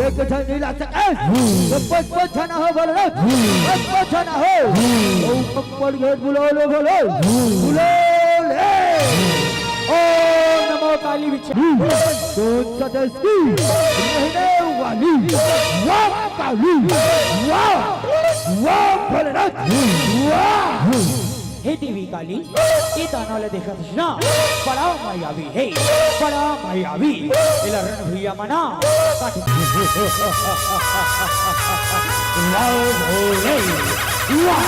एक जन छना हो बोलो छना हो कपड़ घेट बुलो बोलो बुलो ओ नमो काली विच सदस्की रहने वाली वाह काली वाह वाह भोलेनाथ वाह हे देवी काली ये दानवले देखा ना बड़ा मायावी है बड़ा मायावी इला रण भैया मना वाह भोले वाह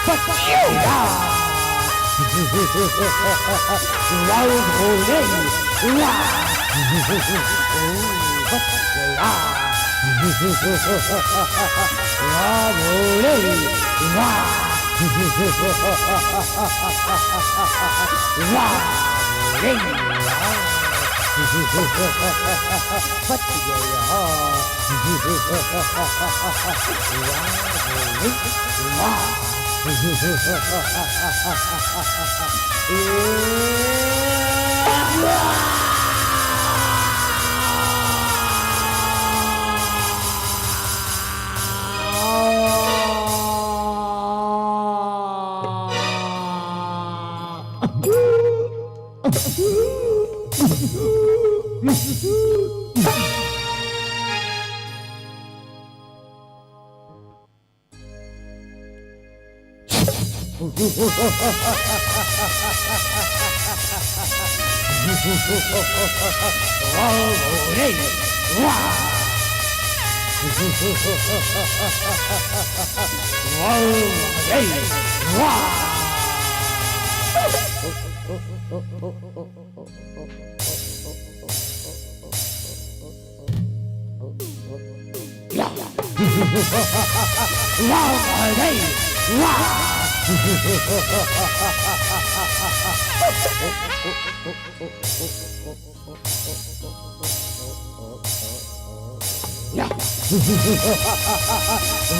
पतिया वाह भोले वाह पतिया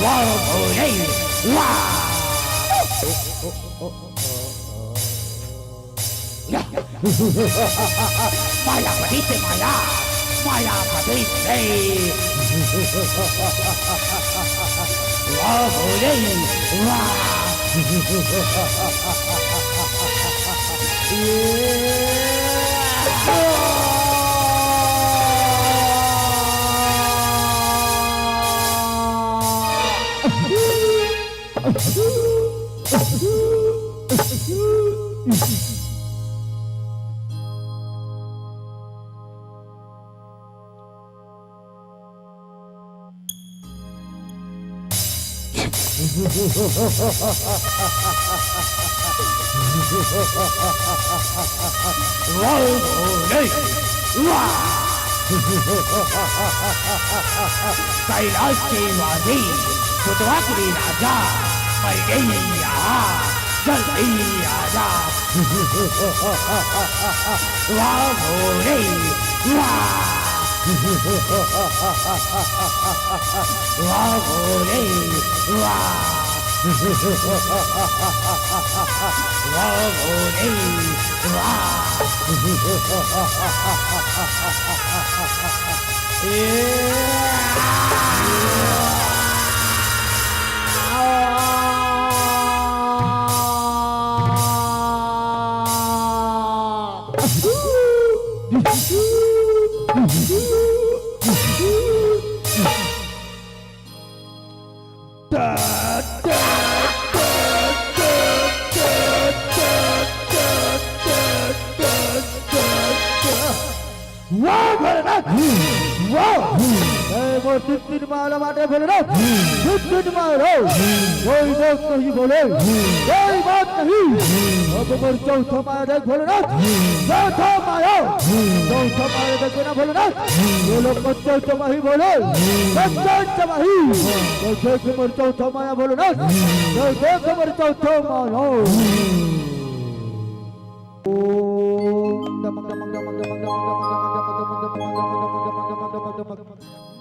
वाह भोले वाह Maya patite Maya Maya patite Wow Bole Wow Kailash के वादी बुतवाकुरी राजा मर गई जल्दी आजा वाह भोले वाह भोले वाह भोले मोर तीन माला माटे बोले ना तीन मारो कोई बात नहीं बोले कोई बात नहीं अब मोर चौथा माया देख बोले ना चौथा माया देख ना बोले ना ये लोग चौथा माही बोले चौथा माही देख मोर चौथा माया बोले ना देख मोर चौथा माया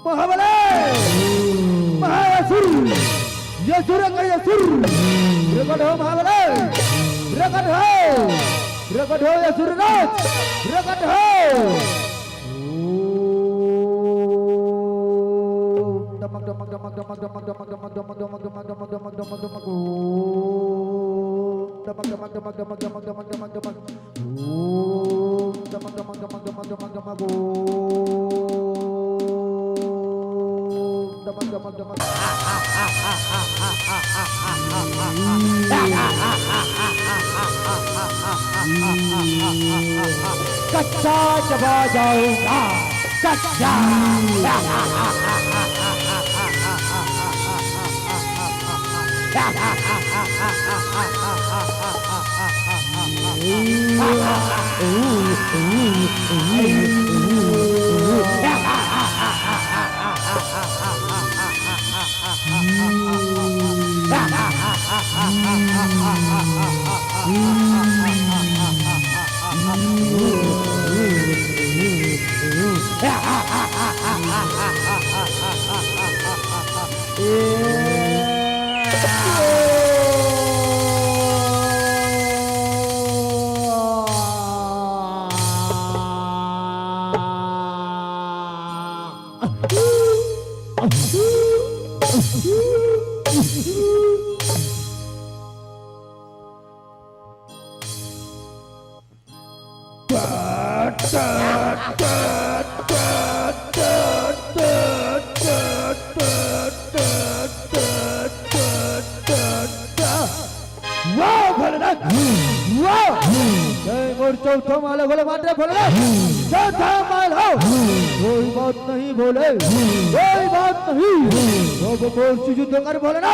महाबले महासुर यसुर का यसुर प्रकट हो महाबले प्रकट हो यसुर राज प्रकट हो दमक दमक दमक दमक दमक दमक दमक दमक दमक दमक दमक दमक दमक दमक कच्चा चबा जाऊंगा कच्चा चौथा माला बोले माटे बोले चौथा माला कोई बात नहीं बोले कोई बात नहीं अब मोर से युद्ध कर बोले ना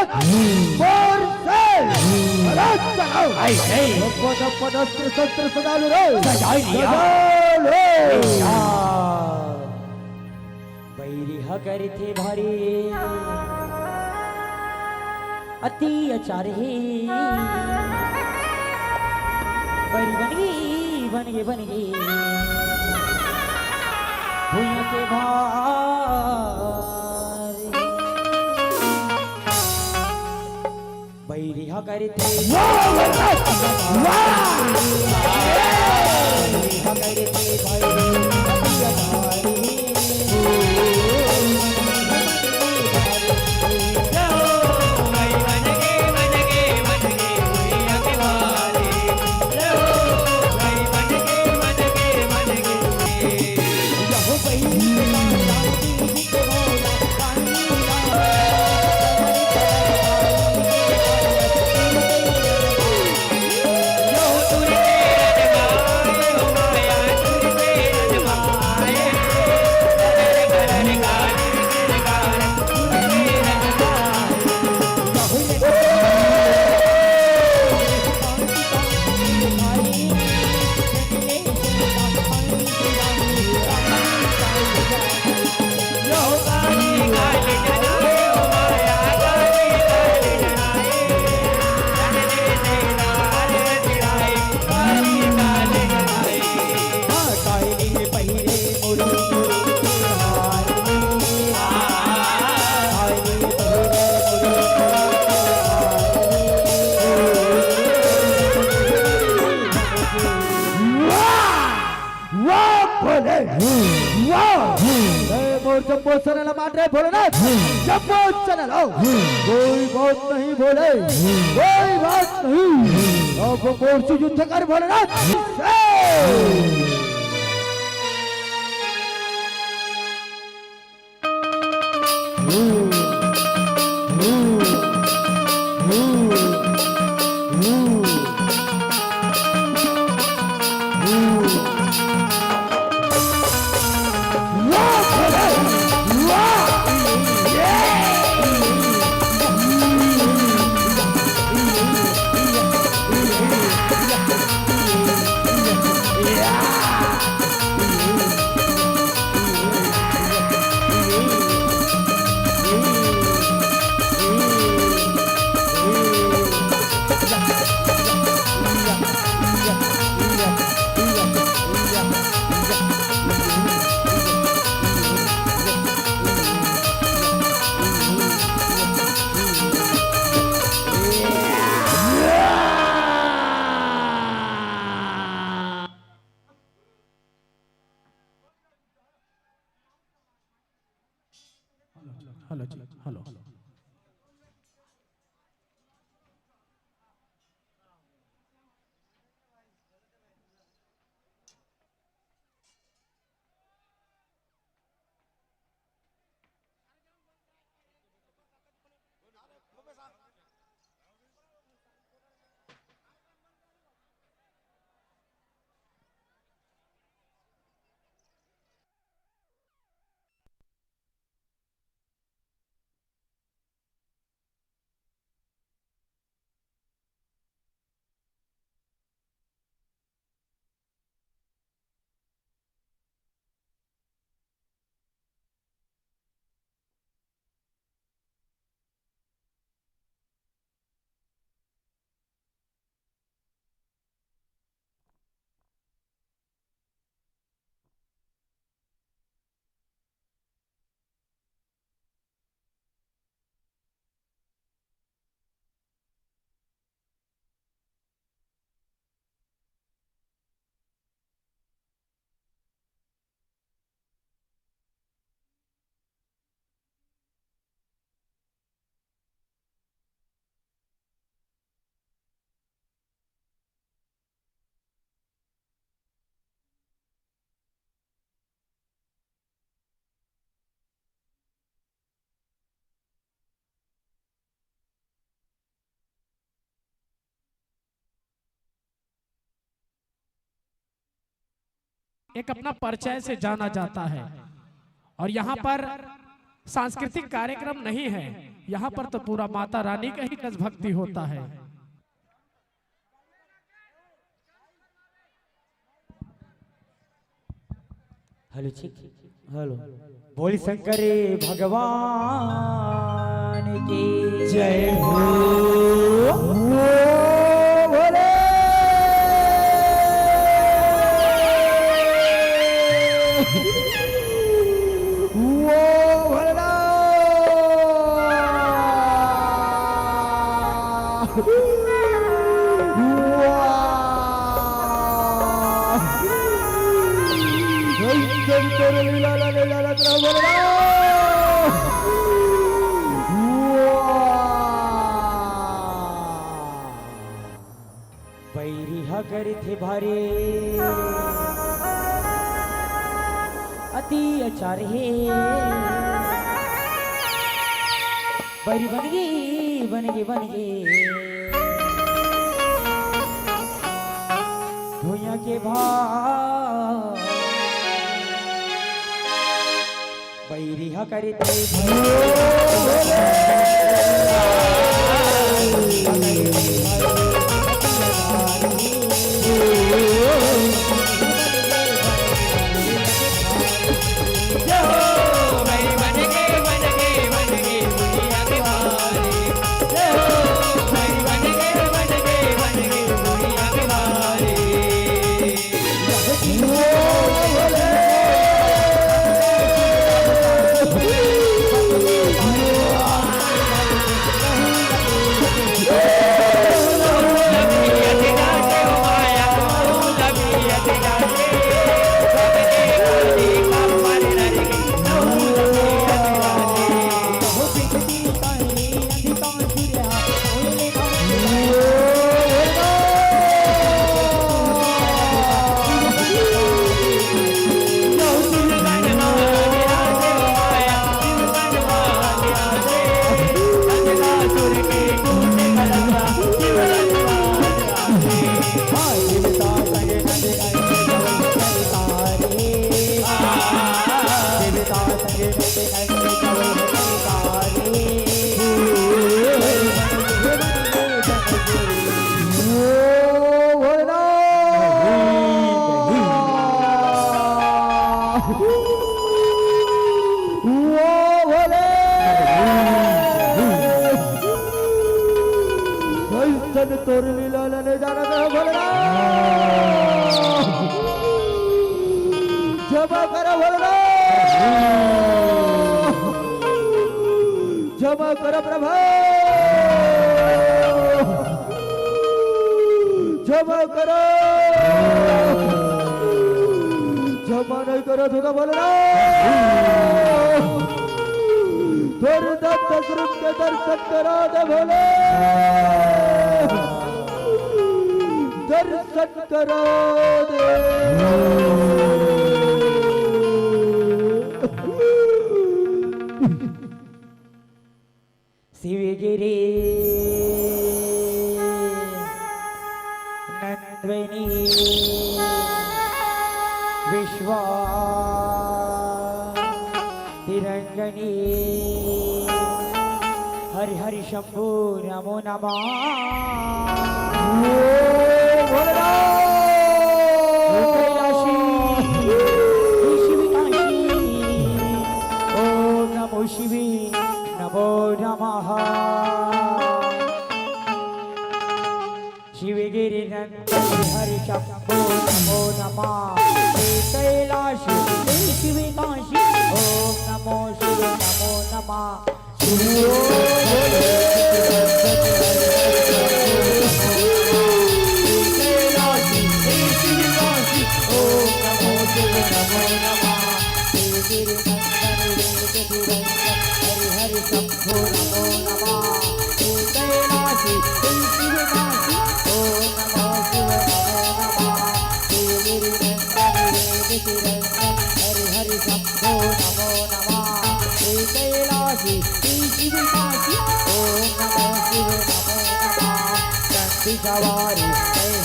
मोर से राज चलाओ पद पद शस्त्र सजा लो बैरी हकर थे भारी अति अचार है बैरी बन गई भूया के भारी बैरी हकर थे जब चैनल माटे बोले ना जब चैनल कोई बात नहीं बोले कोई बात नहीं अब मोर से युद्ध कर बोले ना हेलो जी हेलो। एक अपना परिचय से जाना जाता है और यहाँ पर सांस्कृतिक कार्यक्रम नहीं है, यहाँ पर तो पूरा माता रानी का ही देशभक्ति होता है। Hello check hello. बोल शंकर भगवान की जय हो। बोले वो भला बैरिहा करे थे भारे अति अचार है। बैरी बन गई बन गई बन गई भूया के भाव। बैरिहा करे थे तोर लीला ले जाना भोलना जमा करो भोलना जमा करो प्रभु जमा करो जमा नहीं करो तो भोलना दुर्दत्त स्वरूप के दर्शन करा दे भोले, दर्शन करा दे। शिवगिरी नंदिनी विश्वा तिरंगनी हरि हरि शंभु नमो नमः। कैलाशी शिवकाशी ओम नमो शिवे नमो नमः। शिवगिरि नंदन हरि शंभो नमो नमः। कैलाशी शिवकाशी ओम नमो शिवे नमो नमः। कैलाशी शिवकाशी ओम नमो शिवे नमो नमः। शिवगिरि नंदन हरि हरि शंभो नमो नमः। कैलाशी शिवकाशी ओम नमो शिवे नमो नमः। शिवगिरि नंदन हरि हरि शंभो नमो नमः। कैलाशी शिवकाशी ओम नमो शिवे नमो नमः। चंडी सवारी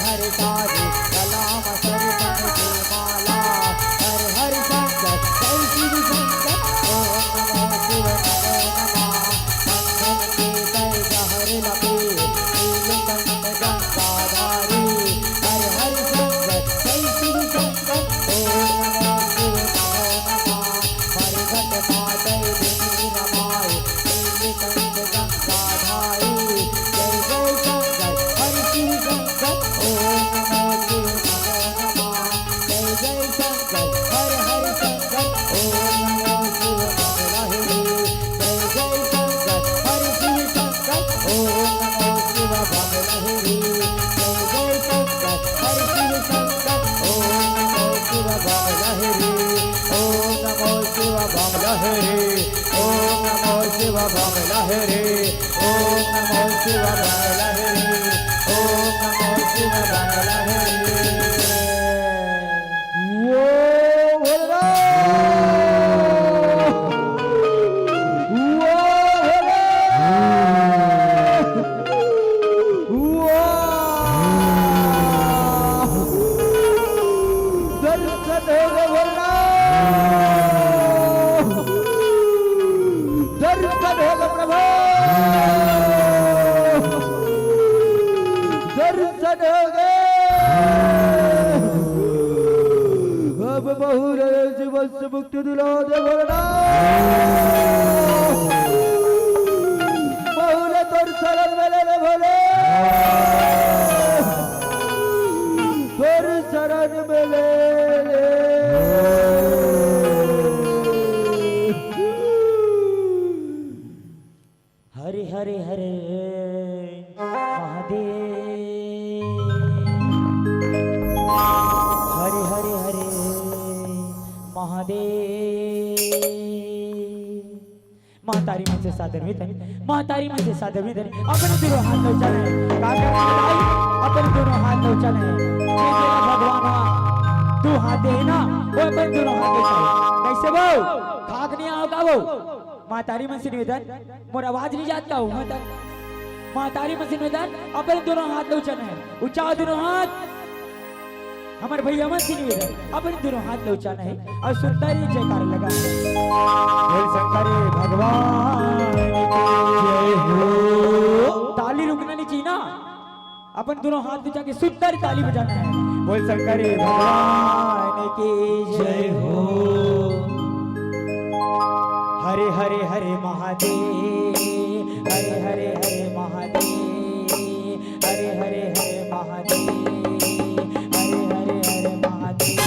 हर सारी कलाम सर्वन के माला हर हर शंकर जय शिव शंकर ओम नमो शिवे नमो नमः। मंगल के जय जहर लपे नीलकंठ गंगाधारी हर हर शंकर जय शिव शंकर ओम नमो शिवे नमो नमः। मरघट मातय देवी रमाय नीलकंठ गंगाधारी जय जय शंकर हर शिव शंकर ओम नमो शिवे नमो नमः। जय जय शंकर हर हर शंकर ओम नमो शिवे नमो लहरी जय जय शंकर हर शिव शंकर ओम नमो शिवे नमो लहरी जय जय शंकर हर शिव शंकर ओम नमो शिवे नमो लहरी ओम नमो शिवे नमो लहरी ओम नमो शिवे नमो लहरी ओम नमो शिवे नमो लहरी ओम नमो शिवे नमो लहरी। वो भोला, वो भोला, दर्शन होगा भोला, दर्शन होगा प्रभु, दर्शन होगा। अब बहुरे जीवन से मुक्ति दिला दे भोला, बहुरे तोर शरण में ले भोले, तोर शरण में ले हरे हरे हरे महादेव हरे हरे हरे महादेव। महतारी में से सादर में धनी महतारी में से सादर में धनी अपने दोनों हाथ लो चले अपने दोनों हाथ लो चले भगवान तू हाथ दे ना वो अपने दोनों हाथ लो चले कैसे वो खाक नहीं आओगा वो महतारी में से निवेदन मोर आवाज नहीं जाता हूँ महतारी में से निवेदन अपने दोनों हाथ लो चले उचाओ दोनों हाथ हमारे भैया मन से निवेदन अपने दोनों हाथ लो चले और सुंदर ही जयकार लगा बोल शंकर भगवान जय हो। ताली रुकना नहीं चाहिए ना अपन दोनों हाथ उठा के सुंदर ताली बजाना है बोल शंकर भगवान की जय हो। हरे हरे हरे महादेव हरे हरे हरे महादेव हरे हरे हरे महादेव हरे हरे हरे महादेव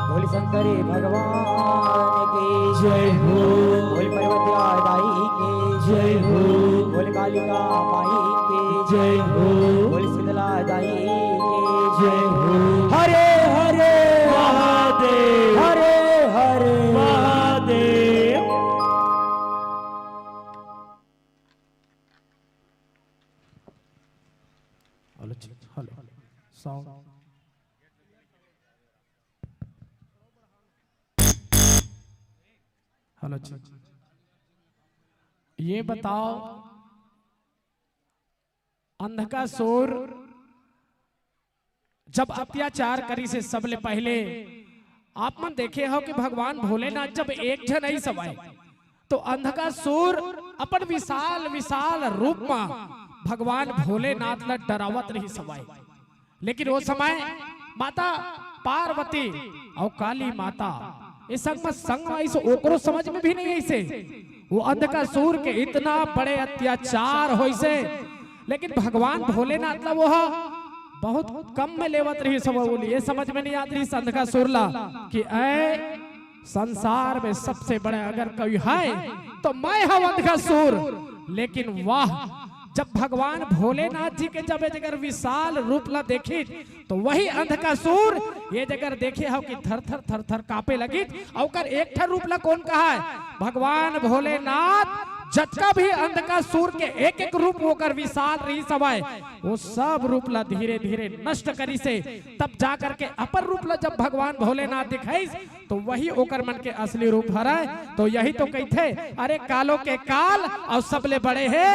बोल शंकरी भगवान की जय हो, बोल पर्वतिया दाई की जय हो, बोल कालिका माई की जय हो, बोल शीतला दाई की जय हो। Hare Hare Mahadev, Hare Hare Mahadev. Hello sound hello जी, ये बताओ अंधकासुर जब अत्याचार करी से सबले पहले आप मन देखे हो कि भगवान भोलेनाथ जब एक जन ही सवाए तो अंधकासुर अपन विशाल विशाल रूप में भगवान भोलेनाथ ला डरावत रही सवाए। लेकिन वो समय माता पार्वती और काली माता इस संग ऐसे ओकरो समझ में भी नहीं ऐसे वो अंधकासुर के इतना बड़े अत्याचार हो से, लेकिन भगवान भोलेनाथ ला वो बहुत कम में लेवत रही सब बोली। ये समझ में नहीं आती रही अंधकासुर ला कि ऐ संसार में सबसे बड़े अगर कोई है तो मैं हूं अंधकासुर। लेकिन वाह जब भगवान भोलेनाथ जी के जब जगह विशाल रूप ला देखी तो वही अंधकासुर ये जगह देखे हो कि थर थर थर थर कापे लगी। और एक ठर रूप ला कौन कहा है? भगवान भोलेनाथ जतका भी अंधकासुर के एक एक रूप होकर विशाल रही सवाए वो सब रूप ला धीरे धीरे नष्ट करी से तब जा करके अपर रूप ला जब भगवान भोलेनाथ दिखाई तो वही ओकर मन के असली रूप हराए। तो यही तो कहते अरे कालो के काल और सबले बड़े है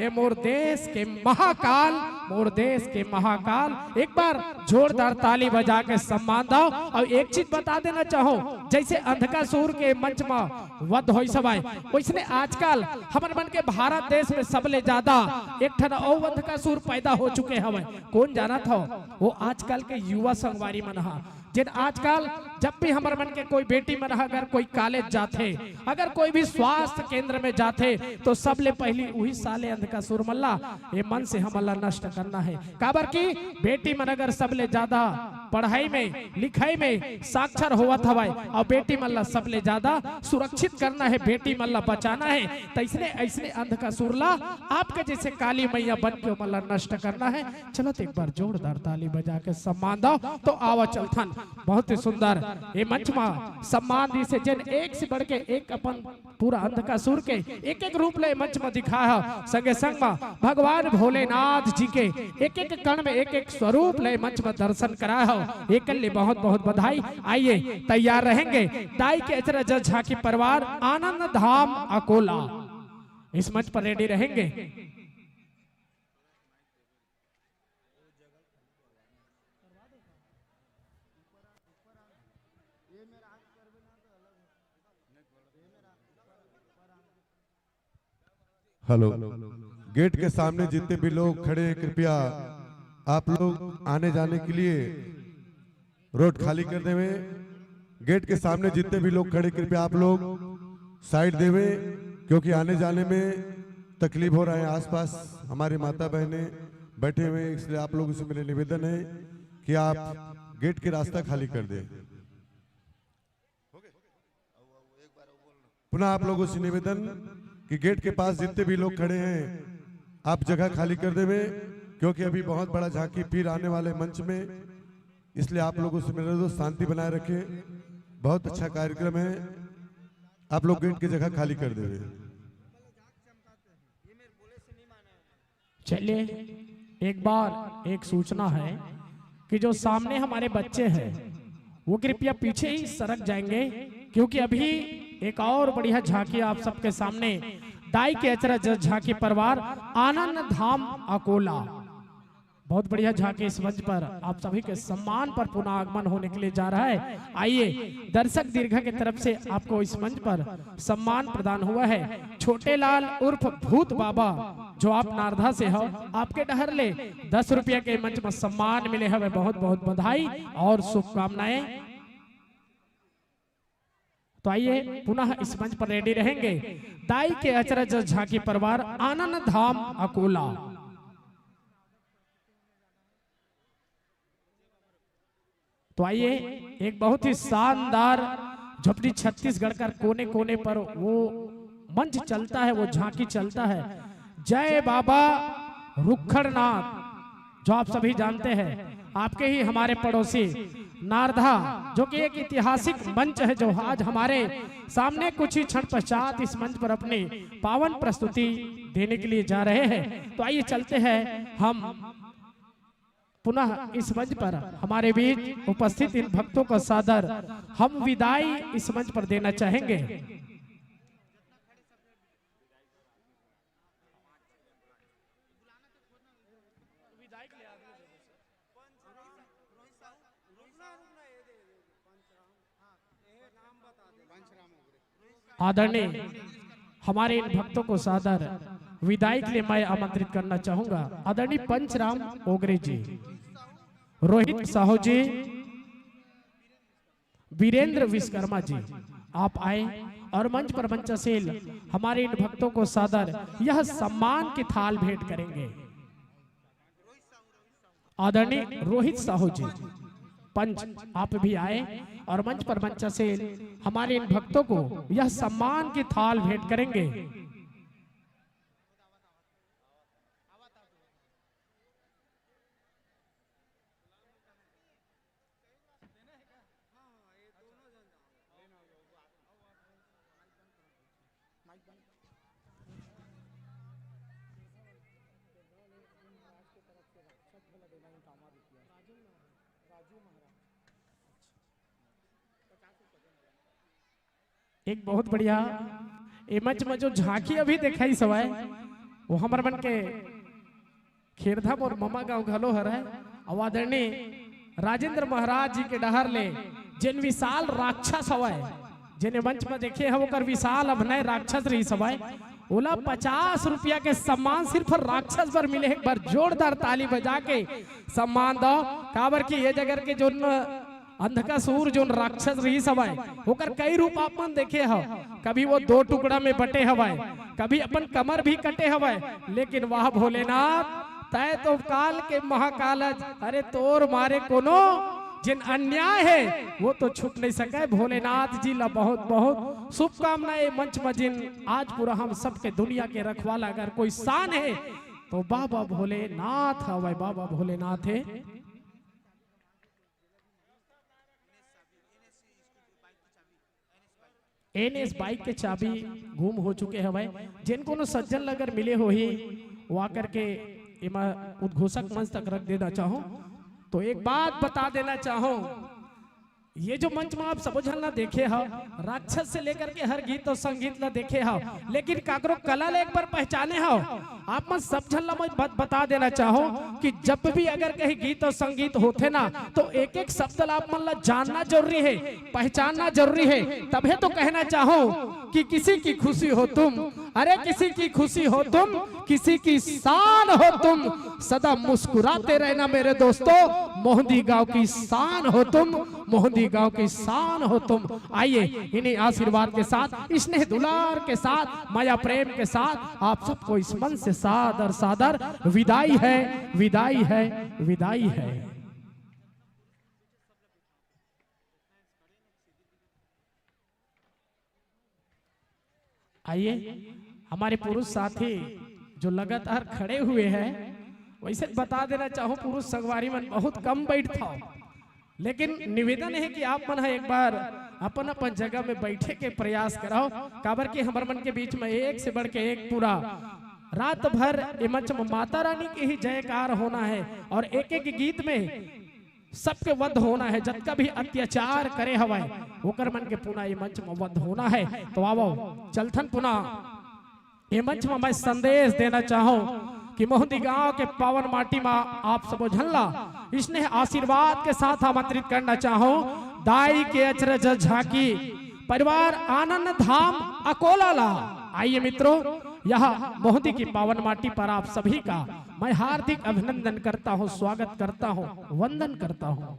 ये मोर देश के महाकाल, मोर देश के महाकाल। एक बार जोरदार ताली बजा के सम्मान दो। और एक चीज बता देना चाहो, जैसे अंधकासुर के मंच में वध होई सवाए वैसने आजकल हमर मन के भारत देश में सबले ज्यादा एक ठन और अंधकासुर पैदा हो चुके हवे। कौन जाना था? वो आजकल के युवा संगवारी मन हा जिन आजकल जब भी हमारे मन के कोई बेटी मन अगर कोई कॉलेज जाते अगर कोई भी स्वास्थ्य केंद्र में जाते तो सबले पहली वही साले अंधकासुर मल्ला ये मन से हमला नष्ट करना है। काबर की बेटी मन अगर सबले ज्यादा पढ़ाई में लिखाई में साक्षर हुआ था और बेटी मल्ला सबले ज्यादा सुरक्षित करना है, बेटी मल्ला बचाना है। तो इसने ऐसने अंधकासुर ला आपके जैसे काली मैया बन के मल्ला नष्ट करना है। चलो तो एक बार जोरदार ताली बजा के सम्मान दो। तो आवा चलथन बहुत ही सुंदर ये मंच में सम्मान दी से जिन एक से बढ़ के एक अपन पूरा अंधकासुर के एक एक रूप ले मंच में दिखाया संगे संग में भगवान भोलेनाथ जी के एक एक कण में एक एक स्वरूप ले मंच में दर्शन कराया एक लिए बहुत बहुत बधाई। आइए तैयार रहेंगे दाई के अचरा जज झांकी परिवार आनंद धाम अकोला इस मंच पर रेडी रहेंगे। हेलो, गेट के सामने जितने भी लोग खड़े हैं कृपया आप लोग आने जाने के लिए रोड खाली कर देवे। गेट के सामने जितने भी लोग खड़े कृपया आप लोग साइड देवे क्योंकि आने जाने में तकलीफ हो रहा है। आसपास हमारे माता बहनें बैठे हुए हैं, इसलिए आप लोगों से मेरे निवेदन है कि आप गेट के रास्ता खाली कर दें। पुनः आप लोगों से निवेदन कि गेट के पास जितने भी लोग खड़े हैं आप जगह खाली कर देवे क्योंकि अभी बहुत बड़ा झांकी पीर आने वाले मंच में, इसलिए आप लोगों से मेरा दोस्त शांति बनाए रखे। बहुत अच्छा कार्यक्रम है, आप लोग गेट की जगह खाली कर देवे। चलिए एक बार एक सूचना है कि जो सामने हमारे बच्चे हैं वो कृपया पीछे ही सरक जाएंगे क्योंकि अभी एक और बढ़िया झांकी आप सबके सामने दाई के अचरा जज झांकी परिवार आनंद धाम अकोला बहुत बढ़िया झांकी इस मंच पर आप सभी के सम्मान पर पुनः आगमन होने के लिए जा रहा है। आइए दर्शक दीर्घा की तरफ से आपको इस मंच पर सम्मान प्रदान हुआ है। छोटे लाल उर्फ भूत बाबा जो आप नारधा से हो आपके डहर ले 10 रुपया के मंच में सम्मान मिले हमें बहुत बहुत बधाई और शुभकामनाएं। तो आइए पुनः इस मंच पर रेडी रहेंगे दाई के अचरज झांकी परिवार आनंद धाम अकोला। तो आइए एक बहुत ही शानदार झोपड़ी छत्तीसगढ़ का कोने कोने पर वो मंच चलता है, वो झांकी चलता है। जय बाबा रुखड़नाथ, जो आप सभी जानते हैं, आपके ही हमारे पड़ोसी नारधा, जो कि एक ऐतिहासिक मंच है, जो आज हमारे सामने कुछ ही क्षण पश्चात इस मंच पर अपनी पावन प्रस्तुति देने के लिए जा रहे हैं। तो आइए चलते हैं हम पुनः इस मंच पर हमारे बीच उपस्थित इन भक्तों का सादर हम विदाई इस मंच पर देना चाहेंगे। आदरणीय हमारे इन भक्तों को सादर विदाई के लिए मैं आमंत्रित करना चाहूंगा। आदरणीय पंचराम ओगरे जी, रोहित साहू जी, वीरेंद्र विश्वकर्मा जी, आप आए और मंच पर मंचशील हमारे इन भक्तों को सादर यह सम्मान की थाल भेंट करेंगे। आदरणीय रोहित साहू जी पंच, आप भी आए और मंच पर मंचशील हमारे इन भक्तों को यह सम्मान की थाल भेंट करेंगे। एक बहुत बढ़िया मंच में जो झांकी अभी देखा ही सवाए वो हमारे मन के खेरधम और ममा गांव घलो हर है। आदरणीय राजेंद्र महाराज जी के डहर ले जिन विशाल राक्षस हवाए, जिन्हें मंच में देखे है, वो कर विशाल अभिनय राक्षस रही सवाए, ओला 50 रुपया के सम्मान सिर्फ राक्षस पर मिले। एक बार जोरदार ताली बजा के सम्मान दो, काबर की ये जगह के जो अंधकासुर जो राक्षस रही सवाए होकर कई रूप आप मन देखे हो। कभी वो 2 टुकड़ा में बटे हवाए, कभी अपन कमर भी कटे हवाए, लेकिन वह भोलेनाथ तय तो काल के महाकाल, अरे तोर मारे कोनो जिन अन्याय है वो तो छुप नहीं सके। भोलेनाथ जी ला बहुत बहुत शुभकामनाएं। मंच में जिन आज पूरा हम सबके दुनिया के रखवाला अगर कोई शान है तो बाबा भोलेनाथ हवाए, बाबा भोलेनाथ है। एनएस बाइक के चाबी गुम हो चुके हवाए, जिन को सज्जन लगर मिले हो ही वो आकर के उद्घोषक मंच तक रख देना चाहो। तो एक बात बता देना चाहो, ये जो मंच में आप समझल ना देखे हो, राक्षस से लेकर के हर गीत और संगीत ला देखे हो, लेकिन काकरो कला ले एक बार पहचाने हो। आप मन समझल ना, मैं बता देना चाहो कि जब भी अगर कहीं गीत और संगीत होते ना तो एक एक शब्द आप मन ला जानना जरूरी है, पहचानना जरूरी है। तभी तो कहना चाहो कि किसी की खुशी हो तुम, अरे किसी की खुशी हो तुम, किसी की शान हो तुम, सदा मुस्कुराते रहना मेरे दोस्तों, मोहंदी गांव की शान हो तुम, मोहंदी गांव की शान हो तुम। आइए इन्हीं आशीर्वाद के साथ, स्नेह दुलार के साथ, माया प्रेम के साथ आप सबको इस मन से सादर सादर विदाई है, विदाई है, विदाई है। आइए हमारे पुरुष साथी जो लगातार खड़े हुए हैं, वैसे बता देना चाहूं पुरुष संगवारी मन बहुत कम बैठता हो, लेकिन निवेदन है कि आप मन एक बार अपन अपन जगह में बैठे के प्रयास कराओ। काबर के हमारे मन के बीच में एक से बढ़ के एक पूरा रात भर मंच में माता रानी के ही जयकार होना है और एक एक गीत में सबके वध होना है। जब का भी अत्याचार करे हवाए होकर मन के पुनः ये मंच में वध होना है। तो आओ चलथन पुनः ये मंच में मैं संदेश देना चाहूं कि मोहंदी गांव के पावन माटी में आप सब झल्ला इसने आशीर्वाद के साथ आमंत्रित करना चाहूं दाई के अचरज झांकी परिवार आनंद धाम अकोला ला। आइए मित्रों, यह मोहंदी की पावन माटी पर आप सभी का मैं हार्दिक अभिनंदन करता हूं, स्वागत करता हूं, वंदन करता हूं।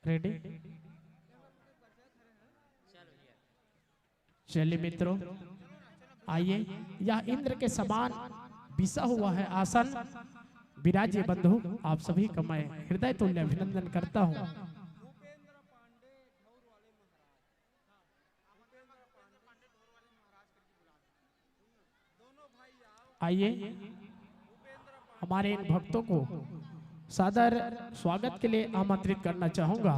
रेडी। चलिए मित्रों, आइए, यह इंद्र के समान बिसा हुआ है आसन विराजे बंधु, आप सभी का मैं हृदय तुल्य अभिनंदन करता हूँ। आइए, हमारे इन भक्तों को सादर स्वागत के लिए आमंत्रित करना चाहूंगा।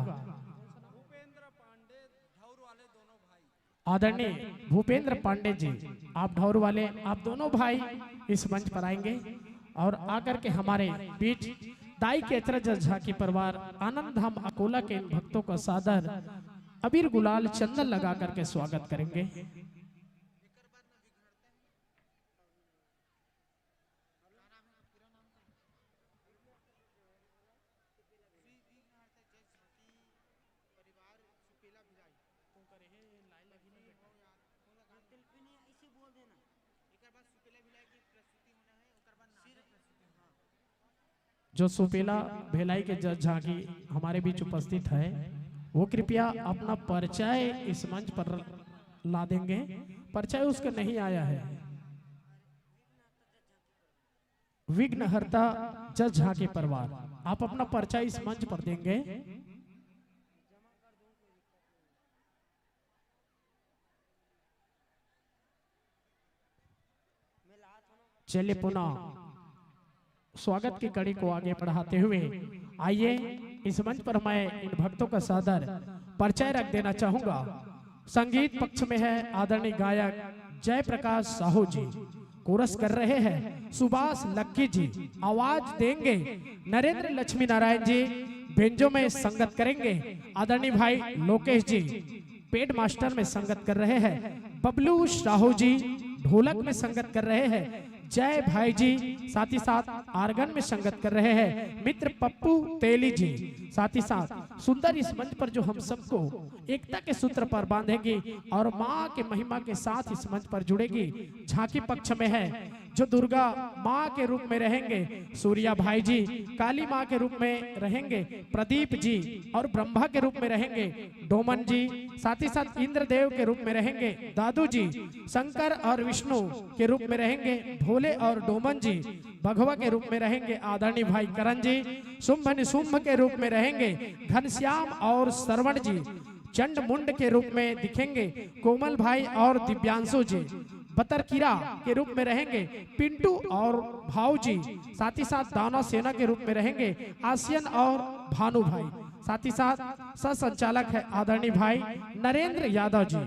आदरणीय भूपेंद्र पांडे जी, आप ढौर वाले, आप दोनों भाई इस मंच पर आएंगे और आकर के हमारे बीच दाई के अचरज झांकी परिवार आनंद धाम अकोला के इन भक्तों का सादर अबीर गुलाल चंदन लगा करके स्वागत करेंगे। जो सुपेला भेलाई के जज झांकी हमारे बीच उपस्थित है, वो कृपया अपना परिचय इस मंच पर ला देंगे। परिचय उसका नहीं आया है। विघ्नहर्ता जज झांकी परिवार, आप अपना परिचय इस मंच पर देंगे। चलिए पुनः स्वागत की कड़ी को आगे बढ़ाते हुए आइए, इस मंच पर मैं इन भक्तों का सादर परिचय रख देना चाहूंगा। संगीत पक्ष में है आदरणीय गायक जयप्रकाश साहू जी, कोरस कर रहे हैं सुभाष लक्की जी, आवाज देंगे नरेंद्र लक्ष्मी नारायण जी, बेंजो में संगत करेंगे आदरणीय भाई लोकेश जी, पेड मास्टर में संगत कर रहे हैं बबलू साहू जी, ढोलक में संगत कर रहे हैं जय भाई जी, साथ ही साथ आर्गन में संगत कर रहे हैं मित्र पप्पू तेली जी, साथ ही साथ सुंदर इस मंच पर जो हम सबको एकता के सूत्र पर बांधेगी और माँ के महिमा के साथ इस मंच पर जुड़ेगी। झांकी पक्ष में है जो दुर्गा माँ के रूप में रहेंगे सूर्या भाई जी, काली माँ के रूप में रहेंगे प्रदीप जी और ब्रह्मा के रूप में रहेंगे डोमन जी, साथ ही साथ इंद्रदेव के रूप में रहेंगे दादू जी, शंकर और विष्णु के रूप में रहेंगे भोले और डोमन जी, भगवा के रूप में रहेंगे आदरणीय भाई करण जी, शुंभ निशुंभ के रूप में रहेंगे घनश्याम और श्रवण जी, चंड मुंड के रूप में दिखेंगे कोमल भाई और दिव्यांशु जी, बतरकीरा के रूप में रहेंगे पिंटू और भाऊ जी, साथ ही साथ दाना सेना के रूप में रहेंगे आसियन और भानु भाई, साथ ही साथ सह संचालक है आदरणीय भाई नरेंद्र यादव जी।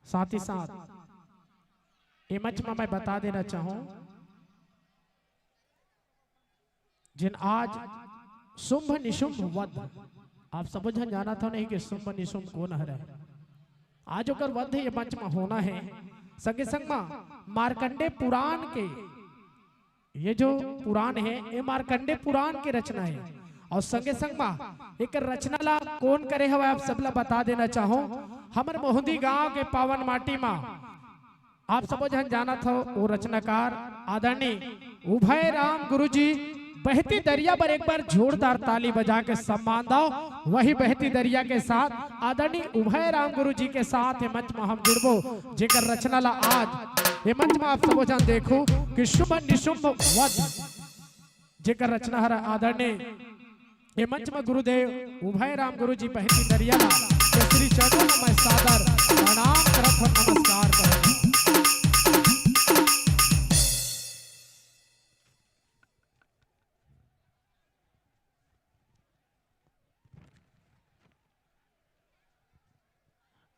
साथ ही साथ मंच में मैं बता देना चाहूं, जिन आज शुंभ निशुंभ वध, आप समझ जाना था नहीं कि शुंभ निशुंभ कौन है, आज ओकर वध ये मंच में होना है। संगे संग में मार्कंडे पुराण के ये जो पुराण है ये मार्कंडे पुराण के रचना है और संगे संग में एक रचना ला कौन करे हवा आप सबला बता देना चाहो। हमर मोहदी गांव के पावन माटी में आप सब जाना था वो रचनाकार आदरणीय उभय राम गुरुजी, बहती दरिया पर एक बार जोरदार ताली बजा के सम्मान दो। वही बहती दरिया के साथ आदरणीय उभय राम गुरुजी के साथ ये मंच में हम जुड़बो, जेकर रचना ला आज ये मंच में आप सब जान देखो कि शुभ निशुंभ वध, जेकर रचना हर आदरणीय ये मंच में गुरुदेव उभय राम गुरुजी बहती दरिया के श्री चरणों में मैं सादर प्रणाम करत हूं, नमस्कार करत हूं।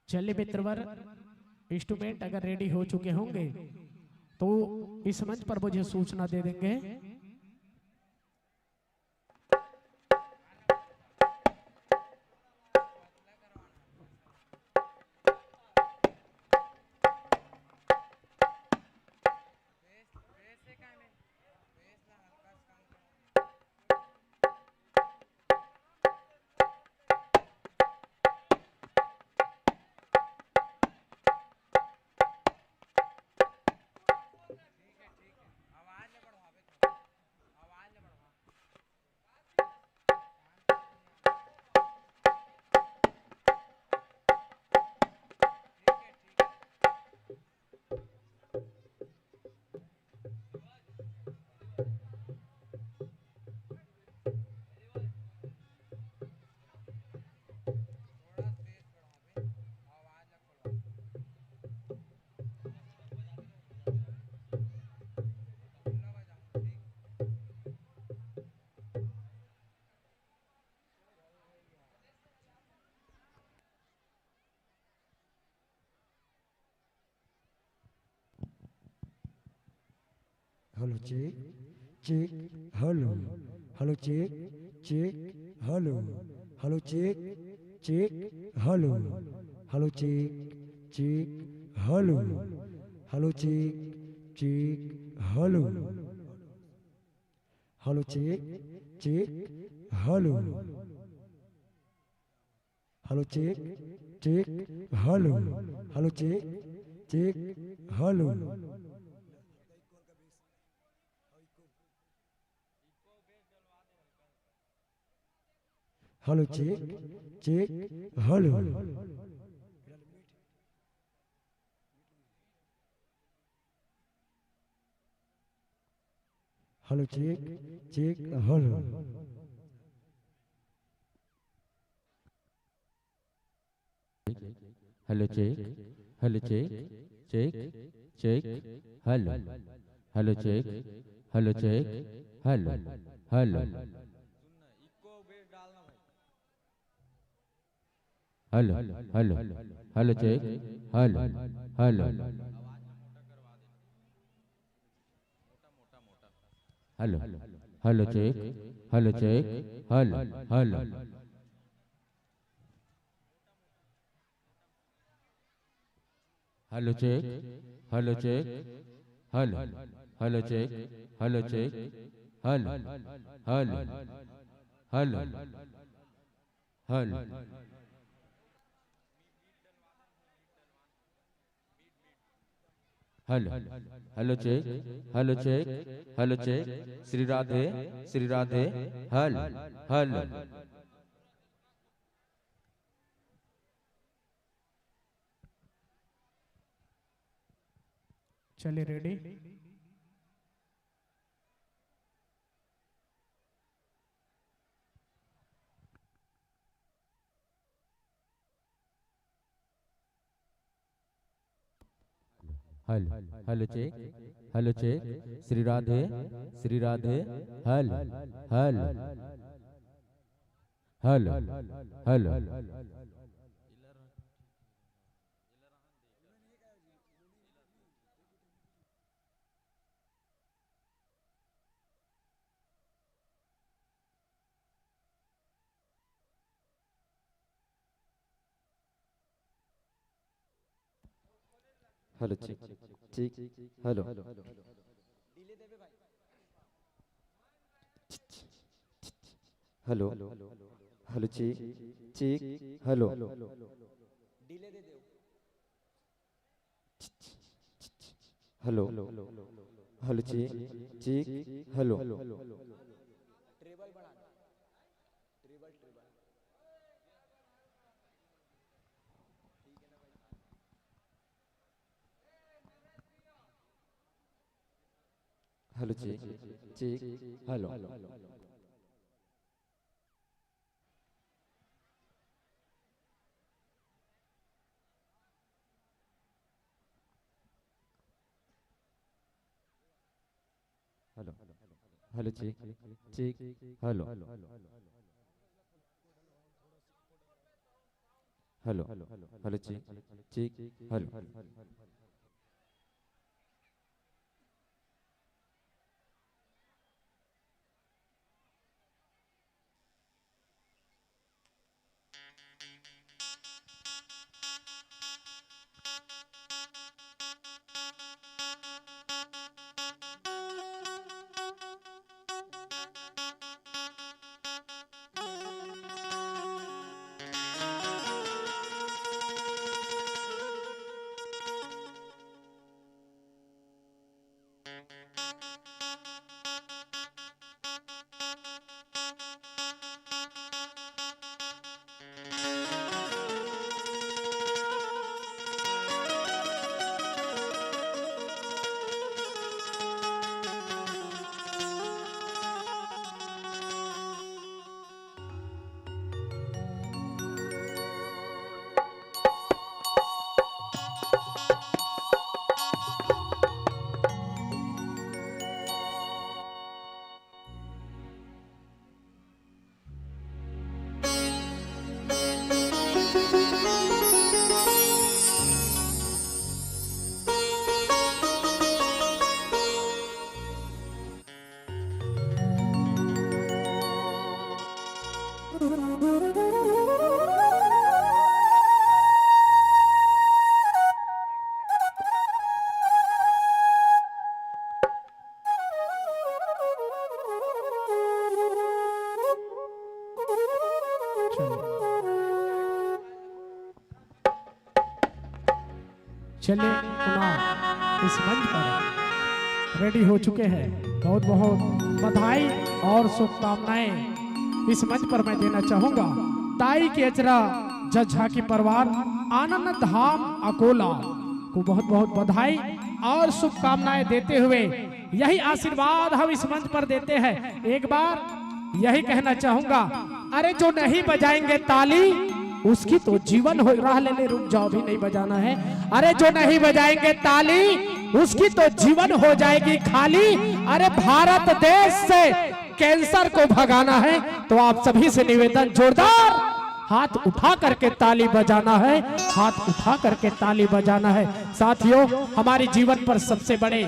चलिए मित्रवर, इंस्ट्रूमेंट अगर रेडी हो चुके होंगे तो इस मंच पर मुझे सूचना दे देंगे। Hello check check hello hello check check hello hello check check hello hello check check hello hello check check hello hello check check hello hello check check hello hello check check hello hello check check hello hello check check hello hello check check check check hello hello check check hello hello hello hello hello check hello hello hello hello check check hello hello hello check hello hello check hello hello hello hello hello hello check hello check Shri Radhe hello hello चलिए ready. Hello hello check Shri Radhe hello hello hello hello hello check check hello hello hello check check hello hello hello check check hello hello check check hello hello hello check check hello hello hello check check hello चलिए पुनः इस मंच पर ready हो चुके हैं। बहुत बहुत बधाई और शुभकामनाएं इस मंच पर मैं देना चाहूंगा। ताई के अचरा जज झाकी परिवार आनंद धाम अकोला को बहुत बहुत बधाई और शुभकामनाएं देते हुए यही आशीर्वाद हम इस मंच पर देते हैं। एक बार यही कहना चाहूंगा, अरे जो नहीं बजाएंगे ताली उसकी तो जीवन हो राह लेने रुक जाओ, भी नहीं बजाना है। अरे जो नहीं बजाएंगे ताली उसकी तो जीवन हो जाएगी खाली। अरे भारत देश से कैंसर को भगाना है तो आप सभी से निवेदन, जोरदार हाथ उठा करके ताली बजाना है, हाथ उठा करके ताली बजाना है। साथियों, हमारे जीवन पर सबसे बड़े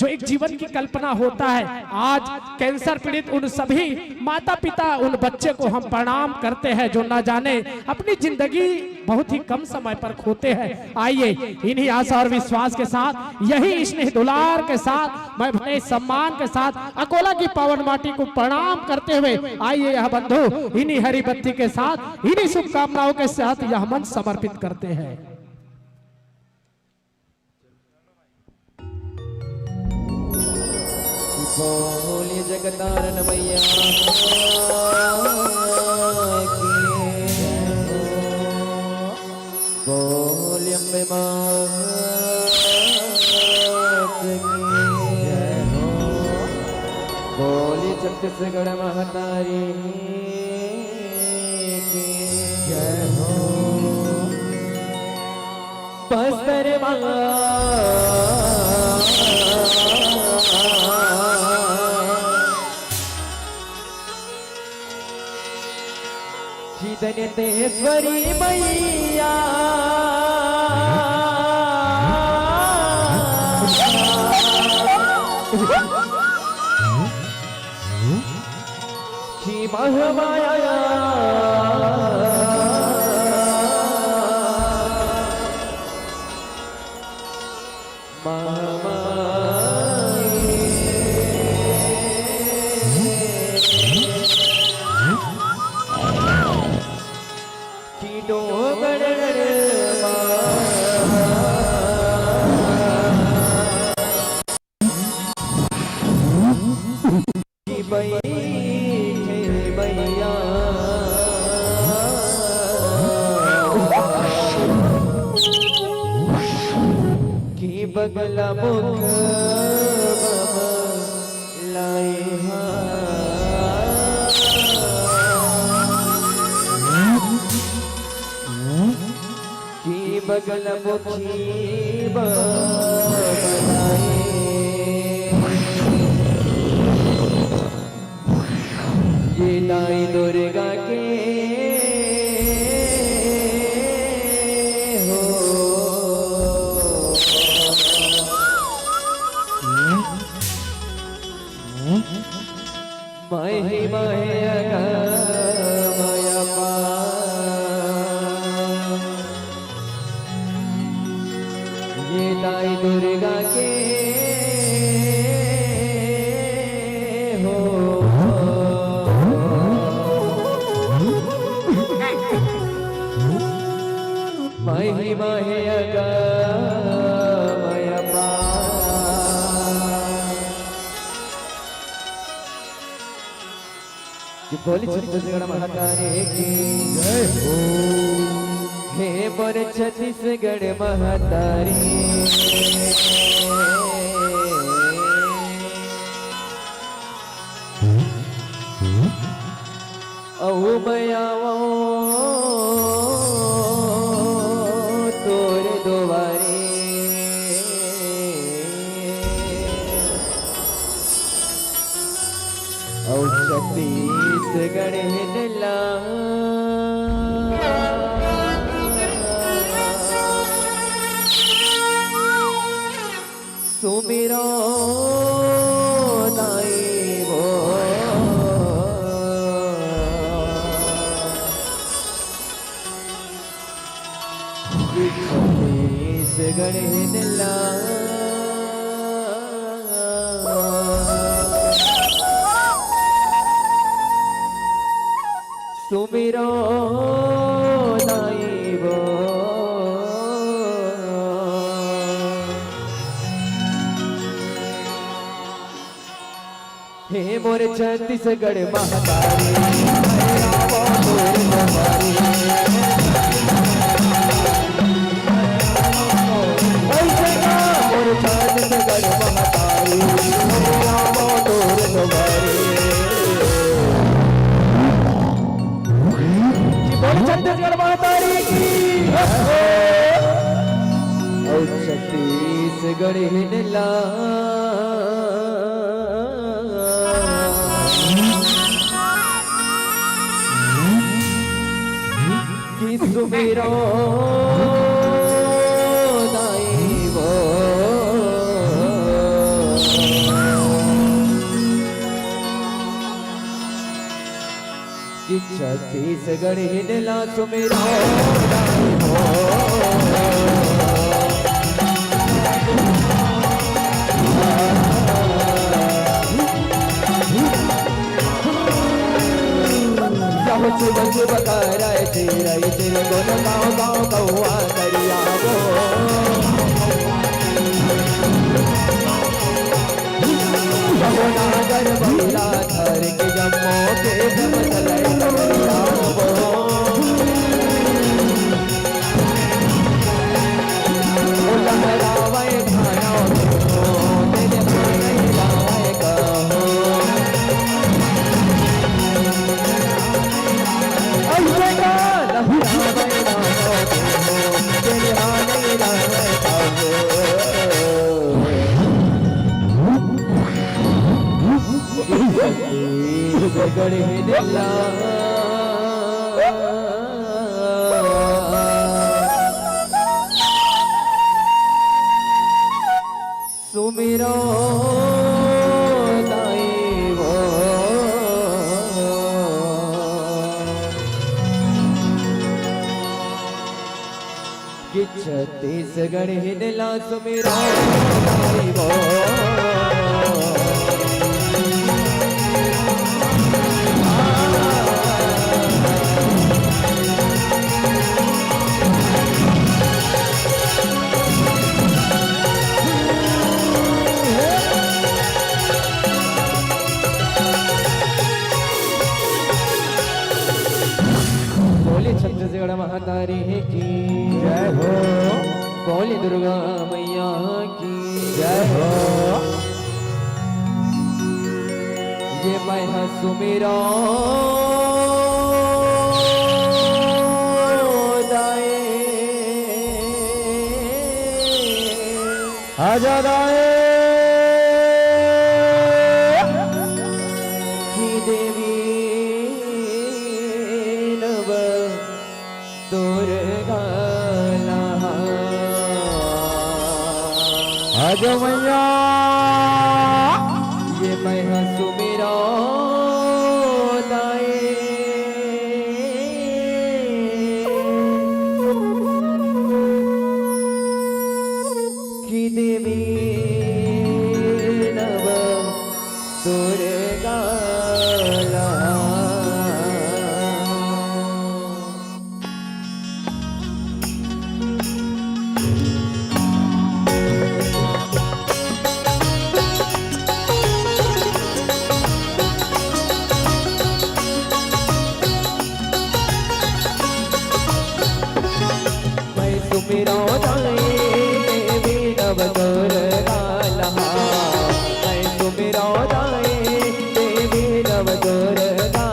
जो एक जीवन की कल्पना होता है, आज कैंसर पीड़ित उन सभी माता पिता उन बच्चे को हम प्रणाम करते हैं जो न जाने अपनी जिंदगी बहुत ही कम समय पर खोते हैं। आइए इन्हीं आशा और विश्वास के साथ, यही स्नेह दुलार के साथ, मैं बड़े सम्मान के साथ अकोला की पावन माटी को प्रणाम करते हुए आइए यह बंधु इन्हीं हरी बत्ती के साथ, इन्हीं शुभकामनाओं के साथ यह मंच समर्पित करते हैं। बोलिए जगतारण मैया की बोलिए अम्बे मात की बोलिए छत्तीसगढ़ महतारी की बस्तर धन्यतेश्वरी मैया की महमाया बगला मुख लाए की बगला मुखी बनाए ये दाई दुर्गा के महिमा ये दाई दुर्गा के हो महिमा बोली छत्तीसगढ़ महातारी की जय हो। हे बोले छत्तीसगढ़ महातारी औ मैयाओ तोर दोबारे औ छत्तीसगढ़ हिला सुमिरो दाई वो गणेला सुमिरो नाइबो हे मोर छत्तीसगढ़ महातारी आवो मोर जवानी ऐसे ना मोर छत्तीसगढ़ महातारी आवो मोर जवानी बोल छत्तीसगढ़ महातारी की और छत्तीसगढ़ हिनला कि सुमिरो दाइवो कि छत्तीसगढ़ हिनला सुमिरो दाइवो सुबह सुबह कराए तेरे गोन गाँव गाँव कौआ करियावो नागर बंगला थर के जम्मो के जम चले करियावो लहरावे खाना तेरे खाने लाए कहो सुमिरो दाइवो कि छत्तीसगढ़ हिनला सुमिरो दाइवो छत्तीसगढ़ महातारी की जय हो बोले दुर्गा मैया की जय हो ये मैं सुमिरो दाए आजा दाए की देवी नव दुर्गा आज मैया ये मैं सुमिरो दाए की देवी नव दुर्गा सुमिरो दाए देवी नव दुर्गा लहा मैं सुमिरो दाए देवी नव दुर्गा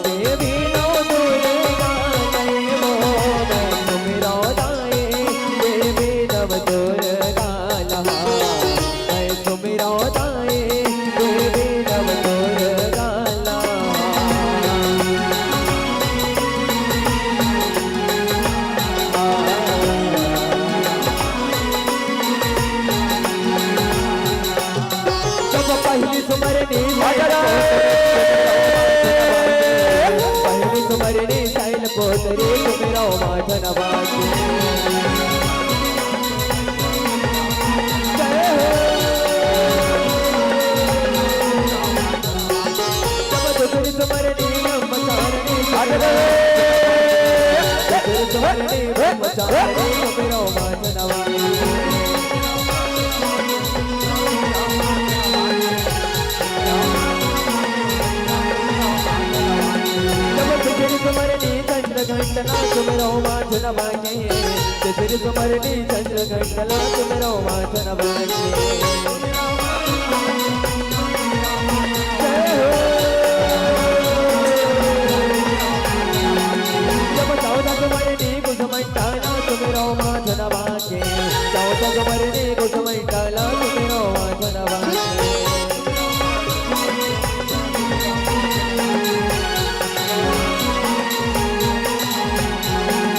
देवी नव दुर्गा मैं सुमिरो दाए देवी नव दुर्गा बैल पोतरी सुमिरो माधन बाके जय हो जब तुझे सुमरनी ब्रह्मचारिणी सुमरनी ब्रह्मचारिणी सुमिरो माधन बाके सुमरनी चंद्र घंटना सुमिरो माधन बाके तेरी सुमरनी चंद्र घंटना सुमिरो माधन बाके जब चौदह सुमरनी कुसुमंडला सुमिरो माधन बाके चौदह सुमरनी कुसुमंडला सुमिरो माधन बाके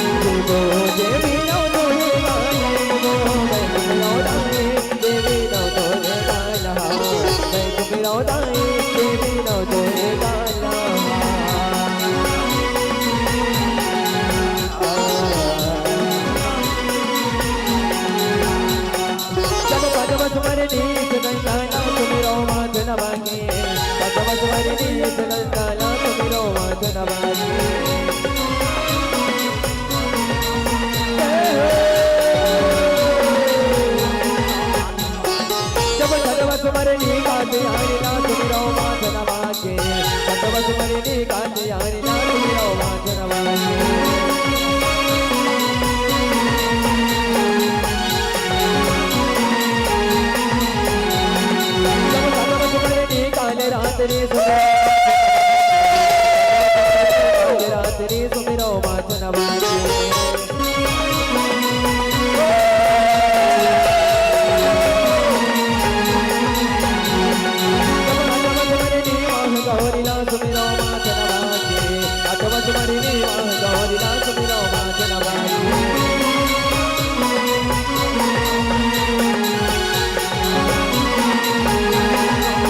देवी नो तोरे गाना मैं तुम्हें दाई देवी नो तोरे गाना मैं तुम्हें दाई देवी नो तोरे गाना जब पदम सुमरनी सुगंधाना सुमिरो माधन बाके पदम सुमरनी सुगंधाना सुमिरो माधन बाके सुमरनी गाते हरिना सुमिरो माधन बाके पदम सुमरनी गाते हरिना सुमिरो माधन बाके जब पदम सुमरनी काले रात्रि सुमिरो माधन बाके गौरीला सुमिरो माधन बाके अथवा सुमरनी गौरीला सुमिरो माधन बाके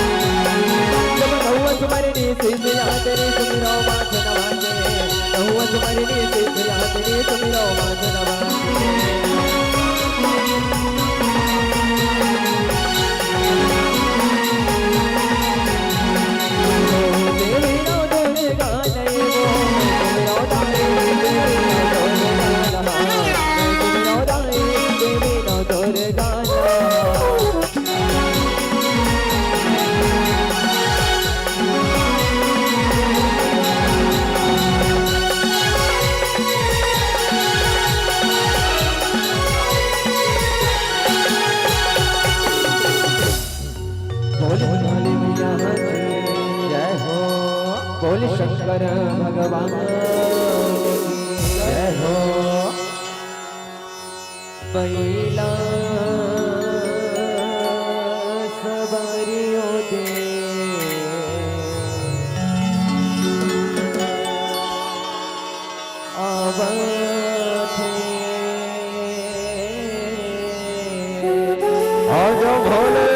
जब बहुआ सुमरनी सिद्धिया तेरी सुमिरो माधन बाके बहुआ सुमरनी सिद्धिया तेरी सुमिरो माधन बाके देवी नो तोरे गाना वो सुमिरो दाई देवी नो तोरे गाना बोले भोले मैया जय हो बोले शंकर भगवान जय हो बैला सवारियों दे आज भोले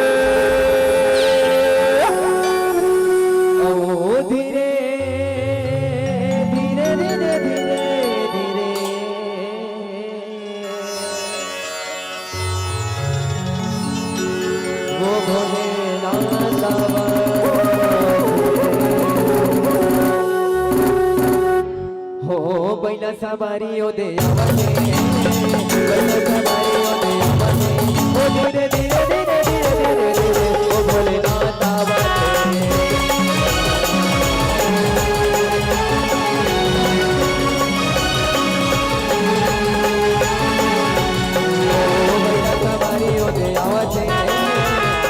धीरे धीरे धीरे धीरे धीरे वो भोलेनाथ हो बैला सवारियों दे आवते बैला सवारियों दे आवते ओ धीरे धीरे धीरे धीरे धीरे धीरे वो भोलेनाथ आवते सवारियों दे आवते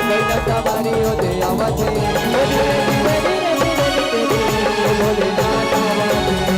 बैला सवारियों दे आवते धीरे धीरे धीरे धीरे धीरे भोलेनाथ आवते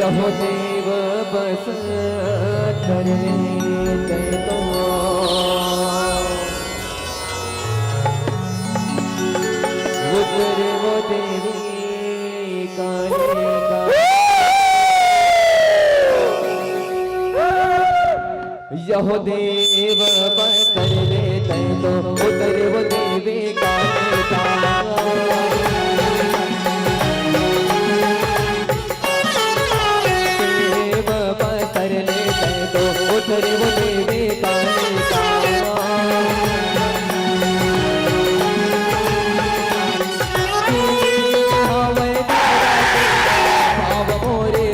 यहो देव बस करने दे तो उतरे वो देवी काले का यहो देव बस करने दे तो उतरे वो देवी काले का उतरे वो देवी काले का भाव मोरे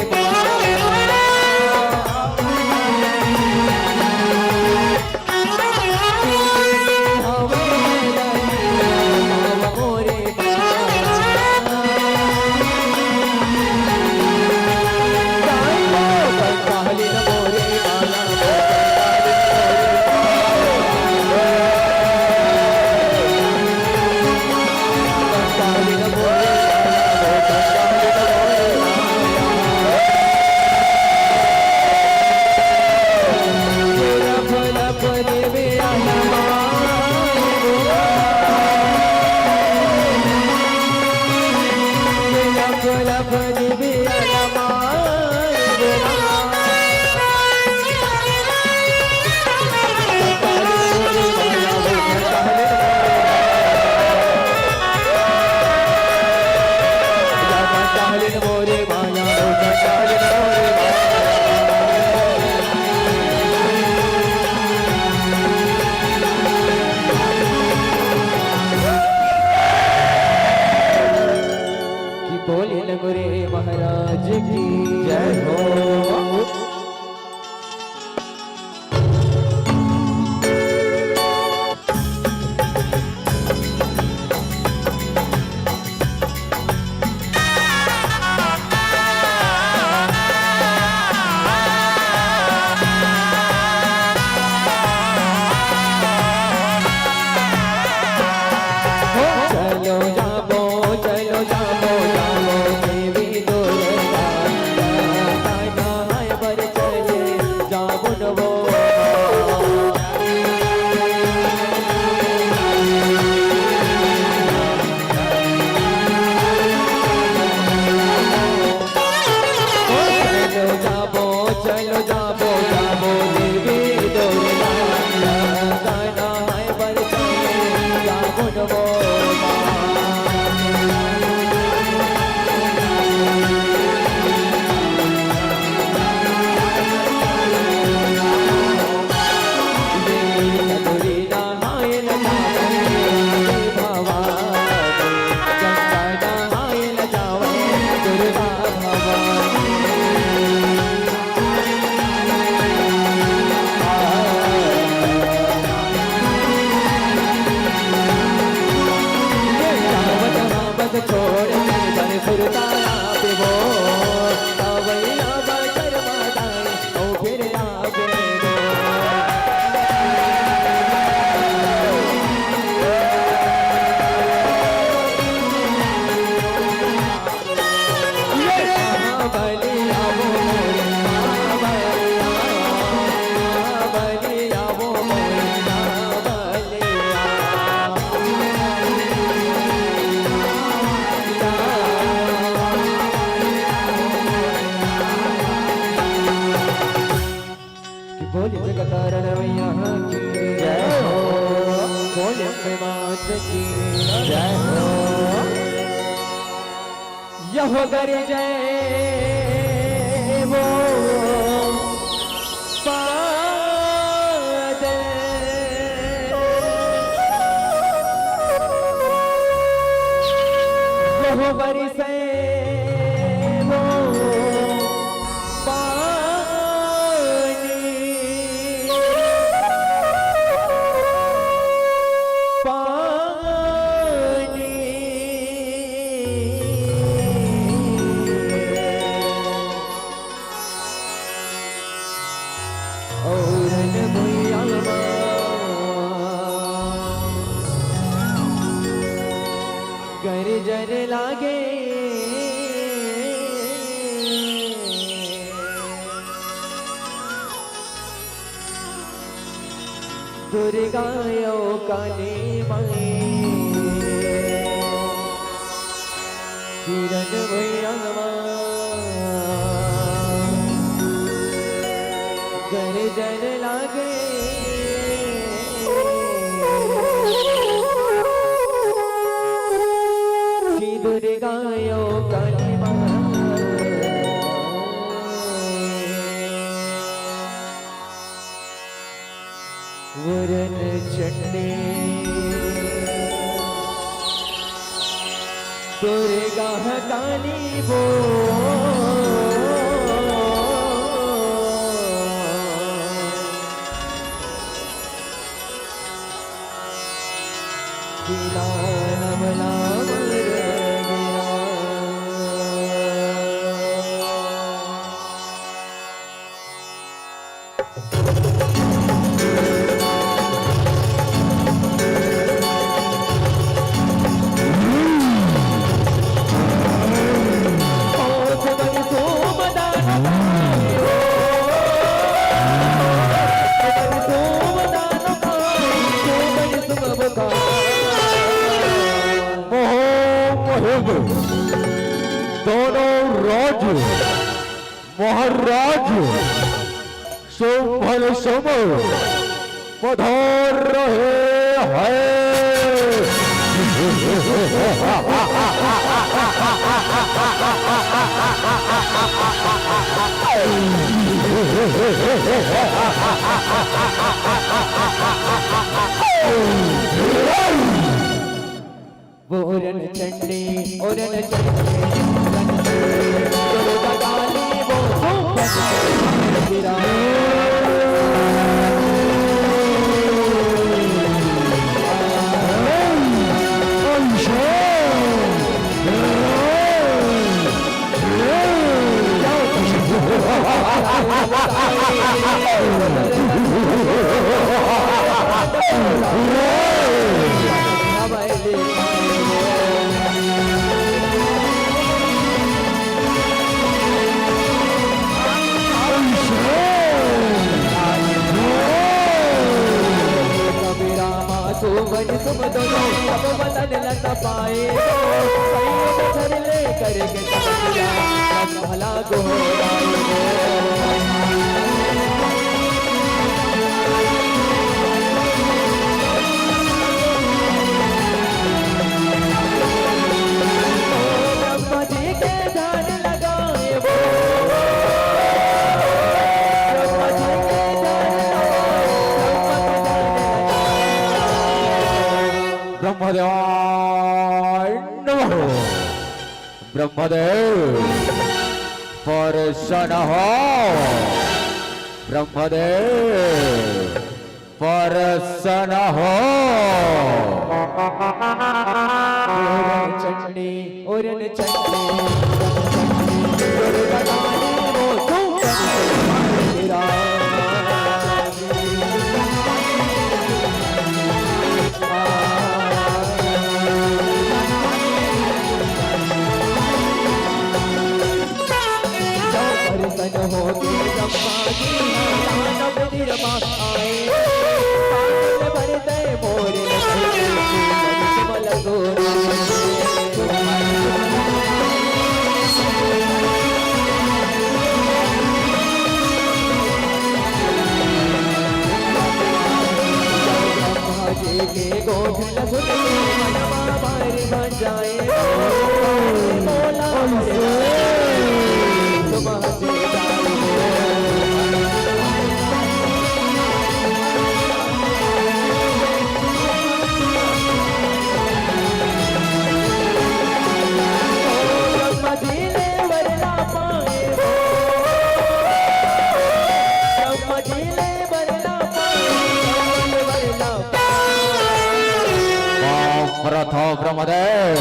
महाराज की जय हो। यहो गर जय वो पाद यहो बरी से वो जर लागे दुर्गायो काली माई किरण भैया गर्जन लागे कि दुर्गायो काली वरन चंडी दुर्गा काली वो गिरा नमला दोनों राज महाराज शोभन सम पधार रहे हैं। वोरन चंडी ओरन चंडी दुर्गा काली वो गिरा तुम दोनों अब बदन लग पाए धर ले करके भला को ब्रह्मा जी के ध्यान लगाए वो ब्रह्मा जी के ब्रह्मदेवाय नमः। ब्रह्मदेव प्रसन्न हो, ब्रह्मदेव प्रसन्न हो। चंडी ओरन चंडी दुर्गा काली वो गिरा प्रसन्न हो के ब्रह्मा जी दानव निर्मा आए पागल भरते मोरे कमल गोरा ब्रह्मा जी के गोठल सुन मनवा बाहर बन जाए बोला प्रथो ब्रह्मदेव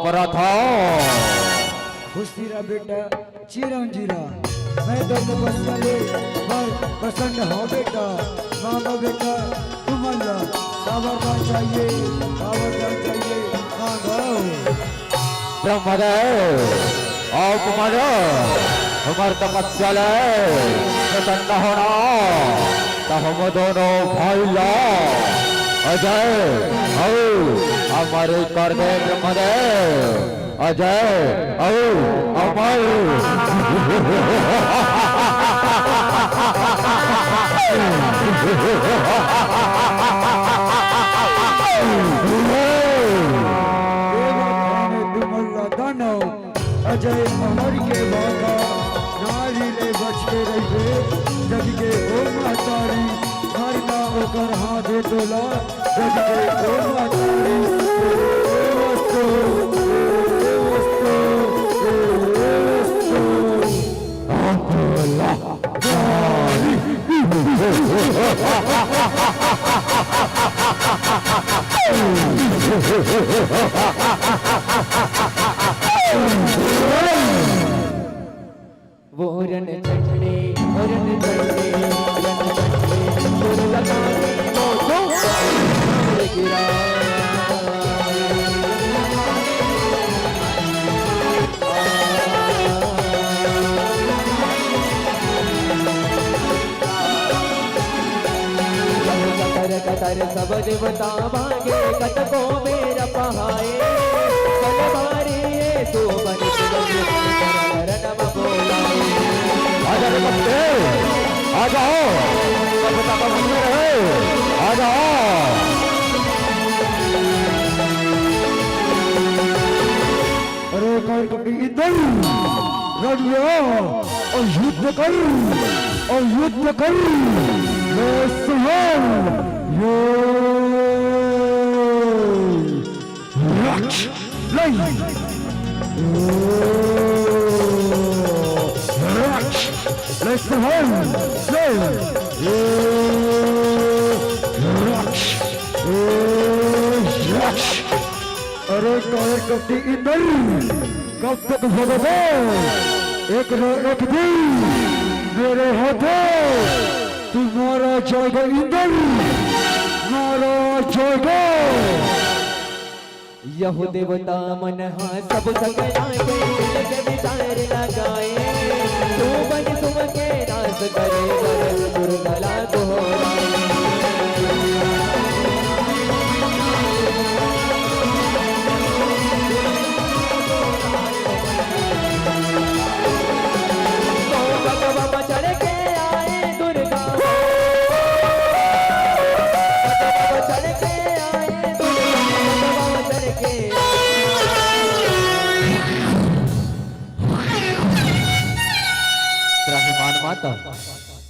प्रथो खुशी रहा बेटा चिरंजीरा मैं तो तपस्या ले पर प्रसन्न हो बेटा मांगो बेटा तुम अल्लाह सावधान चाहिए मांगो ब्रह्मदेव आप मानो हमारे तपस्या ले प्रसन्न होना तो हम दोनों भाई लोग अजय और हमारे करदे ब्रह्मदेव अजय और अमर अजय अमर के बाबा नारी ले बच के रहिए जग के ओ मातारी मारना ओकर हाथे तोला जग के ओ मातारी वस्तु वोरन चढ़े वोरन चढ़े रन चढ़े सुर लगाने मोटो गिरा कतर सब देवता भागे कतको मेरा पहाए कलवारी तो बन नम बोलाए आ जाओ बता का मंदिर है आ जाओ अरे कौन कभी इधर रड़ियो और युद्ध कर और युद्ध कर मैं सुहान यो रक्ष नहीं रक्ष मैं सुहान से रक्ष रक्ष अरे कौन कभी इधर कब तक भगवान एक दिन मेरे हाथों तुम्हारा जाएगा इंद्र मारा जाएगा यहू देवता मन सब सकलाए दिल के विचार लगाए तू बन तुम के नाश करे वरन दुर्गला दोहराए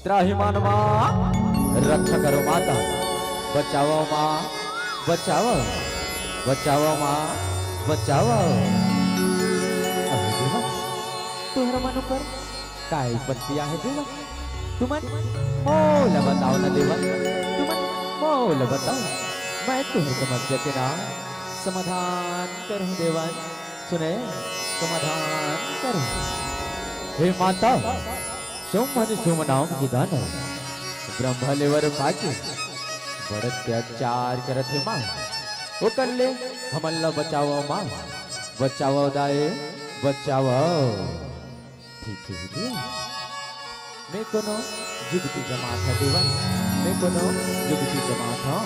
त्राहिमाम माँ रक्षा करो माता बचाओ माँ बचाओ बचाओ माँ बचाओ तुहरा मनो पर काय पत्तिया है देवा तुमन मोल बताओ ना देवा तुमन मोल बताओ मैं तुहर समस्या के नाम समाधान करूं देवा सुने समाधान करूं हे माता सोमन सोमनाम की दान ब्रह्म लेवर पाके बड़ अत्याचार करत है माँ वो कर ले हमल्ला बचाओ माँ बचाओ दाए बचाओ ठीक है मैं कोनो जुगती जमात है देवन मैं कोनो जुगती जमात हूँ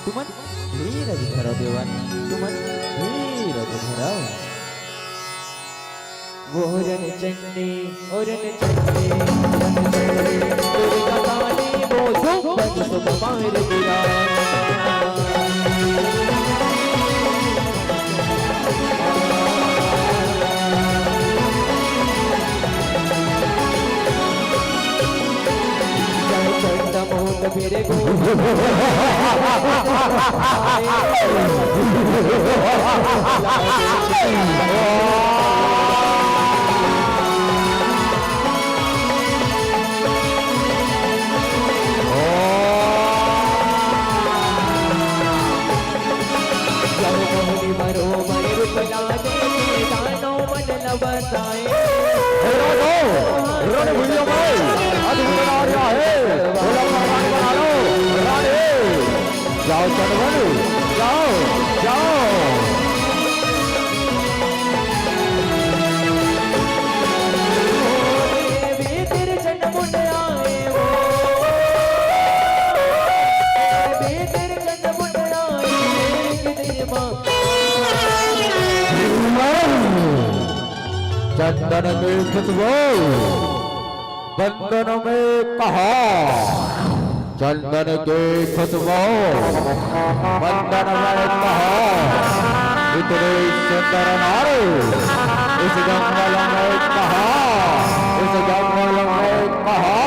तुमन धीरज धरो देवन तुमन धीरज धरो वोरन चंडी ओरन चंडी रन चंडी दुर्गा काली बोझो बन सुख मार गिरा चंड मोट फिरे गो जाओ चढ़वानो जाओ जाओ चंदन की खुशबू बंदन में कहा, चंदन की खुशबू बंदन में कहा, इतने सुंदर नारी इस जंगल में कहा, इस जंगल में कहा।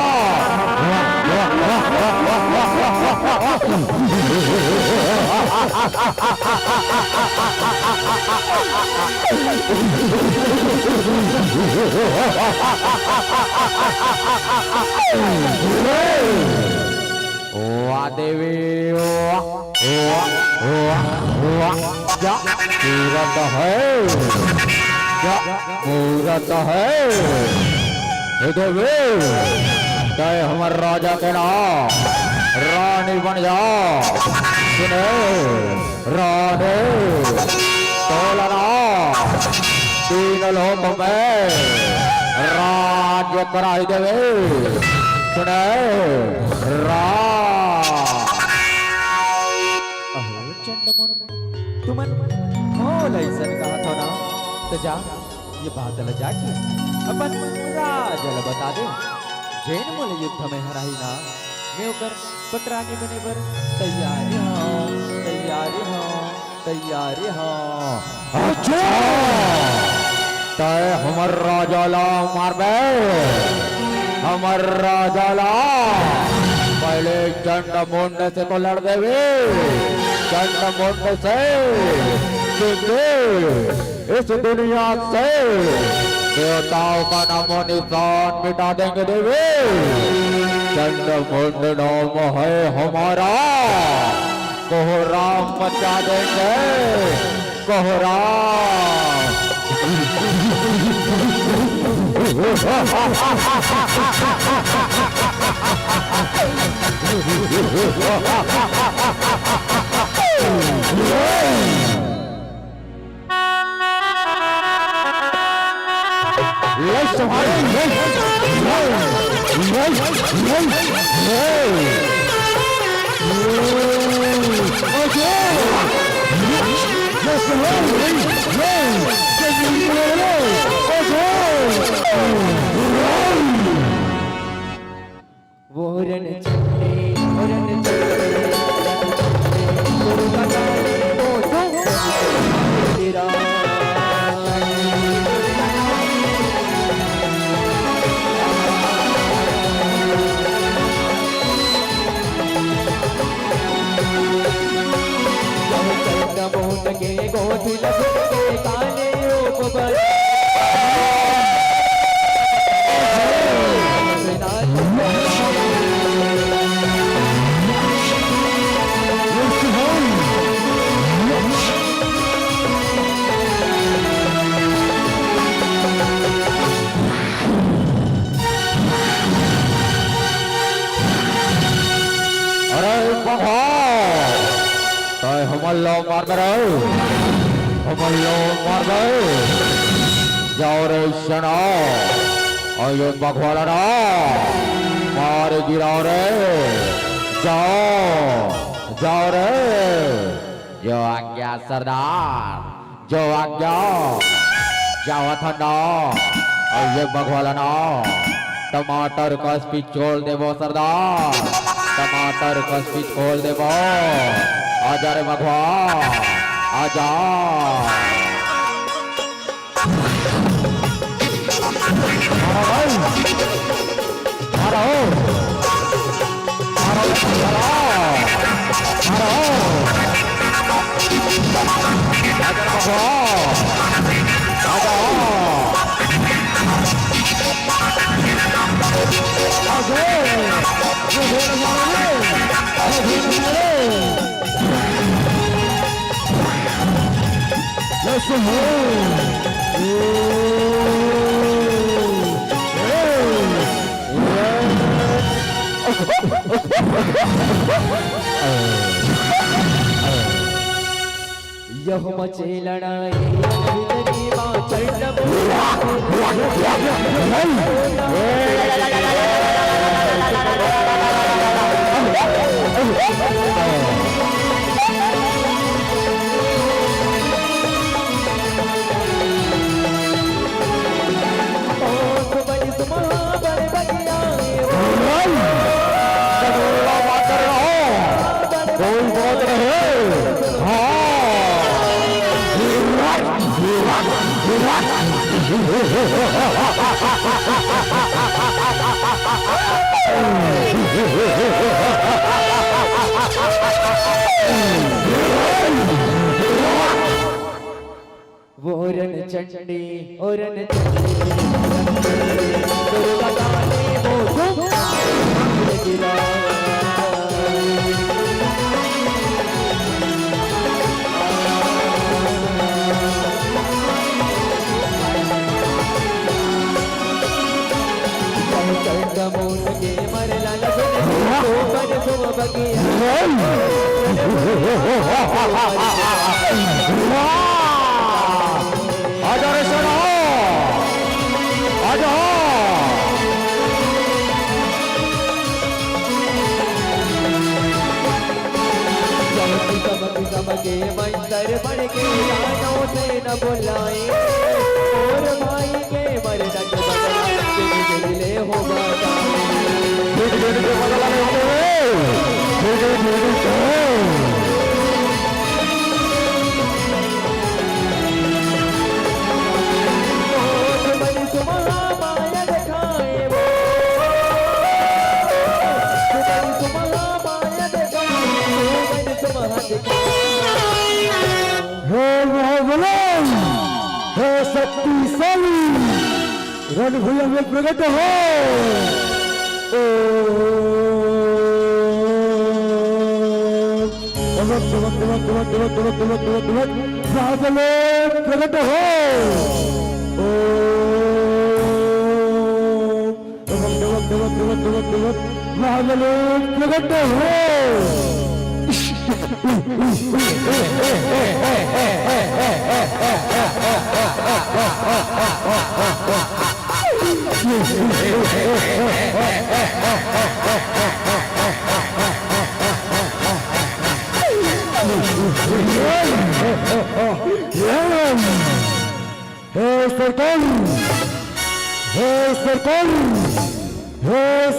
वाह देवी वाह वाह वाह क्या सूरत है, क्या मूरत है देवी। तय हमारे राजा के नाम रानी बन जा, सुने रानी तोलना तीन लोक में राज्य कराई देवे, सुने तुमन मोल ऐसा कहा था ना, तो जा ये बादल जाके अपन राजल बता दे, जैन मोल युद्ध में हराई ना मैं ओकर पटरानी बने पर तैयारी हाँ, तैयारी हाँ, तैयारी हाँ। अच्छा तय हमर राजाला मार बे, हमर राजाला पहले चंड मुंड से तो लड़ देवे, चंड मुंड से इस दुनिया से देवताओं का नामो निशान मिटा देंगे देवे। चंड मुंड नाम है हमारा, कोहराम मचा देंगे कोहराम। वोरन चले वोरन चले गुरु का गाने वो तो तेरा मोट के गोठी लगे काले ऊपर हमल्लो मार दो, हमल्लो मार दो, जाओ रे शना, आयो बखवाला ना, मार गिराओ रे, जाओ, जाओ रे, जो आज्ञा सरदार, जो आज्ञा, जाओ ठंडा, आयो बखवाला ना, टमाटर का स्पीच खोल दे वो सरदार, टमाटर का स्पीच खोल दे वो। आजा रे भगवान आजा, Let's go यह मचे लड़ाई भीतरी मां चंड ओरन चंडी ओरन चंडी दुर्गा काली वो गिरा कमोन के मरला लगन तो पर तुम बगिया आजा रे सोना आजा सबके मंदिर बन के गानों से न बुलाए और भाई के मरना के बदला दिले हो हे शक्तिशाली रण भैया में प्रकट हो प्रकट हो प्रकट हो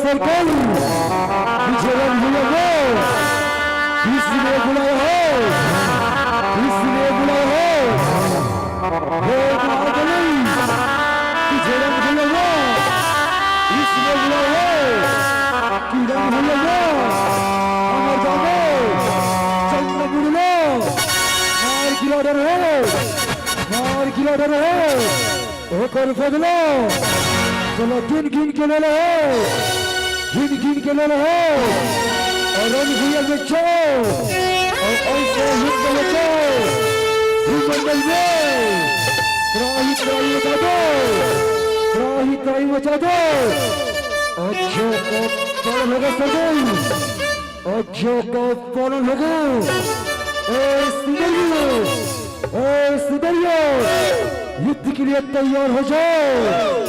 सरकार इसलिए बुलाया हो हे महागणी तुझे रंग बुलाया इसलिए बुलाया हो कि रंग बुलाया अमर जानो चंद्र बुलो मार गिरा डर हो होकर फगलो चलो गिन गिन के ले लो गिन के ले लो और रंग भैया बच्चो और ऐसे हिंद बच्चो मंडल में त्राही मचा दो अक्षों को पौन लगा सजन अक्षों को पौन लगा सिदरियो युद्ध के लिए तैयार हो जाओ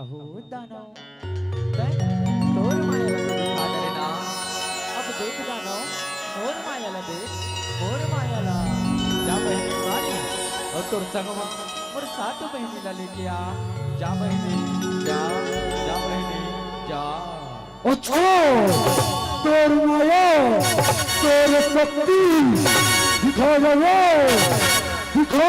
अहो दानव तोर मायाला तुम्ही खादरे ना अब देख दानव तोर मायाला देख तोर मायाला जा बहिणी वाली और तोर संग और सात बहिणीला लेके आ जा बहिणी जा बहिणी जा अच्छा तोर माया तोर शक्ति दिखा दिखो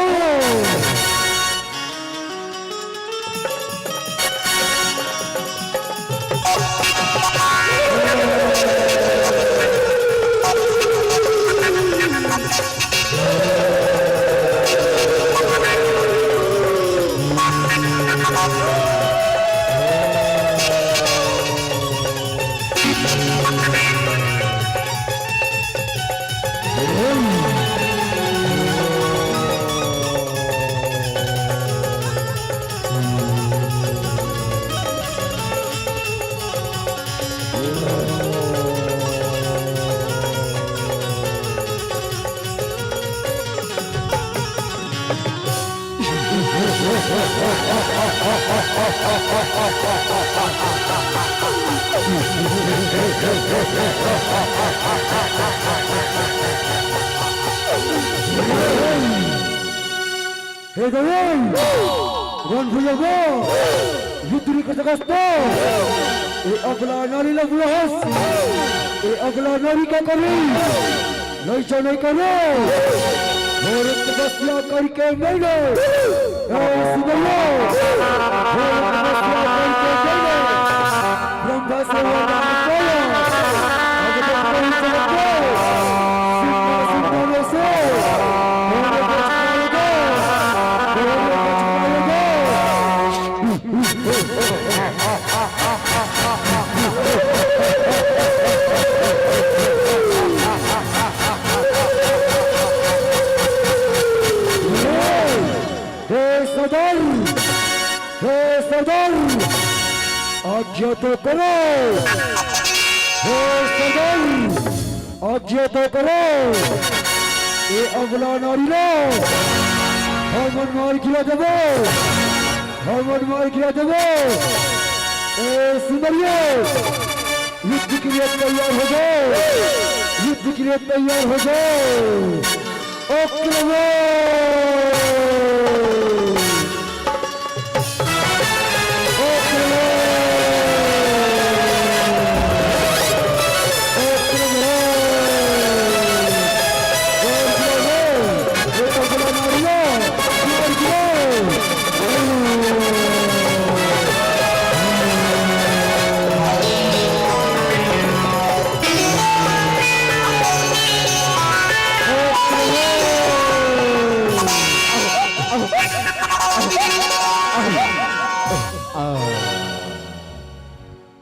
Hey, Gawain! Run for your war! Victory ka sa gusto! Agla nari lang buhas! Agla nari ka kari! Naisa nai karo! Bharat tapasya karke maine! Subayo! Bharat tapasya karke maine! Brahma se vada kaya! Agla kari se vada! Sikha sikha se! सरदार आज्ञा तो करो सरदार आज्ञा तो करो ये अगला नारी लो हमन मार खिला देवो हमन मार खिला देवो सुंदरियो युद्ध के लिए तैयार हो जाओ युद्ध के लिए तैयार हो जाओ ओके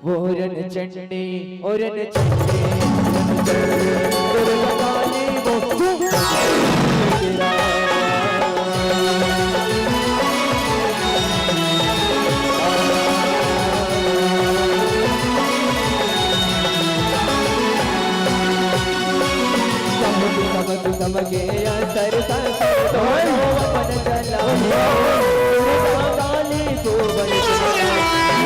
ओरन चंडी ओरन चंडी दुर्गा काली वो तेरा समझे या सर दोनों अपन चला दुर्गा काली तो बन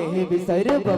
देवी सर्व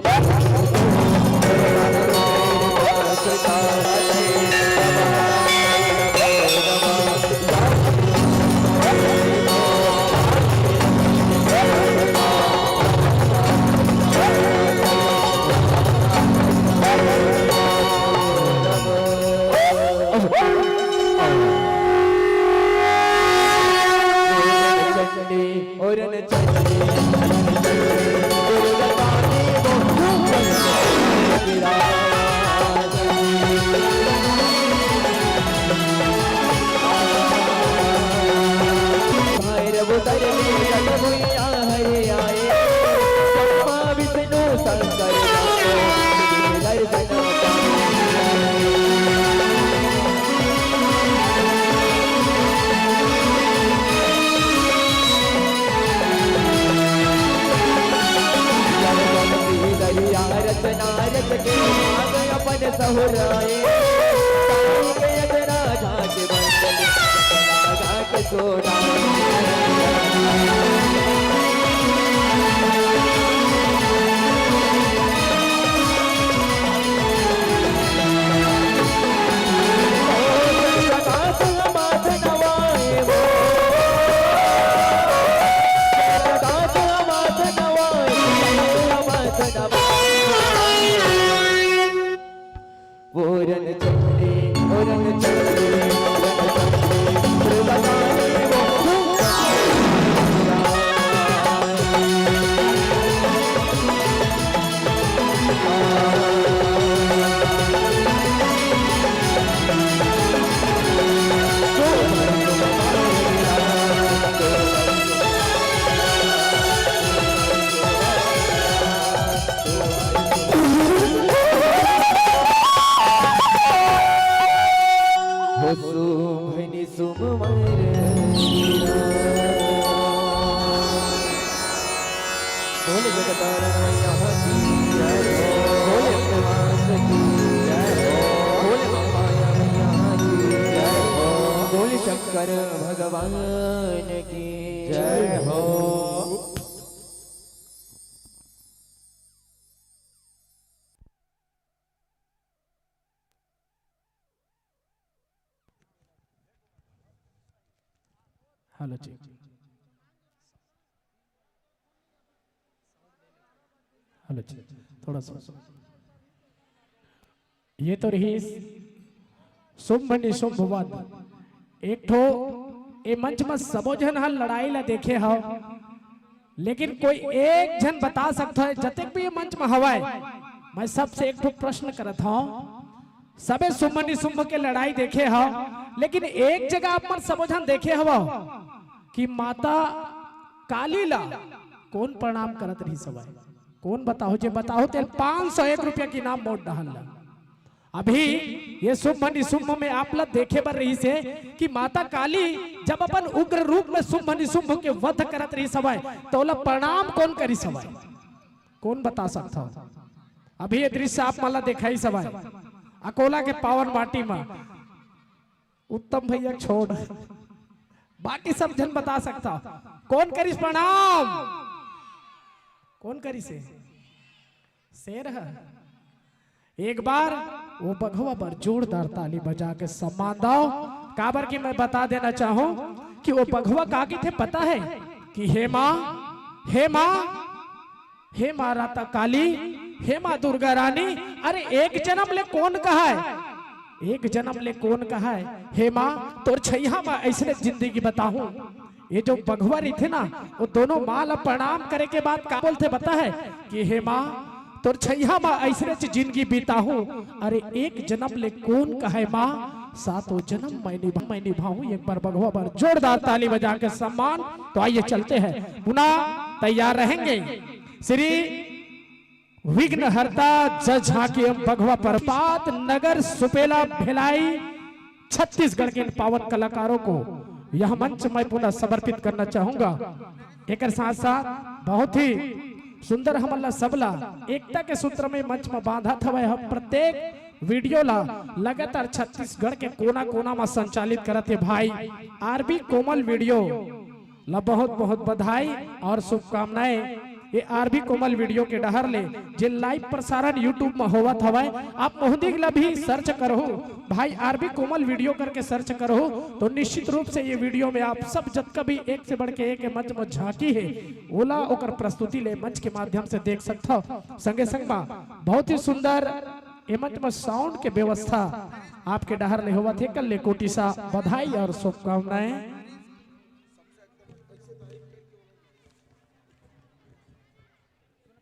अपन सहुराए झाके बंद सोना रन चंडी ओ रन चंडी बताने वो बोले जगतारण यहाँ की जय हो, बोले प्रवास की जय हो, बोले माया यहाँ की जय हो, बोले शंकर भगवान की जय हो। हेलो जी, हेलो जी, थोड़ा सा ये तो रही शुभ निशुभ वाद एक ठो ए मंच में सबो जन हल लड़ाई ला देखे हो, लेकिन कोई एक जन बता सकता है जतक भी ये मंच में हवाए। मैं सबसे एक ठो प्रश्न करत हूं, सबे शुभ निशुभ के लड़ाई देखे हो, लेकिन एक जगह आप मन सबो जन देखे हवा कि माता काली ला कौन प्रणाम करत रही सवाई? कौन बताओ? जे बताओ तेल 501 रुपया की नाम मोट डहल। अभी ये शुभ निशुभ में आप लोग देखे बर रही से कि माता काली जब अपन उग्र रूप में शुभ निशुभ के वध करत रही सवाई, तो ला प्रणाम कौन करी सवाई? कौन बता सकता हो? अभी ये दृश्य आप मला दिखाई सवाई अकोला के पावन माटी में। उत्तम भैया छोड़, बाकी सब जन बता सकता कौन करिस प्रणाम? कौन करी से? शेर है। एक बार वो बघवा पर जोरदार ताली बजा के सम्मान दो। काबर की मैं बता देना चाहूं कि वो बघवा काकी थे पता है कि हे माँ, हे माँ, हे माँ राता काली, हे माँ दुर्गा रानी। अरे एक जन्म ले कौन कहा है? एक जन्म ले कौन कहा है? हे माँ तोर छैया माँ ऐसे जिंदगी बताऊं। ये जो बघवा रही थे ना, वो दोनों माँ ला प्रणाम करे के बाद का बोलते बता है कि हे माँ तोर छैया माँ ऐसे जिंदगी बीताऊं। अरे एक जन्म ले कौन कहा है माँ, सातों जन्म मैं निभाऊं। एक बार बघवा पर जोरदार ताली बजा के सम्मान। तो आइए चलते हैं, पुनः तैयार रहेंगे श्री विघ्नहर्ता जज झांकी बघवा प्रपात नगर सुपेला भिलाई छत्तीसगढ़ के पावन कलाकारों को यह मंच मैं पुनः समर्पित करना चाहूंगा। एक साथ साथ बहुत ही सुंदर हमला सबला एकता के सूत्र में मंच में बांधा था। वह प्रत्येक वीडियो ला लगातार छत्तीसगढ़ के कोना कोना में संचालित करते भाई आरबी कोमल वीडियो ला बहुत बहुत बधाई और शुभकामनाएं। ये आरबी कोमल वीडियो के डहर ले जे लाइव प्रसारण यूट्यूब में होवा था, आप मोहदी ला भी सर्च करो भाई आरबी कोमल वीडियो करके सर्च करो, तो निश्चित रूप से ये वीडियो में आप सब जब कभी एक से बढ़ के एक मंच में झांकी है ओला ओकर प्रस्तुति ले मंच के माध्यम से देख सकता हो। संगे संग बहुत ही सुंदर ये मंच में साउंड के व्यवस्था आपके डहर ले होवा थे। कल ले कोटि सा बधाई और शुभकामनाएं।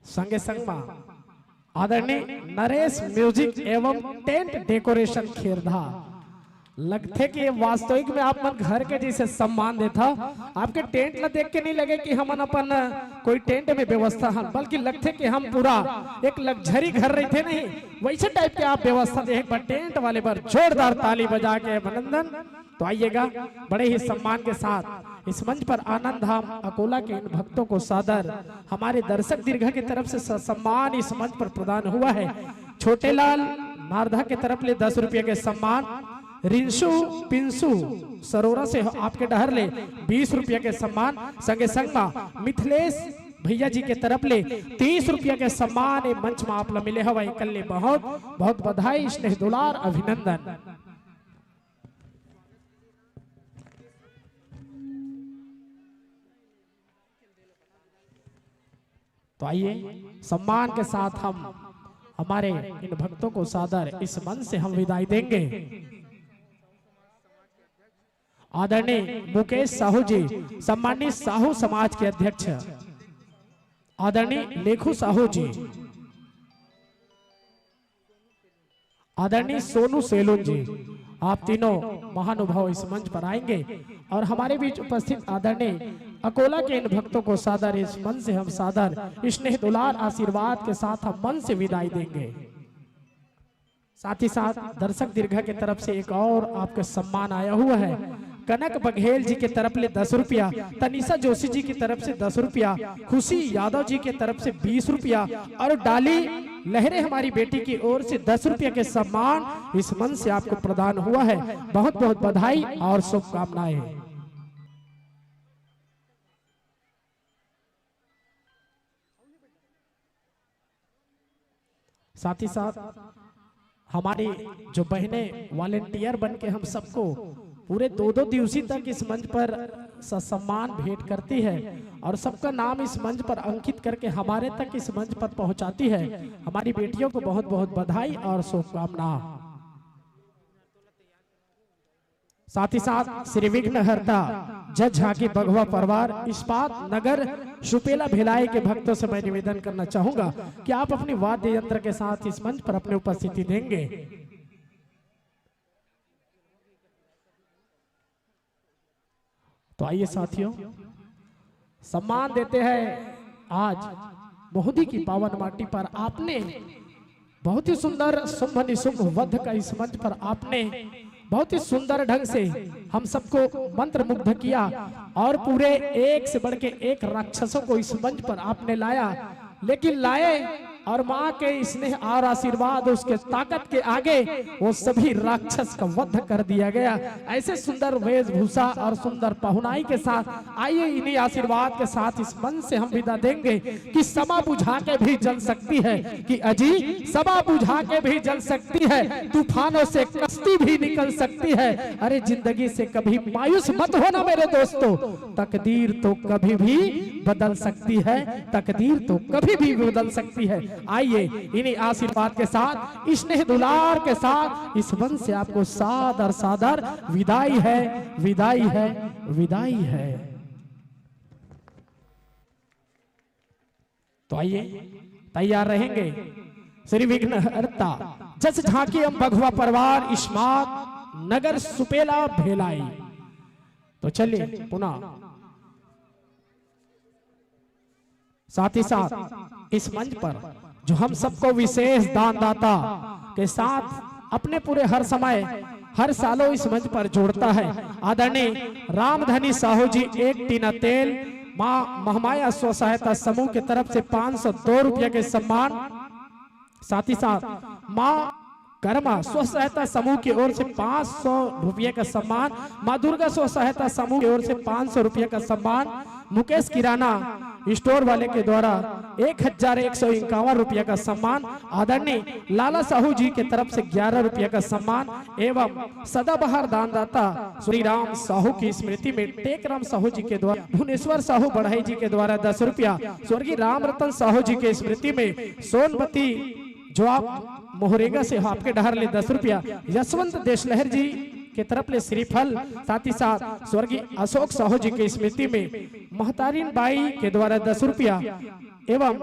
संगे संग आदरणीय नरेश म्यूजिक एवं टेंट डेकोरेशन खेरधा लगते कि वास्तविक में आप मन घर के जैसे सम्मान देता। आपके टेंट ला देख के नहीं लगे कि हम अपन कोई टेंट में व्यवस्था है, बल्कि लगते कि हम पूरा एक लग्जरी घर रहे थे, नहीं वैसे टाइप के आप व्यवस्था दे। पर टेंट वाले पर जोरदार ताली बजा के अभिनंदन। तो आइएगा बड़े ही सम्मान के साथ इस मंच पर आनंद धाम अकोला के इन भक्तों को सादर हमारे दर्शक दीर्घा की तरफ से सम्मान इस मंच पर प्रदान हुआ है। छोटे लाल नारदा की तरफ ले 10 रुपये के सम्मान, रिंशु पिंसु सरोरा से आपके डहर ले 20 रुपये के सम्मान। संगे संग मिथिलेश भैया जी के तरफ ले 30 रुपये के सम्मान ए मंच में आप मिले हवा। कल ले बहुत बहुत बधाई, स्नेह दुलार अभिनंदन। तो आइए सम्मान के साथ हम हमारे इन भक्तों को सादर इस मन से हम विदाई देंगे। आदरणीय मुकेश साहू जी, सम्मानित साहू समाज के अध्यक्ष आदरणीय लेखू साहू जी, आदरणीय सोनू सेलून जी, आप तीनों महानुभाव इस मंच पर आएंगे और हमारे बीच उपस्थित आदरणीय अकोला के इन भक्तों को सादर इस मन से हम सादर स्नेह दुलार आशीर्वाद के साथ हम मन से विदाई देंगे। साथ ही साथ दर्शक दीर्घा की तरफ से एक और आपके सम्मान आया हुआ है। कनक बघेल जी की तरफ ले 10 रुपया, तनिषा जोशी जी की तरफ से 10 रुपया, खुशी यादव जी की तरफ से 20 रुपया और डाली लहरे हमारी बेटी की ओर से 10 रुपया के सम्मान इस मन से आपको प्रदान हुआ है। बहुत बहुत बधाई और शुभकामनाएं। साथ ही साथ हमारी जो बहनें वॉलेंटियर बन के हम सबको पूरे 2-2 दिवसीय तक इस मंच पर सम्मान भेंट करती है और सबका नाम इस मंच पर अंकित करके हमारे तक इस मंच पर पहुंचाती है। हमारी बेटियों को बहुत बहुत बधाई और शुभकामना। साथ ही साथ श्री विघ्नहर्ता जज झांकी बघवा परिवार इस्पात नगर सुपेला भिलाई के भक्तों से मैं निवेदन करना चाहूंगा कि आप अपनी वाद्य यंत्र के साथ इस मंच पर अपनी उपस्थिति देंगे। तो आइए साथियों, सम्मान देते हैं आज मोहदी की पावन माटी पर। आपने बहुत ही सुंदर शुंभ निशुंभ वध का इस मंच पर आपने बहुत ही सुंदर ढंग से हम सबको मंत्र मुग्ध किया और पूरे एक से बढ़ के एक राक्षसों को इस मंच पर आपने लाया, लेकिन लाए और माँ के स्नेह और आशीर्वाद उसके ताकत के आगे वो सभी राक्षस का वध कर दिया गया। ऐसे सुंदर वेशभूषा और सुंदर पहुनाई के साथ आइए इन्हीं आशीर्वाद के साथ इस मन से हम विदा देंगे कि समा बुझा के भी जल सकती है, कि अजी समा बुझा के भी जल सकती है, तूफानों से कश्ती भी निकल सकती है। अरे जिंदगी से कभी मायूस मत होना मेरे दोस्तों, तकदीर तो कभी भी बदल सकती है, तकदीर तो कभी भी बदल सकती है। आइए इन्हीं आशीर्वाद के साथ स्नेह दुलार के साथ इस वन से आपको सादर सादर विदाई है, विदाई है, विदाई है। तो आइए तैयार रहेंगे। श्री विघ्नहर्ता जस झांकी एवं बघवा परिवार इस्मात नगर सुपेला भेलाई। तो चलिए पुनः साथ ही साथ इस मंच पर जो हम सबको विशेष दानदाता के साथ अपने पूरे हर समय हर सालों इस मंच पर जोड़ता है, आदरणीय रामधनी साहू जी 1 टीना तेल मां महामाया स्व सहायता समूह की तरफ से 502 रुपये के सम्मान। साथ ही साथ मां कर्मा स्व सहायता समूह की ओर से 500 रुपये का सम्मान। मां दुर्गा स्व सहायता समूह की ओर से 500 रुपये का सम्मान। मुकेश किराना स्टोर वाले के द्वारा 1151 रुपये का सम्मान। आदरणीय लाला साहू जी के तरफ से 11 रुपये का सम्मान एवं सदाबहार दानदाता श्री राम साहू की स्मृति में टेकराम साहू जी के द्वारा भुवनेश्वर साहू बढ़ाई जी के द्वारा 10 रुपया, स्वर्गीय राम रतन साहू जी के स्मृति में सोनपति जो आप मोहरेगा से आपके डहर ले 10 रुपया, यशवंत देशलहर जी के तरफ ले श्रीफल। साथ ही साथ स्वर्गीय अशोक साहू जी की स्मृति में महतारीन बाई के द्वारा 10 रुपया एवं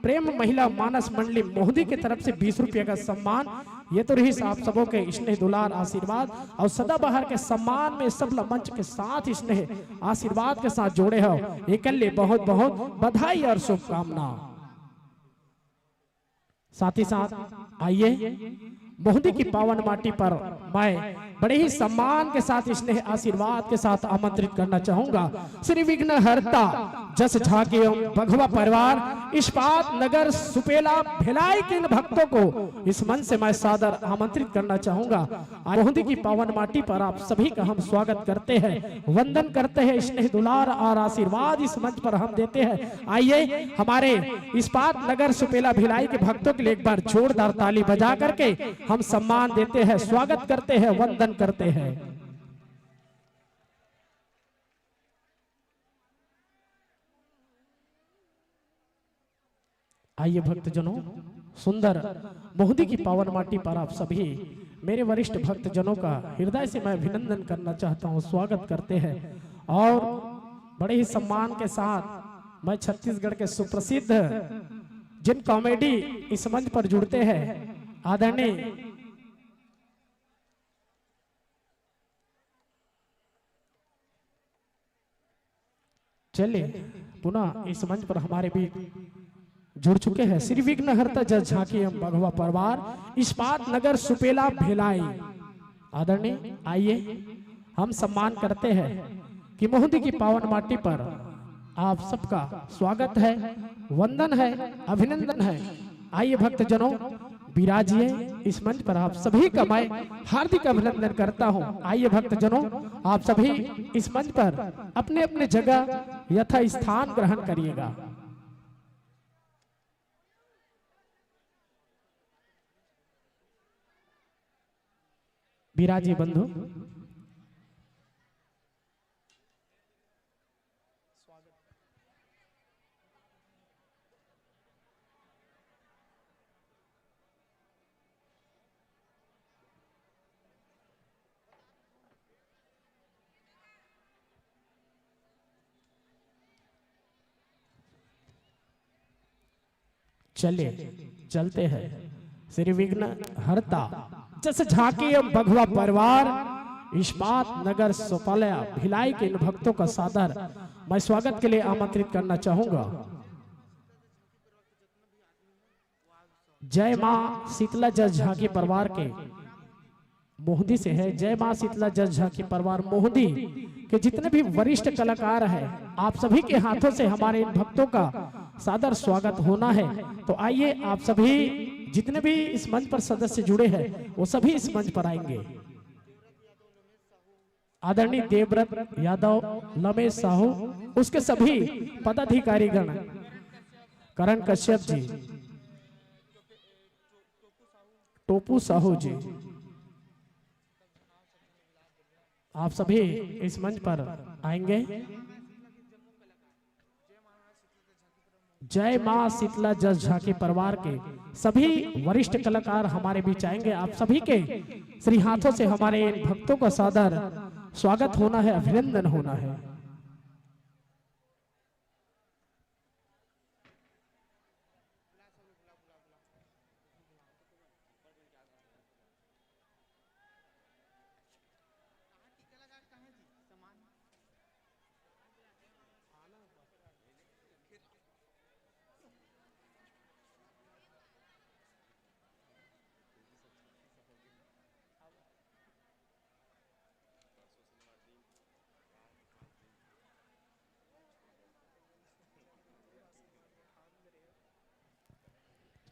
प्रेम महिला मानस मंडली मोहदी की तरफ से 20 रुपये का सम्मान। ये तो रही आप सबों के स्नेह दुलार आशीर्वाद और सदाबहार के सम्मान में सबला मंच के साथ स्नेह आशीर्वाद के साथ जोड़े हो। एकल्ले बहुत बहुत बधाई और शुभकामना। साथ ही साथ आइए मोहदी की पावन माटी पर मैं बड़े ही सम्मान के साथ स्नेह आशीर्वाद के साथ आमंत्रित करना चाहूंगा श्री विघ्नहर्ता जस झांकी एवं बघवा परिवार इस्पात नगर सुपेला भिलाई के इन भक्तों को इस मन से मैं सादर आमंत्रित करना चाहूंगा। मोहदी की पावन माटी पर आप सभी का हम स्वागत करते हैं, वंदन करते हैं, स्नेह दुलार और आशीर्वाद इस मंच पर हम देते हैं। आइए हमारे इस्पात नगर सुपेला भिलाई के भक्तों के लिए एक बार जोरदार ताली बजा करके हम सम्मान देते हैं, स्वागत करते हैं, वंदन करते हैं। आइए भक्तजनों सुंदर मोहदी की पावन माटी पर आप सभी मेरे वरिष्ठ भक्त जनों का हृदय से मैं अभिनंदन करना चाहता हूं, स्वागत करते हैं। और बड़े ही सम्मान के साथ मैं छत्तीसगढ़ के सुप्रसिद्ध जिन कॉमेडी इस मंच पर जुड़ते हैं आदरणीय चलिए पुनः इस मंच पर हमारे भी जुड़ चुके हैं श्री विघ्नहर्ता जस झांकी एवं भगवा परिवार इस्पात नगर सुपेला भिलाई। आदरणीय आइए हम सम्मान करते हैं कि मोहदी की पावन माटी पर आप सबका स्वागत है, वंदन है, अभिनंदन है। आइए भक्तजनों विराजिए इस मंच पर, आप सभी का मैं हार्दिक अभिनंदन करता हूं। आइए भक्तजनों आप सभी इस मंच पर अपने अपने जगह यथा स्थान ग्रहण करिएगा। विराजी बंधु चलिए चलते हैं श्री विघ्न हरता जस झांकी एवं भगवा परिवार इस्पात नगर सुपेला भिलाई के इन भक्तों का सादर मैं स्वागत के लिए आमंत्रित करना चाहूंगा। जय मां शीतला जस झांकी परिवार के मोहदी से है। जय मां शीतला जस झांकी परिवार मोहदी के जितने भी वरिष्ठ कलाकार हैं आप सभी के हाथों से हमारे इन भक्तों का सादर स्वागत होना है। तो आइए आप सभी जितने भी इस मंच पर सदस्य जुड़े हैं वो सभी इस मंच पर आएंगे। आदरणीय देवव्रत यादव, लमेश साहू, उसके सभी पदाधिकारीगण, करण कश्यप जी, टोपू साहू जी, आप सभी इस मंच पर आएंगे। जय मां शीतला जस झांकी परिवार के सभी वरिष्ठ कलाकार हमारे बीच आएंगे। आप सभी के श्री हाथों से हमारे इन भक्तों का सादर स्वागत होना है, अभिनंदन होना है।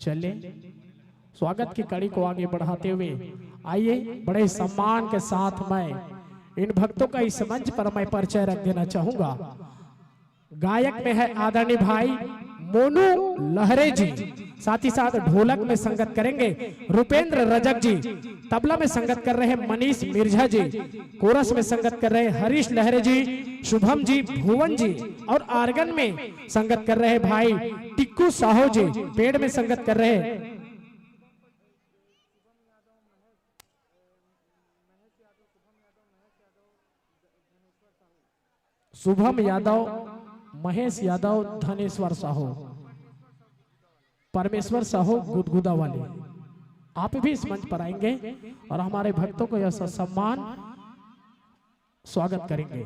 चलिए स्वागत की कड़ी को आगे बढ़ाते हुए आइए बड़े सम्मान के साथ मैं इन भक्तों का इस मंच पर मैं परिचय रख देना चाहूंगा। गायक में है आदरणीय भाई मोनू लहरे जी, साथ ही साथ ढोलक में संगत करेंगे रुपेंद्र रजक जी, तबला में संगत कर रहे हैं मनीष मिर्झा जी, कोरस में संगत कर रहे हैं हरीश लहरे जी, शुभम जी, भुवन जी, और आर्गन में संगत कर रहे हैं भाई टिक्कू साहू जी, पेड़ में संगत कर रहे हैं शुभम यादव, महेश यादव, धनेश्वर साहू, परमेश्वर साहू गुदगुदा वाले। आप भी इस मंच पर आएंगे और हमारे भक्तों को यह सम्मान स्वागत करेंगे।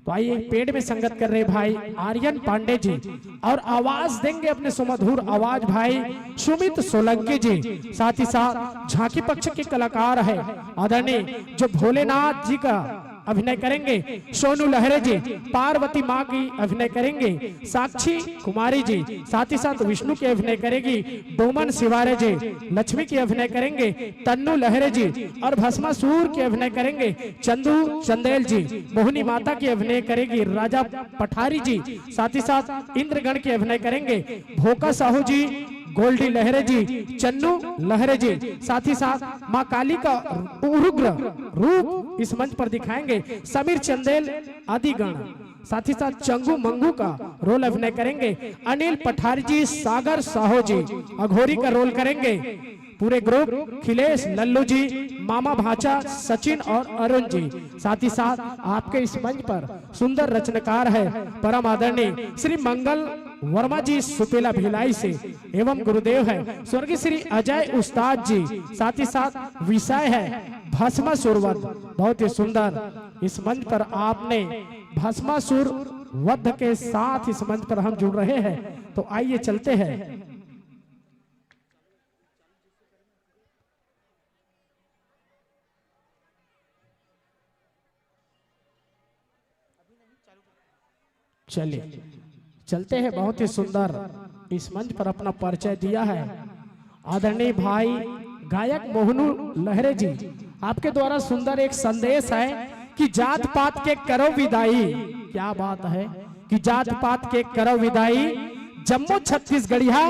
तो आइए पेड़ में संगत कर रहे भाई आर्यन पांडे जी, और आवाज देंगे अपने सुमधुर आवाज भाई सुमित सोलंकी जी, साथ ही साथ झांकी पक्ष के कलाकार है आदरणीय जो भोलेनाथ जी का अभिनय करेंगे सोनू लहरे जी, पार्वती माँ की अभिनय करेंगे साक्षी कुमारी जी, साथ ही साथ विष्णु की अभिनय करेगी डोमन शिवारे जी, लक्ष्मी की अभिनय करेंगे तन्नू लहरे जी, और भस्मासुर की अभिनय करेंगे चंदू चंदेल जी, मोहिनी माता की अभिनय करेगी राजा पठारी जी, साथ ही साथ इंद्रगण की अभिनय करेंगे भोका साहू जी, गोल्डी लहरे जी, चन्नू लहरे जी, साथ ही साथ माँ काली का उग्र रूप इस मंच पर दिखाएंगे समीर चंदेल आदि गण। साथ ही साथ चंगू मंगू का रोल अभिनय करेंगे। अनिल पठारी जी, सागर साहो जी अघोरी का रोल करेंगे। पूरे ग्रुप खिलेश, लल्लू जी, मामा भाचा, सचिन और अरुण जी। साथ ही साथ आपके इस मंच पर सुंदर रचनाकार है परम आदरणीय श्री मंगल वर्मा जी सुपेला भिलाई से, एवं गुरुदेव है स्वर्गीय श्री अजय उस्ताद जी। साथ ही साथ विषय है भस्मासुर वध। बहुत ही सुंदर इस मंच पर आपने भस्मासुर वध के साथ इस मंच पर हम जुड़ रहे हैं। तो आइए चलते हैं। चलिए चलते हैं। बहुत ही सुंदर इस मंच पर अपना परिचय दिया है आदरणीय भाई गायक मोहनू लहरे जी। आपके द्वारा सुंदर एक संदेश है कि जात पात के करो विदाई। क्या बात है कि जात पात के करो विदाई, जम्मू छत्तीसगढ़िया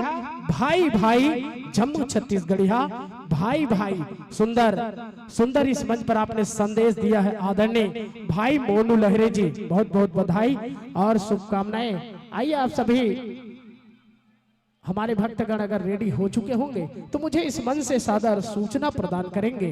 भाई भाई, जम्मू छत्तीसगढ़िया भाई भाई। सुंदर सुंदर इस मंच पर आपने संदेश दिया है आदरणीय भाई मोनू लहरे जी। बहुत बहुत बधाई और शुभकामनाएं। आइए आप सभी हमारे भक्तगण अगर रेडी हो चुके होंगे तो मुझे इस मंच से सादर सूचना प्रदान करेंगे।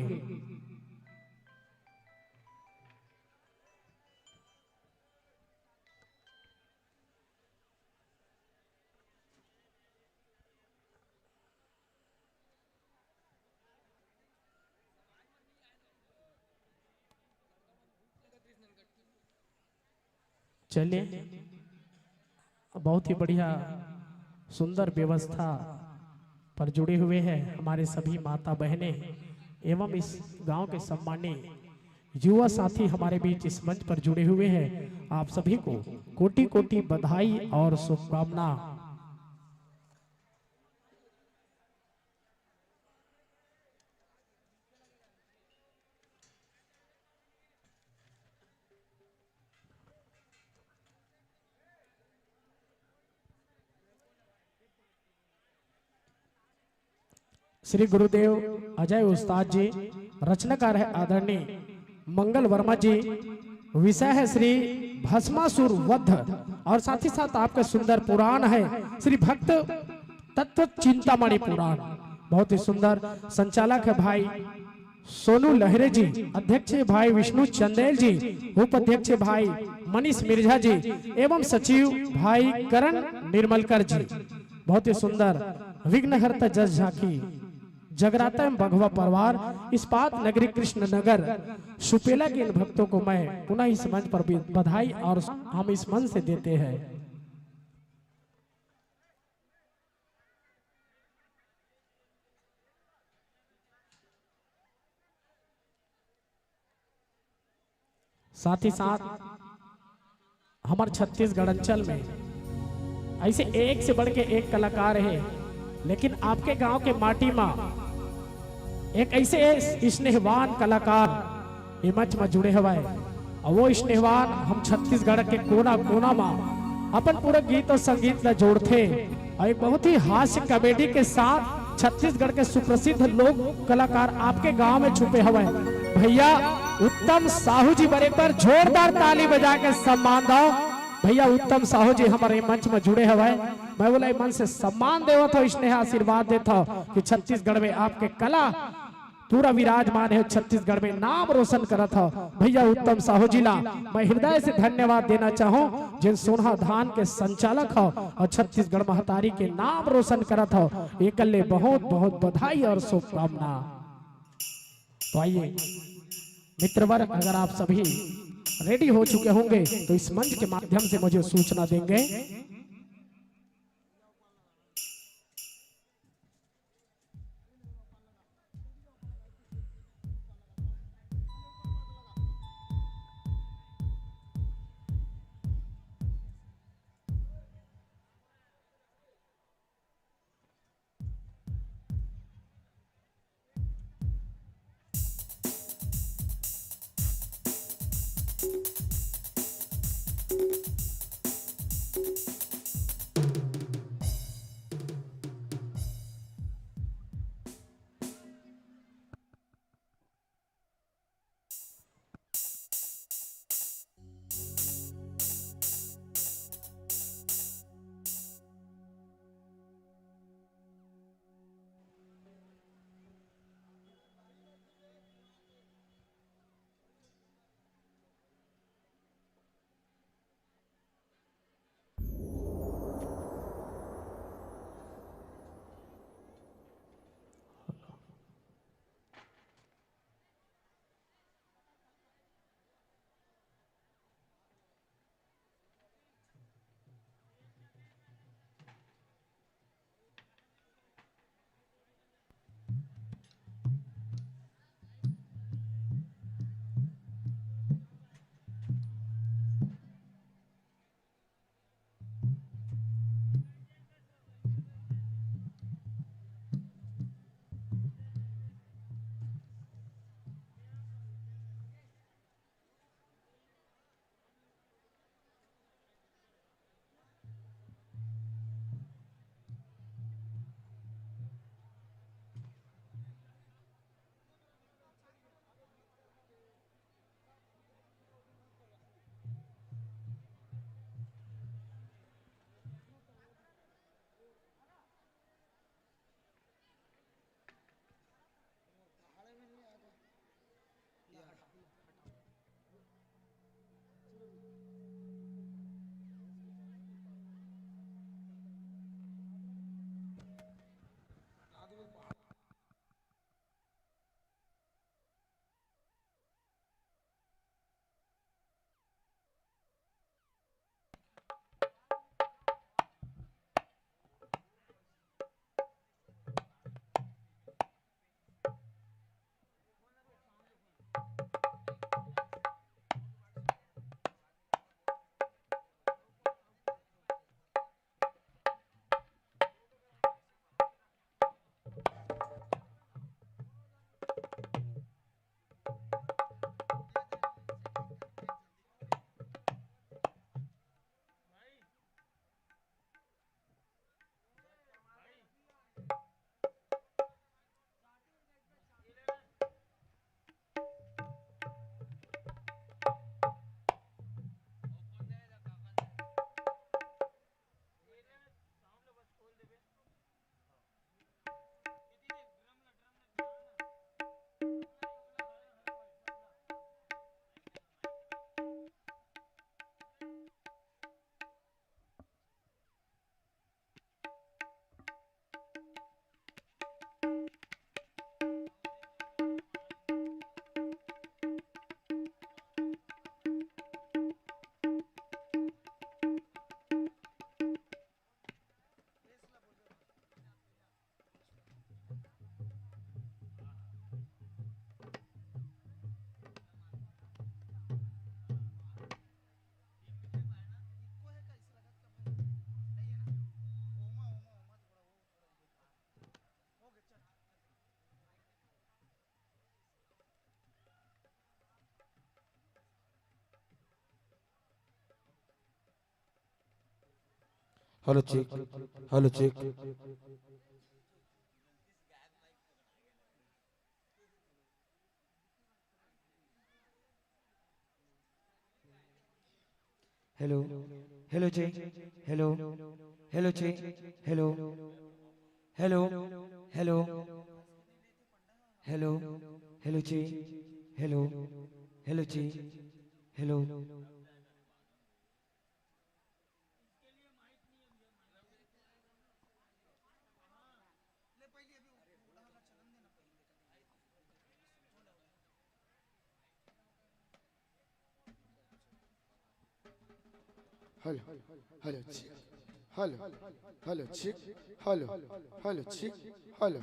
चलिए, बहुत ही बढ़िया सुंदर व्यवस्था पर जुड़े हुए हैं हमारे सभी माता बहनें एवं इस गांव के सम्मानीय युवा साथी हमारे बीच इस मंच पर जुड़े हुए हैं। आप सभी को कोटि कोटि बधाई और शुभकामना। श्री गुरुदेव अजय उस्ताद जी, रचनाकार है आदरणीय मंगल वर्मा जी, विषय है श्री भस्मासुर वध और साथ ही साथ आपका सुंदर पुराण है श्री भक्त तत्व चिंतामणि पुराण। बहुत ही सुंदर संचालक है भाई सोनू लहरे जी, अध्यक्ष है भाई विष्णु चंदेल जी, उपाध्यक्ष भाई मनीष मिर्झा जी एवं सचिव भाई करण निर्मलकर जी। बहुत ही सुंदर विघ्नहर्ता जस झांकी जगराता एवं भगवा परिवार इस्पात नगरी कृष्ण नगर सुपेला के इन भक्तों को मैं पुनः इस मंच पर बधाई और हम इस मंच से देते हैं। साथ ही साथ हमारे छत्तीसगढ़ अंचल में ऐसे एक से बढ़ के एक कलाकार है, लेकिन आपके गांव के माटी में एक ऐसे स्नेहवान कलाकार ये मंच में जुड़े हुए और वो स्नेहवान हम छत्तीसगढ़ के कोना कोना में अपन पूरा गीत और संगीत ला जोड़ते और एक बहुत ही हास्य कॉमेडी के साथ छत्तीसगढ़ के सुप्रसिद्ध लोक कलाकार आपके गांव में छुपे हुए भैया उत्तम साहू जी। बड़े पर जोरदार ताली बजा के सम्मान दो भैया। उत्तम साहू जी हमारे मंच में जुड़े हुए, मैं बोला मन से सम्मान देव था, स्नेह आशीर्वाद देता कि छत्तीसगढ़ में आपके कला पूरा विराजमान है, छत्तीसगढ़ में नाम रोशन करत हो भैया उत्तम साहू जी ला मैं हृदय से धन्यवाद देना चाहूँ जिन सोना धान के संचालक हो और छत्तीसगढ़ महतारी के नाम रोशन करत हो। एक बहुत बहुत बधाई और शुभकामना। तो आइए मित्रवर्ग, अगर आप सभी रेडी हो चुके होंगे तो इस मंच के माध्यम से मुझे सूचना देंगे। Hello check, hello check. Hello hello check, hello hello check, hello hello hello hello hello check, hello hello check, hello. Hello hello check, hello hello check, hello hello check, hello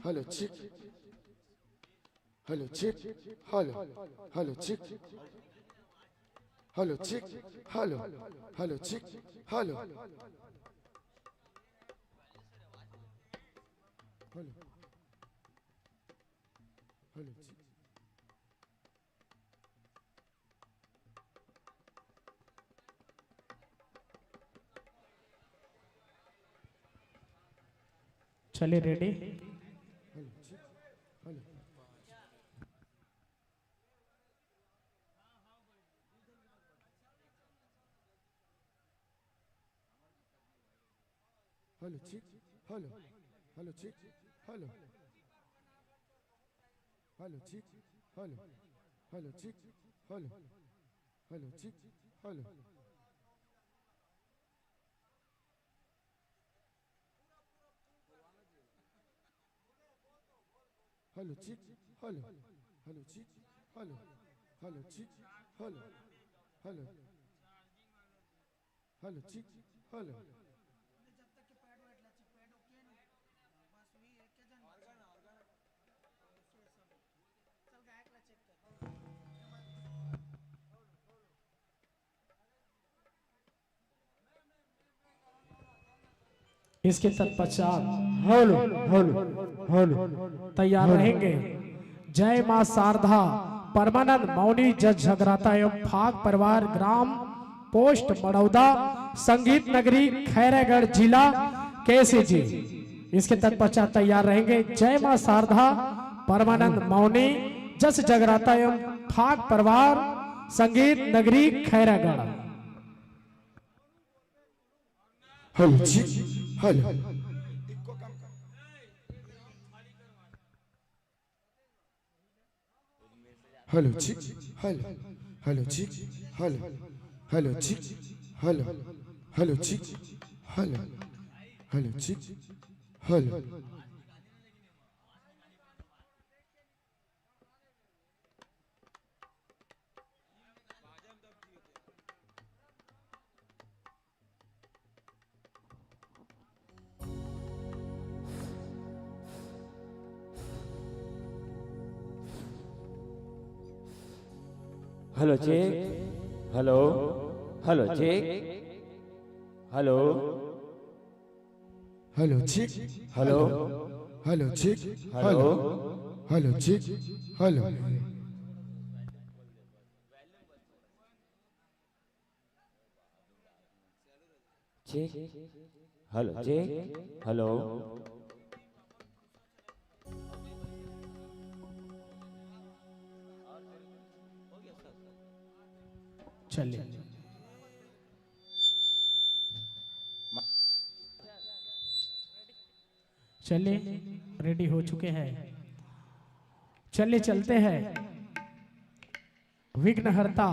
hello check, hello check, hello hello check, hello check, hello hello check, hello hello hello check. चलिए ready. Hello check, hello hello check, hello hello check, hello hello check, hello hello check, hello hello check, hello hello check, hello hello check, hello hello hello check, hello. इसके तत्पश्चात hello hello hello तैयार रहेंगे जय मां शारदा परमानंद मौनी जज झगराता एवं फाग परिवार ग्राम पोस्ट बड़ौदा संगीत नगरी खैरागढ़ जिला कैसे जी। इसके तत्पश्चात तैयार रहेंगे जय मां शारदा परमानंद मौनी जस जगराता एवं फाग परिवार संगीत नगरी Khairagarh. Hello check, hello hello check, hello hello check, hello hello check, hello hello check, hello hello check, hello hello check, hello hello check, hello hello check, hello hello check, hello hello check, hello check, hello check, hello चलिए चलिए ready हो चुके हैं। चलिए चलते हैं विघ्नहर्ता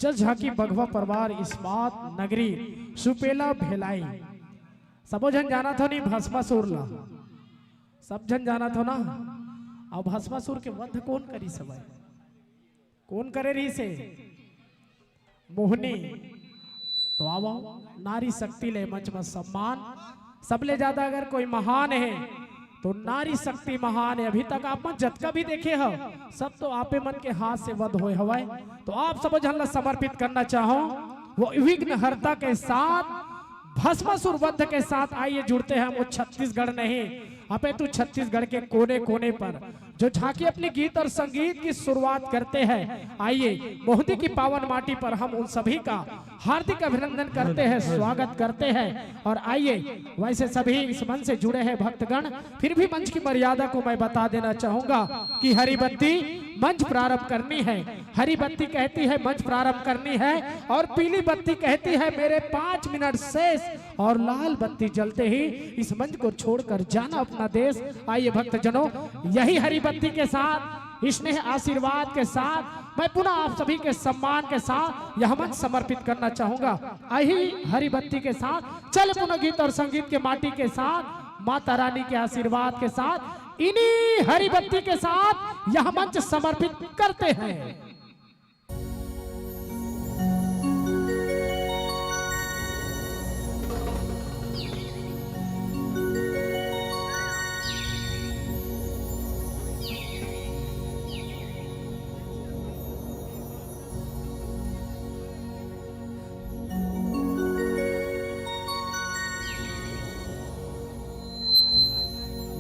जज झाकी बघवा परिवार इस्मात नगरी सुपेला भेलाई। सबो जन जाना था नहीं भस्मासुर ला, सब जन जाना था ना। अब भस्मासुर के वध कौन करी सबाई, कौन करे रही से मोहनी। तो आओ नारी शक्ति ले मंच में सम्मान। सबले ज्यादा अगर कोई महान है तो नारी शक्ति महान है। अभी तक आप मन जतका भी देखे हो सब तो आपे मन के हाथ से वध होए हवाए। तो आप सब जन ला समर्पित करना चाहो वो विघ्नहर्ता के साथ भस्मासुर वध के साथ। आइए जुड़ते हैं वो छत्तीसगढ़ नहीं अपितु छत्तीसगढ़ के कोने कोने पर जो झांकी अपने गीत और संगीत की शुरुआत करते हैं। आइए मोहदी की पावन माटी पर हम उन सभी का हार्दिक अभिनंदन करते हैं, स्वागत करते हैं। और आइए वैसे सभी इस मंच से जुड़े हैं भक्तगण, फिर भी मंच की मर्यादा को मैं बता देना चाहूंगा कि हरी बत्ती मंच प्रारंभ करनी है। हरी बत्ती कहती है मंच प्रारंभ करनी है और पीली बत्ती कहती है मेरे 5 मिनट शेष, और लाल बत्ती जलते ही इस मंच को छोड़कर जाना अपना देश। आइए भक्तजनों, यही हरी बत्ती के साथ, स्नेह आशीर्वाद के साथ मैं पुनः आप सभी के सम्मान के साथ यह मंच समर्पित करना चाहूंगा। यही हरी बत्ती के साथ चल पुनः गीत और संगीत के माटी के साथ, माता रानी के आशीर्वाद के साथ, इन्हीं हरी बत्ती के साथ यह मंच समर्पित करते हैं।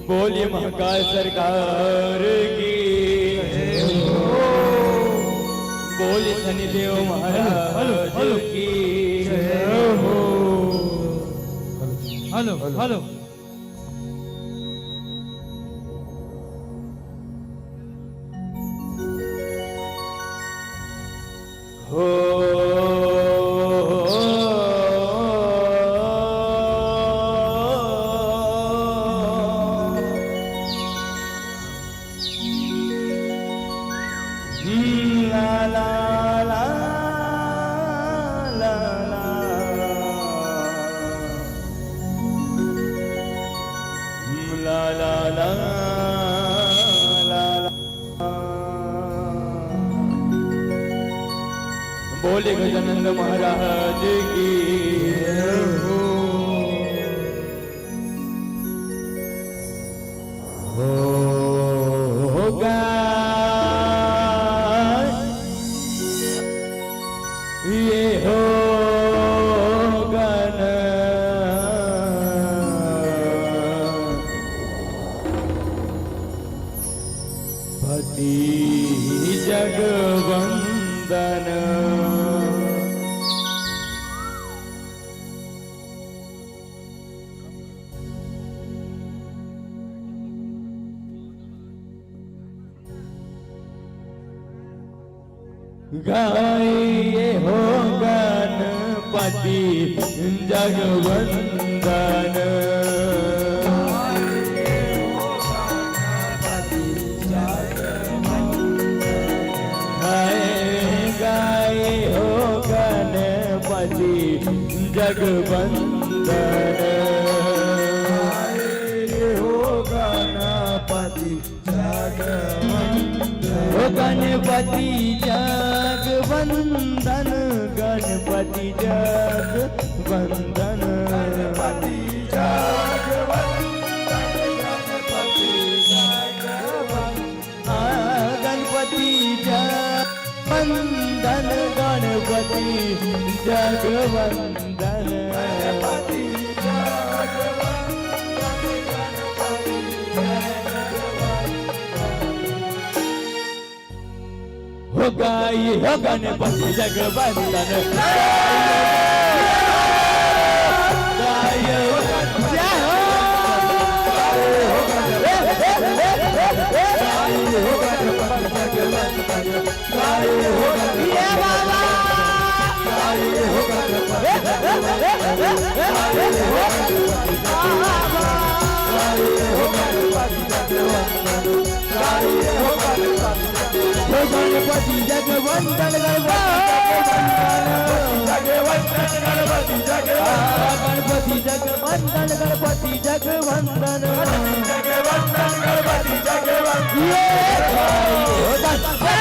बोलिए महाकाल सरकार की, बोलिए शनिदेव महाराज की। हेलो हेलो बोले गजानंद महाराज की। होगा ये होगा न पति जगवंदन। गाइए हो गणपति जगवंदन। गाए हो गणपति जगवंदन। हो गणपति गणपति जगवंदन। गणपति जगवंदन। गणपति गणपति जगवंदन। गणपति जगवंदन। हो गाई हो गणपति जगवंदन। गणपति जगवंदन। गणपति जगवंदन। गणपति जगवंदन। गणपति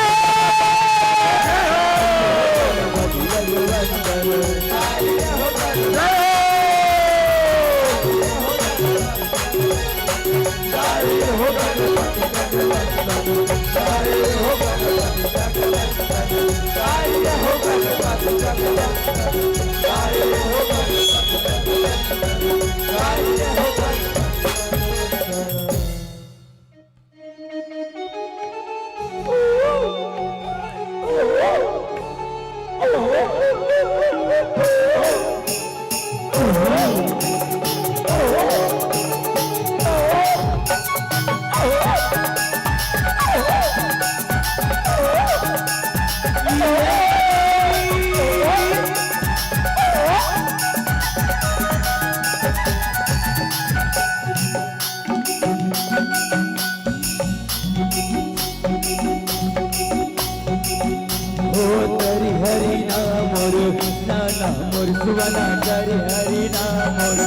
सुवाना करी हरि नाम मोर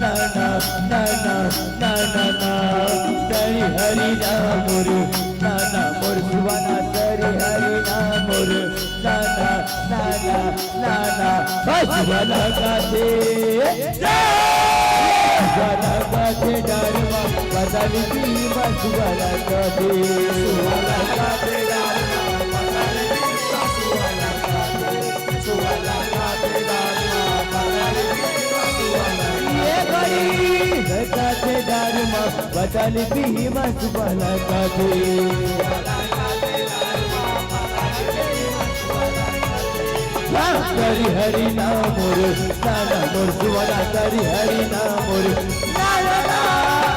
नाना नाना नाना ना करी हरि नाम मोर नाना मोर सुवाना करी हरि नाम मोर नाना नाना नाना सुवाना गाते सुवाना गाते डरमा बदली की सुवाना गाते सुवाना गाते डरमा बदली की सुवाना गाते सुवाना गाते डरमा बदली की सुवाना ये गरी गाते डरमा बदली की सुवाना गाते करी हरि नाम मोर नाना मोर सुवाना करी हरि नाम मोर नाना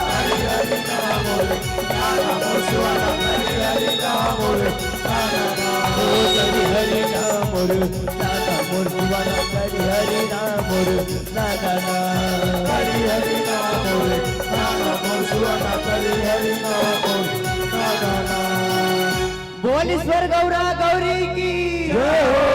करी हरि नाम मोर नाना मोर सुवाना करी हरि नाम मोर नाना करी हरि नाम मोर नाना मोर सुवाना करी हरि नाम मोर नाना करी हरि नाम मोर नाना मोर सुवाना करी हरि नाम मोर नाना बोल ईश्वर गौरा गौरी की जय हो।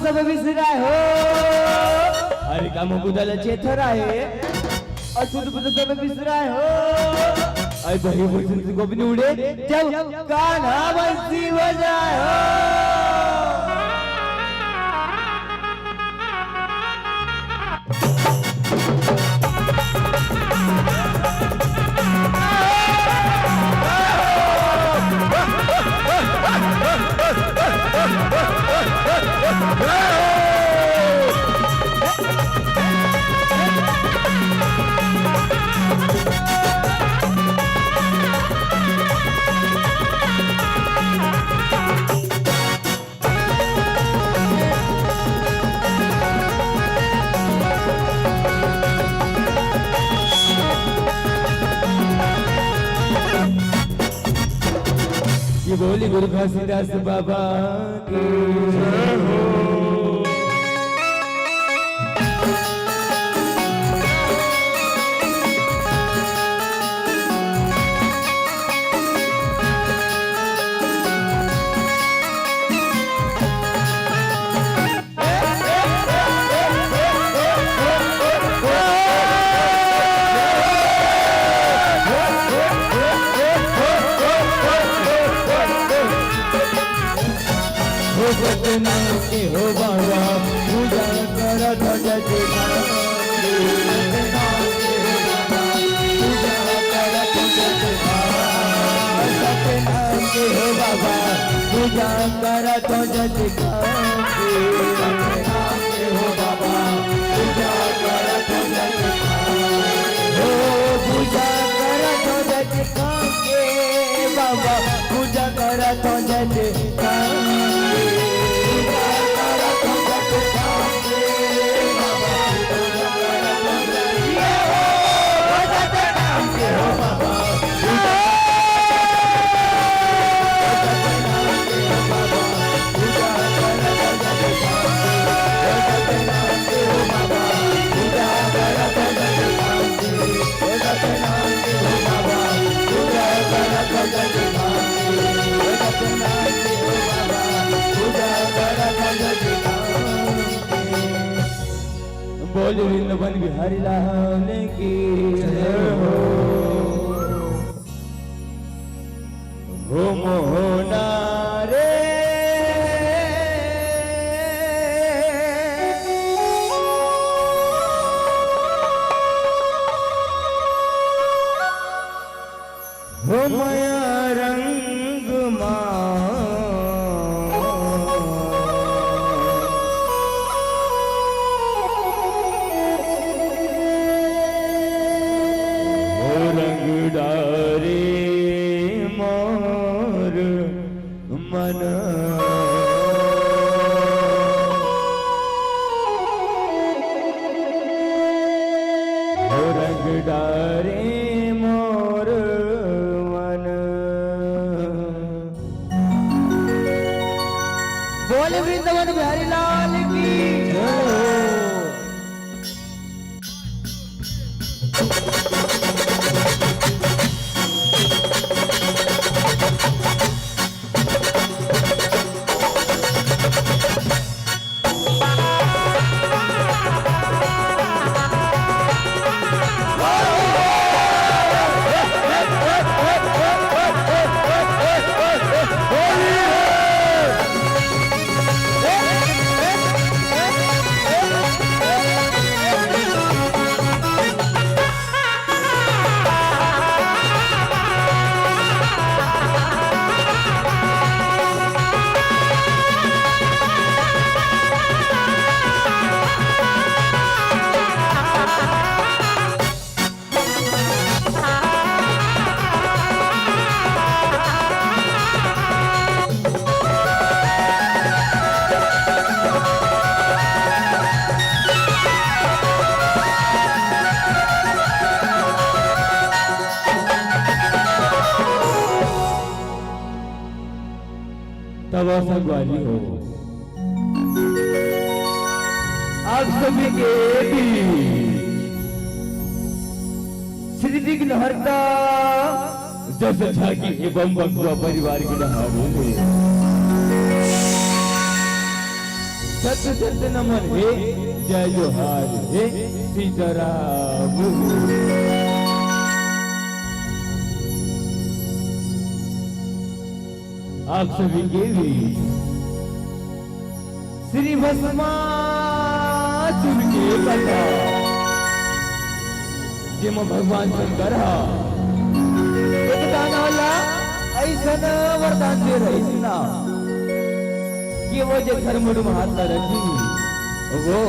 सब विसराय हो अरे काम बुदाला चेथराय असुद बुद सब विसराय हो आई बही बुद गोबनी उडे जब कान्हा बंसी बजाय हो ये बोली गुरु घासीदास बाबा की जय हो। हो बाबा पूजा कर ध्वजा पूजा कर हो बाबा पूजा कर ध्वजा हो बाबा पूजा कर ध्वजा बाबा पूजा करा तो जैसे बोल वृंदावन बिहारी लाल की जय हो मोहना रे हो माया रंग डारे मोर मन रंग डारे मोर मन बोल वृंदावन बिहारी लाल की ग्वाली हो आप सभी के भी श्री विघ्नहर्ता जस झाकी एवं बंधुआ परिवार के नहारों में सत सत नमन हे जय जोहार हे सीताराम आप सभी के भी श्री भस्मासुर के कथा जिम भगवान शंकर एक दाना वाला ऐसा वरदान दे रही थी ना कि वो जो घर मुड़ महात्मा रखी वो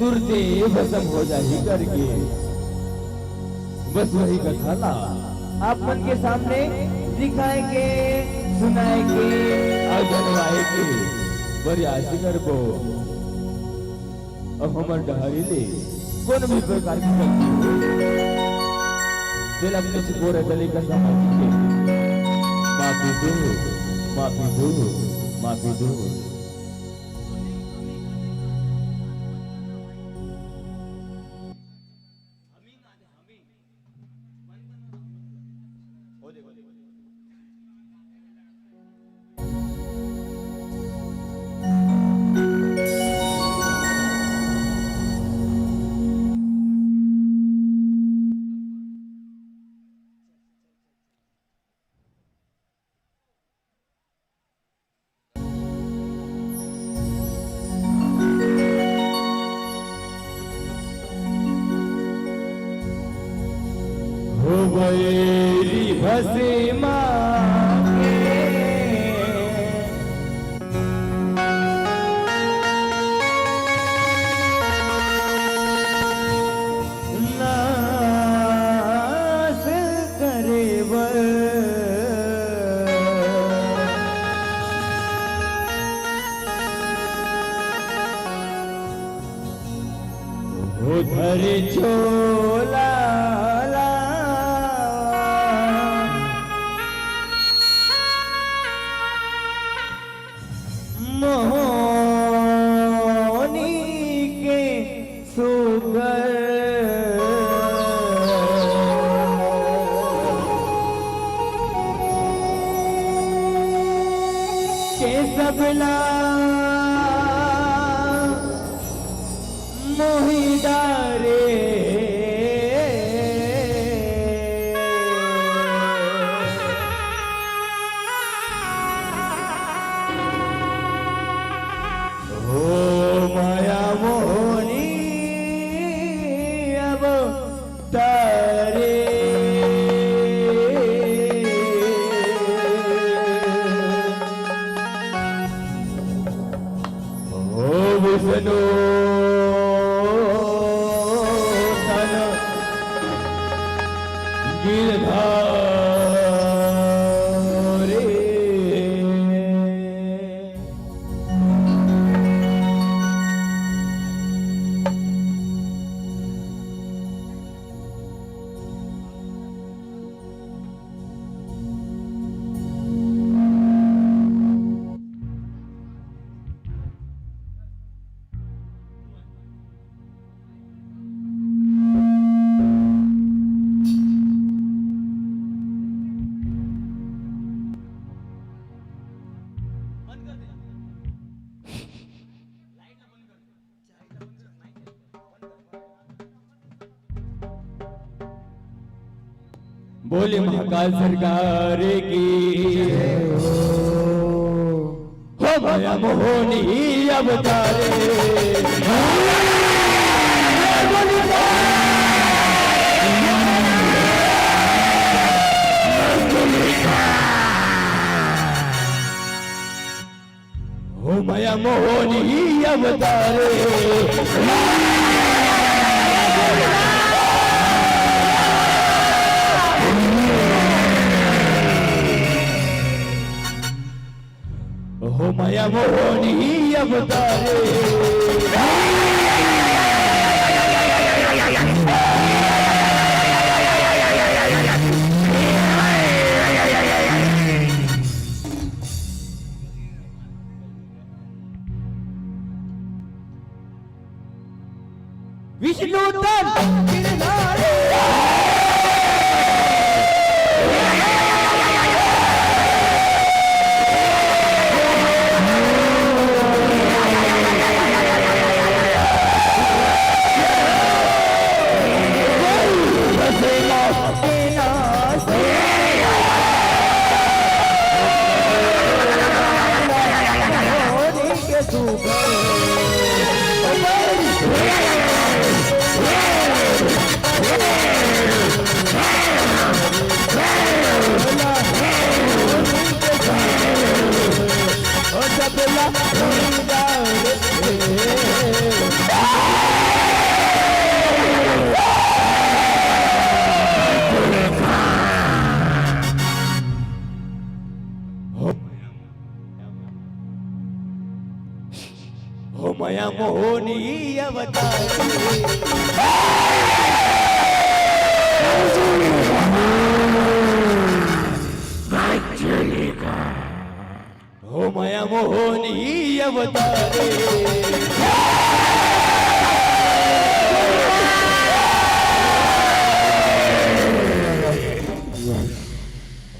तुरते भस्म हो जाए करके बस वही कथा ला आप मन के सामने दिखाएंगे सुनाएंगे और जनवाएंगे बड़ी आशी करबो अब हमार डहारी ले कौन भी प्रकार की गलती हो दिल अपने से गोरे गले का समाधि के माफी दो माफी दो माफी दो गएरी भस्मा नाश करे उधर चोला मोहनी के सुगर के सबला मोहिदारे ओ माया मोहनी अब तारे ओ विष्णु तन गिरधारे बोले महाकाल सरकार की हो माया मोहनी अवतारे हो माया मोहनी अवतारे हो माया मोहनी अवतारे विष्णु तन गिरधारे हो माया मोहनी अवतारे हो माया मोहनी अवतारे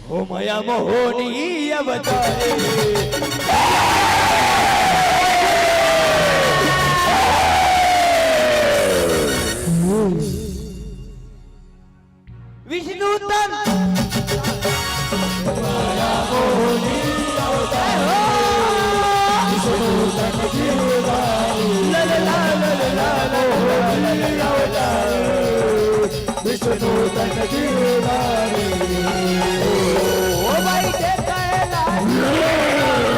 हो माया मोहनी अवतारे विष्णु तन माया मोहनी अवतारे विष्णु तन गिरधारी ला ला ला ला ला मोहनी अवतारे विष्णु तन गिरधारी ओ भाई देखा है लाल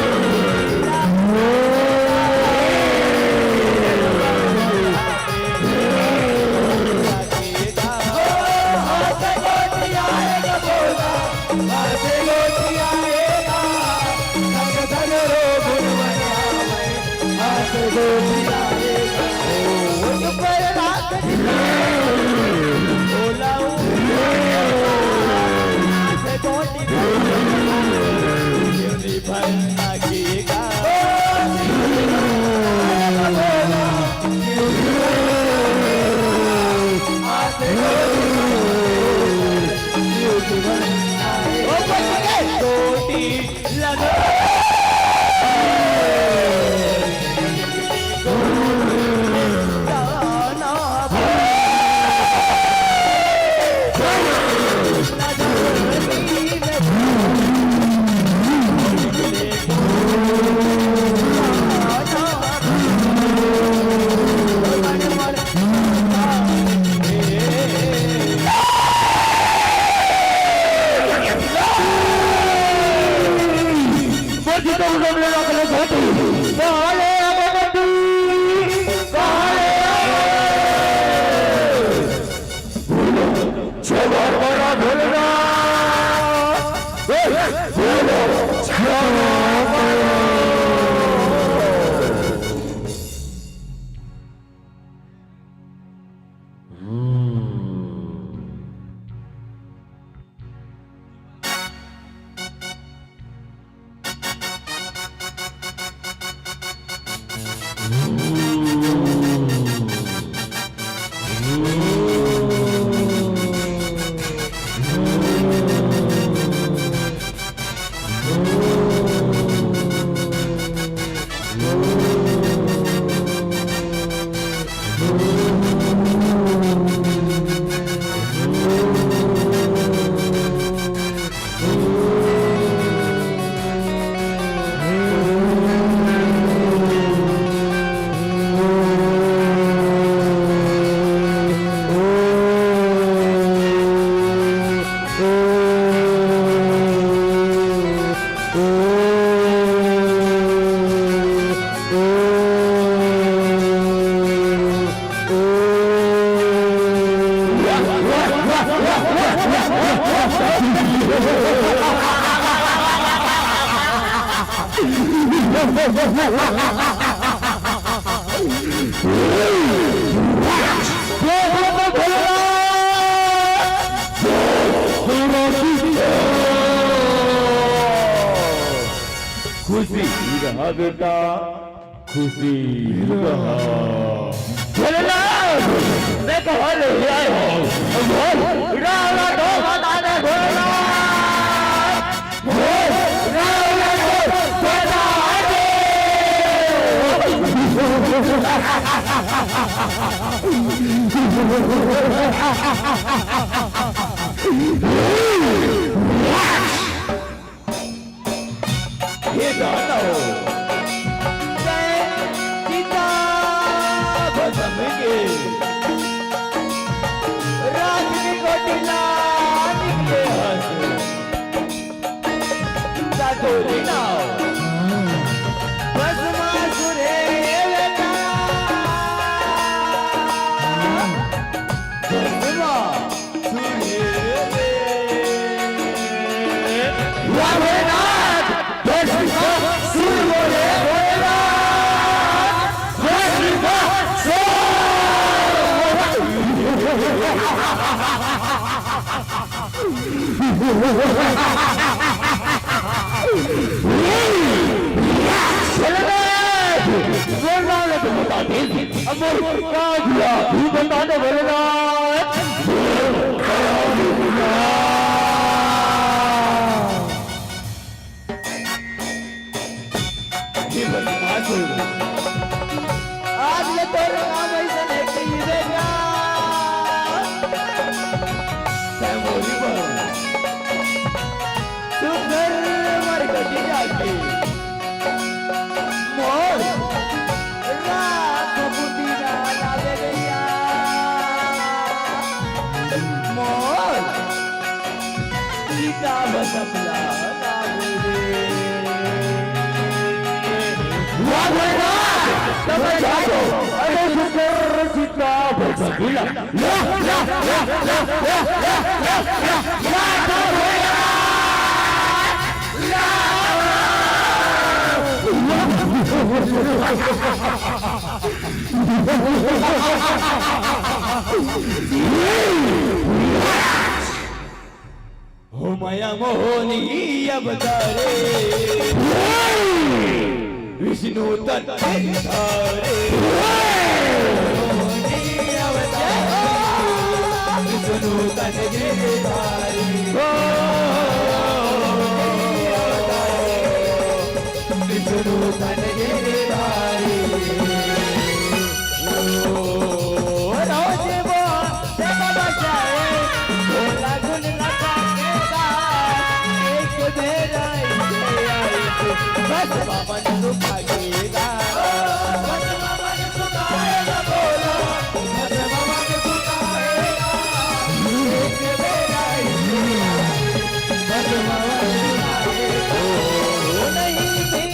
खुशी रहा बेटा, खुशी रहा। भोलेनाथ, मैं कहाँ ले आए हो? रावण दो बता दे भोलेनाथ, रावण दो बता दे। ये गाना हो सीता बसम के राजनी कोटिला निकले हंस सातोरी नाव बस मासुरे बेटा बस मासुरे रावणाथ सुर बोले बता दे भोलेनाथ। आज ये तो राम ऐसे नहीं देगा मोरी पर तू घर मर गई जाके मोर रात बुद्धि ना लागे गया मोर सीता बसपला लागे रे तब जाओ अरे सुकर सीता बसपला ला ला ला ला हो माया मोहनी अवतारे विष्णु तत्तारे विष्णु तत्तारे विष्णु तत्तारे बस बाबा ने सुखाएगा बस बाबा ने सुखाएगा बोला बस बाबा ने सुखाएगा एक बेरा बस बाबा ने सुखाएगा नहीं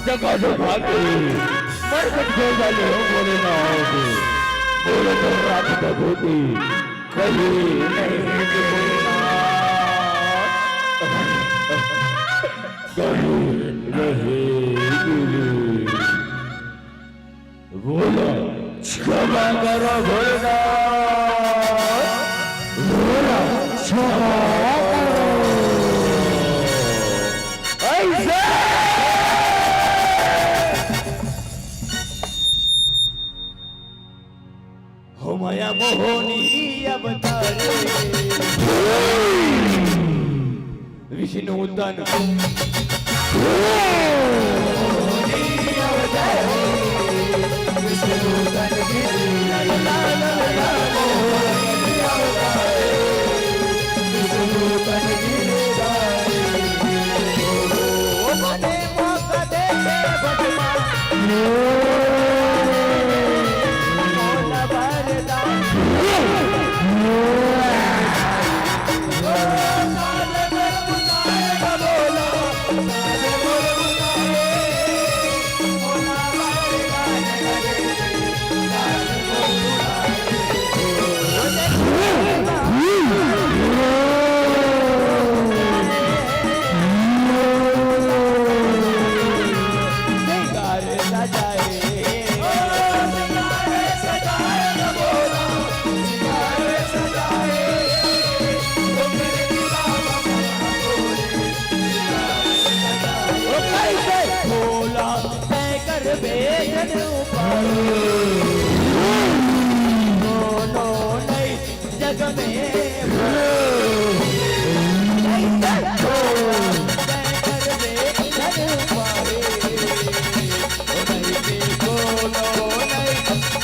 जगह जगह के मरकट हो जाले हो बोले ना होगे बोले तो रात का होती कहीं नहीं कि बोलना कहीं नहीं बोला क्षमा करो बोलना बोला क्षमा माया मोहनी अवतारे विष्णु तन विष्णु तन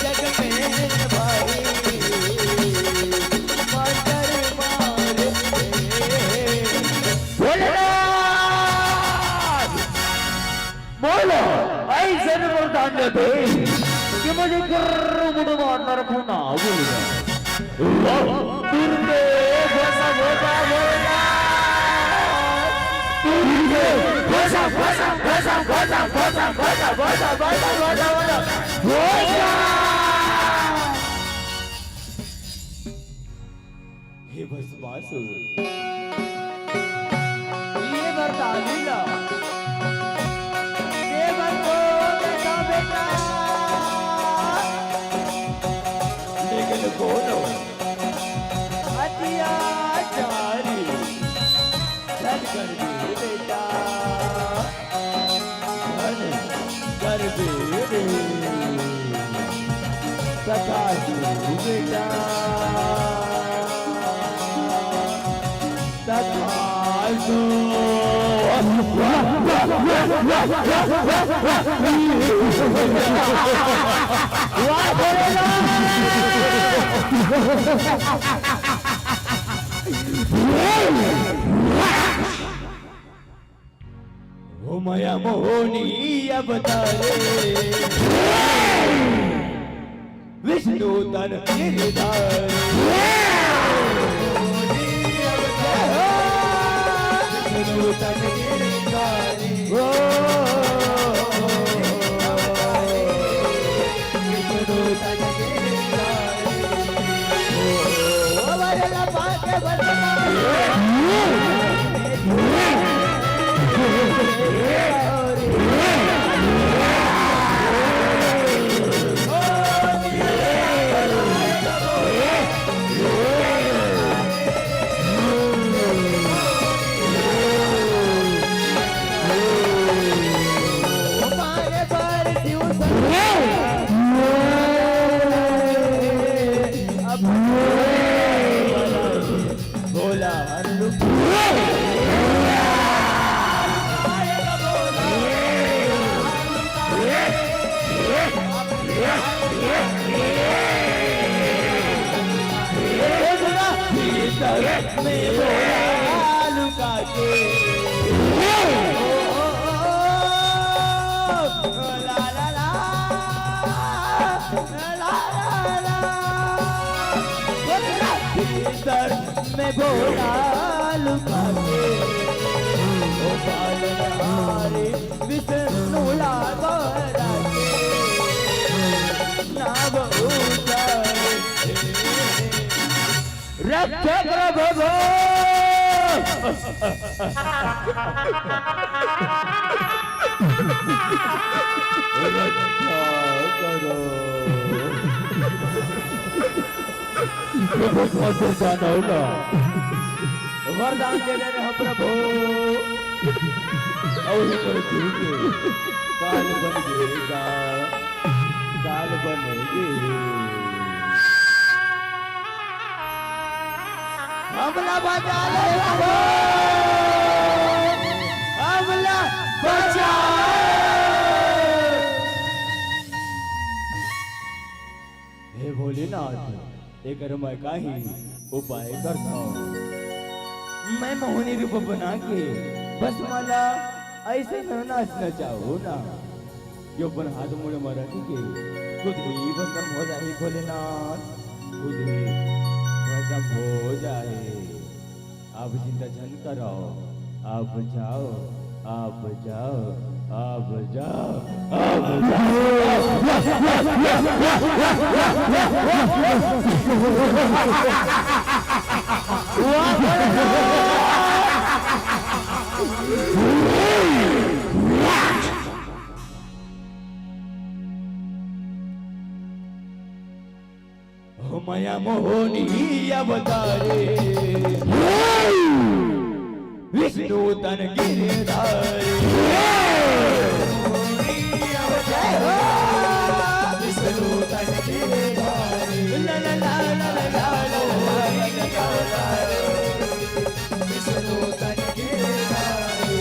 जग बोलो ऐसे वरदान दे कि मुझे गर्र मुड़ मारना रखूंगा बोलूंगा दुर्गे घोषा घोषा घोषा घोषा घोषा घोषा घोषा घोषा घोषा घोषा घोषा घोषा हे भस्मासुर ये वरदान लीला बोलो अत्याचारी धन कर दे बेटा धन कर दे सदा बेटा वो माया मोहनी अवतारे विष्णु तन गिरधारी विष्णु तन गिरधारी विष्णु तन में घोड़ा लुका के पालनहारी विष्णु लागोरा के नाम ऊंचाई रक्षक प्रभु रक्षा करो वरदान दे रहे हैं प्रभु और काल बनेगा काल बनेगी हमला बचा ले प्रभु हमला बचा हे भोलेनाथ एक मैं का ही उपाय करता हूँ मैं मोहनी रूप बना के बस मला ऐसे न नाचना चाहूँ ना जो अपन हाथ मुड़े मरा के खुद ही भस्म हो जाए भोलेनाथ खुद ही भस्म हो जाए आप चिंता जन करो आप जाओ आप जाओ आप जाओ आप जाओ माया मोहनी अवतारे विष्णु तन गिरधारी विष्णु तन गिरधारी ला ला ला ला ला ला विष्णु तन गिरधारी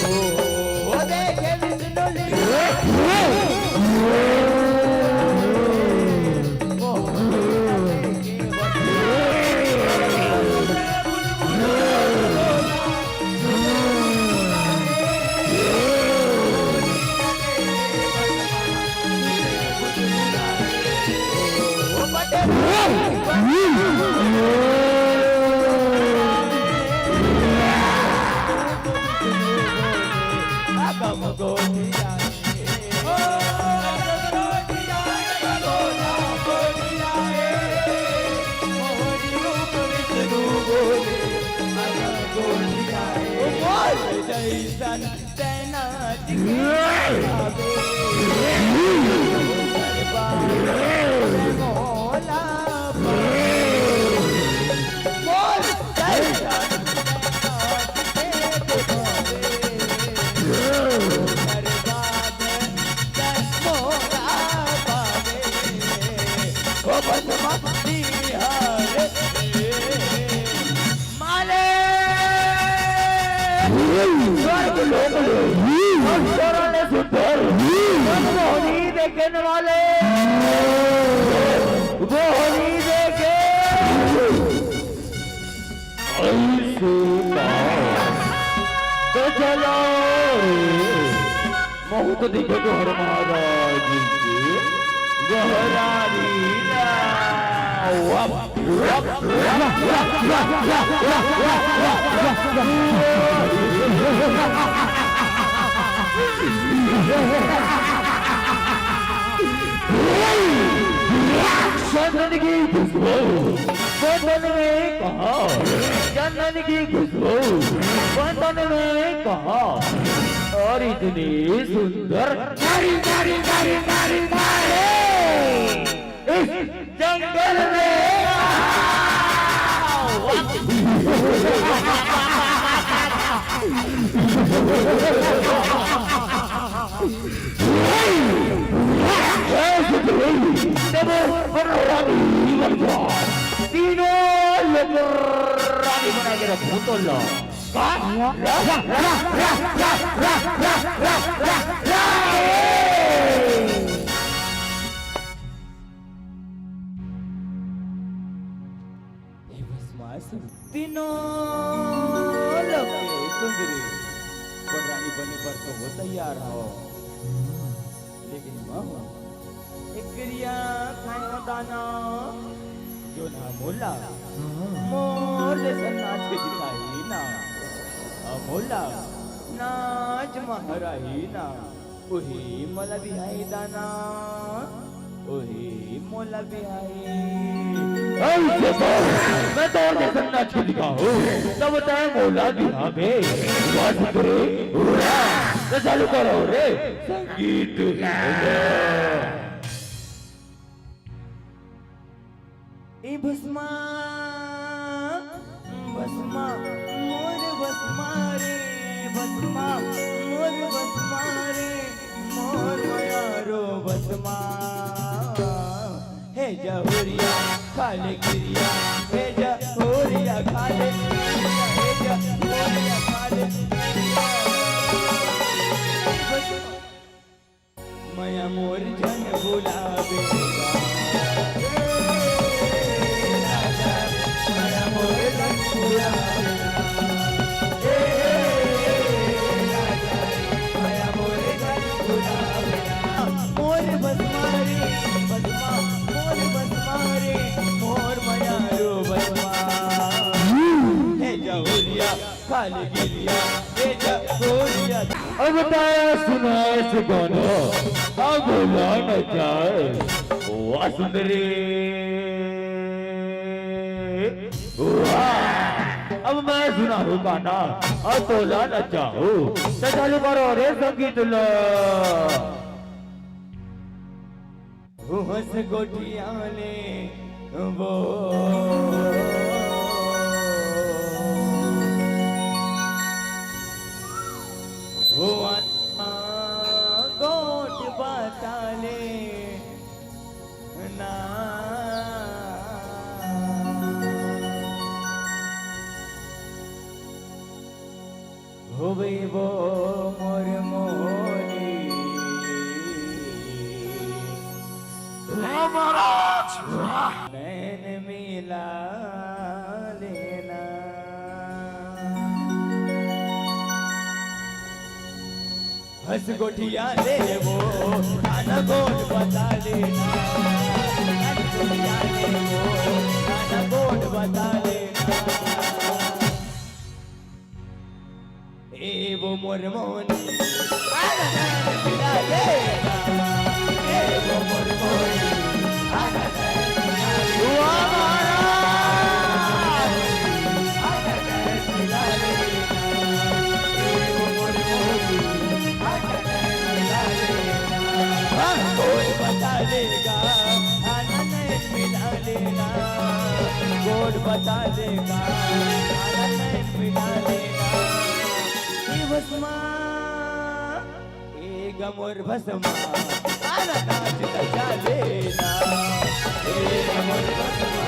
ओ देखे विष्णु देखने वाले वो नहीं देखे तो चलो महू तो देखे तो हर महाराज की गहरा लीला चंदन की खुशबू बदन में कहा चंदन की खुशबू बदन में कहा और इतनी सुंदर नारी नारी नारी नारी नारी इस जंगल में तीनों लोग रानी बना के रखो तो लो तीनों लोग सुंदरी रानी बनने पर तो वो तैयार हो लेकिन एक क्रिया खाना दाना जो ना मोला मोले से नाच के दिखाई ना मोला नाच महाराही ना ओही मला बिहाई दाना ओही मोला बिहाई ऐसे बोल मैं तो और देखना छिड़का हूँ तब तय मोला दिहा बे बस करे उड़ा तो चालू करो रे संगीत ए भस्मा भस्मा मोर भस्मा रे भस्मा मोर भस्मा रे मोर मयारो भस्मा हे जहुरिया खाले गिरिया हे जहुरिया खाले हे जहुरिया खाले मया मोर जन गुलाबे मोर बसमारे बसमा मोर बसमारे मोर मयारो बसमा हे जहुरिया खाली गिरिया हे जहुरिया अब बताया सुनाए से गाना अब बोला न जाए ओ सुंदरी अब मैं सुना हूँ गाना और तोला न चाहूँ तो चालू करो रे संगीत लो हंस गोटियाले वो गोट बताले ना होवे वो मोर मोरी नैन मिला लेना हंस गोठिया ले वो खाना गोट बता लेना हंस गोठिया ले वो खाना गोट बता लेना ए वो मोर मोनी आना नैन मिला लेना ए वो मोर मोनी आना नैन मिला लेना आना नैन मिला लेना ए वो मोर मोनी आना नैन मिला लेना कोई बता देगा आना नैन मिला लेना कोई बता देगा आना नैन मिला लेना भस्मा ए गमोर भस्मा आना नाच नचा लेना ए गमोर भस्मा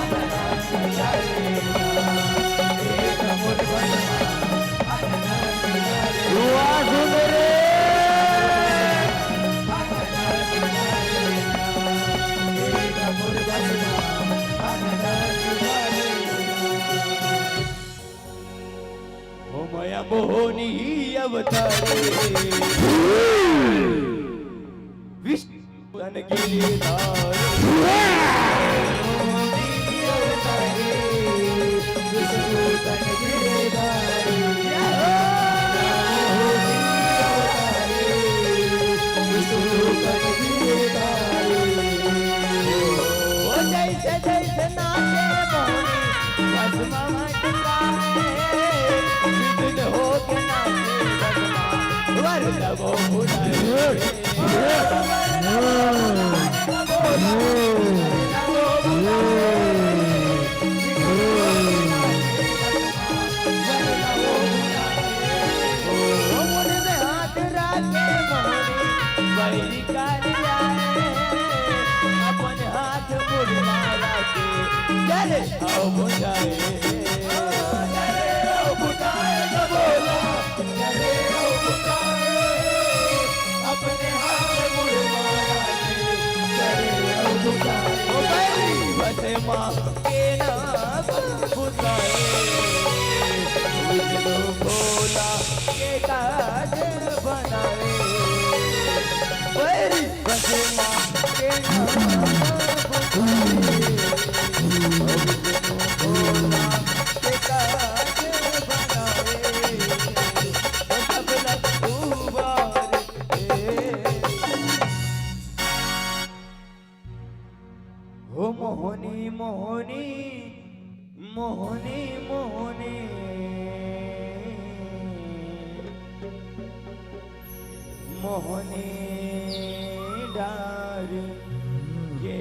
आना नाच नचा लेना ए गमोर भस्मा आना नाच नचा लेना सुंदरे आना नाच नचा लेना ए गमोर भस्मा आना नाच नचा लेना मया मोहनी अवतारे विष्णु तन गिरिधारे मोहनी अवतारे विष्णु तन गिरिधारे विष्णु तन गिरिधारे ओ जैसे जैसे नाचे मोहनी भस्मा मटका हो के नाचे भस्मा वर लगो उड़ाए हाथ राखे मोहनी बैरी कालिया अपन हाथ मुड़वा राखे चले आओ बुझाए अपने हाथ बसे माँ के नाम बुझाए भोला के काज बनाए बसे माँ के नाम भोला के काज बनाए मोहनी मोहनी मोहनी मोहनी मोहनी डार के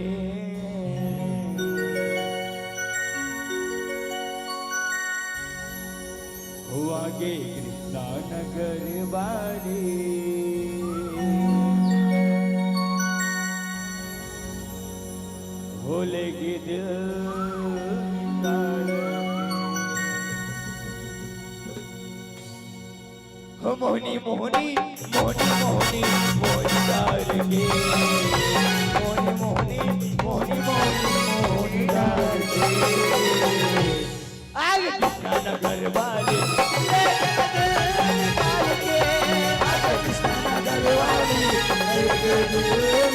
हुआ गे कृष्णा नगर बाड़ी भोले की दिल हो मोहनी मोहनी मोहनी मोहनी मोहनी डार के मोहनी मोहनी मोहनी मोहनी मोहनी डार के आगे कृष्णा नगर वाली कृष्णा नगर वाली निकाल के आगे कृष्णा नगर वाले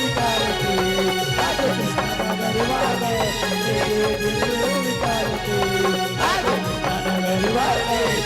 निकाल के आगे कृष्णा नगर वाले निकाल के आगे कृष्णा नगर वाले निकाल के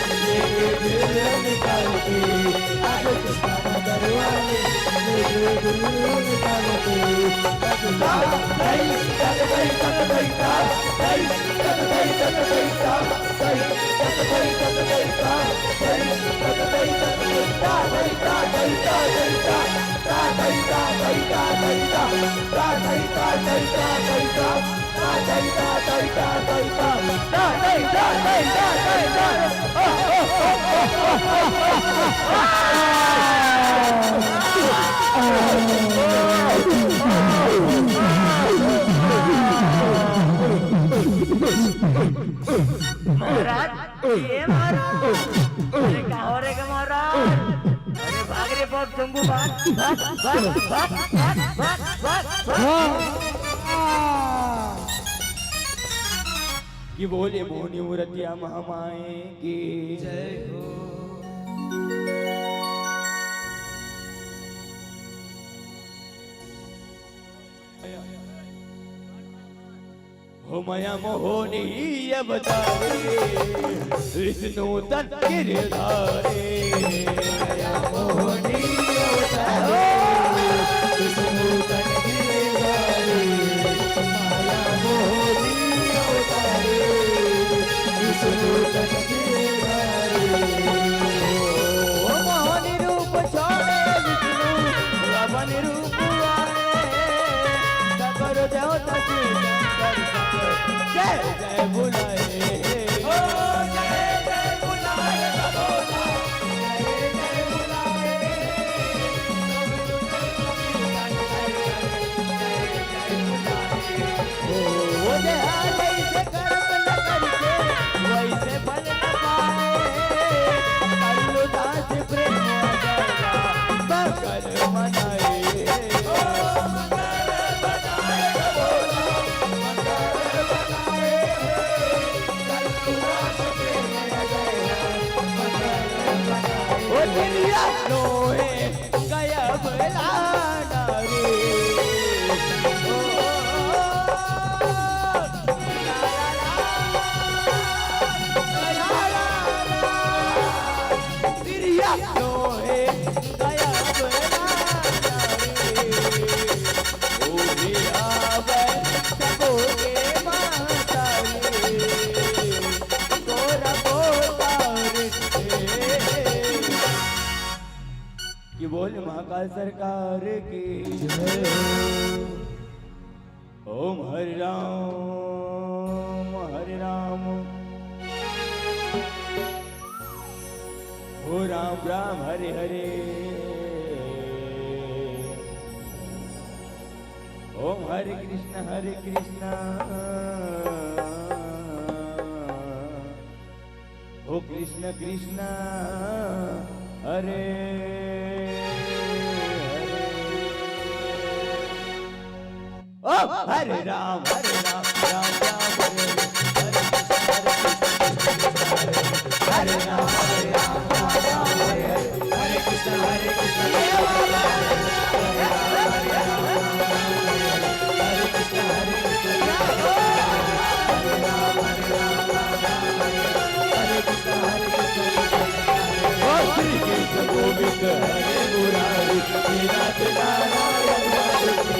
महाराज ये महाराज अरे क्या हो रे महाराज अरे भाग रे बाप जंबू भाग भाग भाग भाग भाग भाग कि बोले मोहनी मूर्तिया महामाए की जय हो मया मोहनी ये बतावे विष्णु तन गिरधारे मया मोहनी ये बतावे विष्णु तन गिरधारे माया मोहनी ये बतावे विष्णु तन गिरधारे ओ मोहनी रूप छोड़े विष्णु रावण रूप आए सकर देवता की जय जय बुलाए ओ जय जय बुलाए भगवान जय जय बुलाए ओ जैसे कर्म न करके वैसे फल न पाए कल्लू दास प्रेम मंगल मनाए लोहे गया बलाना रे लोहे गया बलाना रे ओ मेरा बैल सबो के माता रे गोरा बोतार कि बोल महाकाल सरकार की जय ओम हरि राम हो राम राम हरे हरे ओम हरे कृष्ण ओ कृष्ण कृष्ण हरे ओ हरे राम राम राम हरे हरे राम राम हरे कृष्ण हरे कृष्ण श्री कृष्ण गोविंद हरे मुरारी नाथ नारायण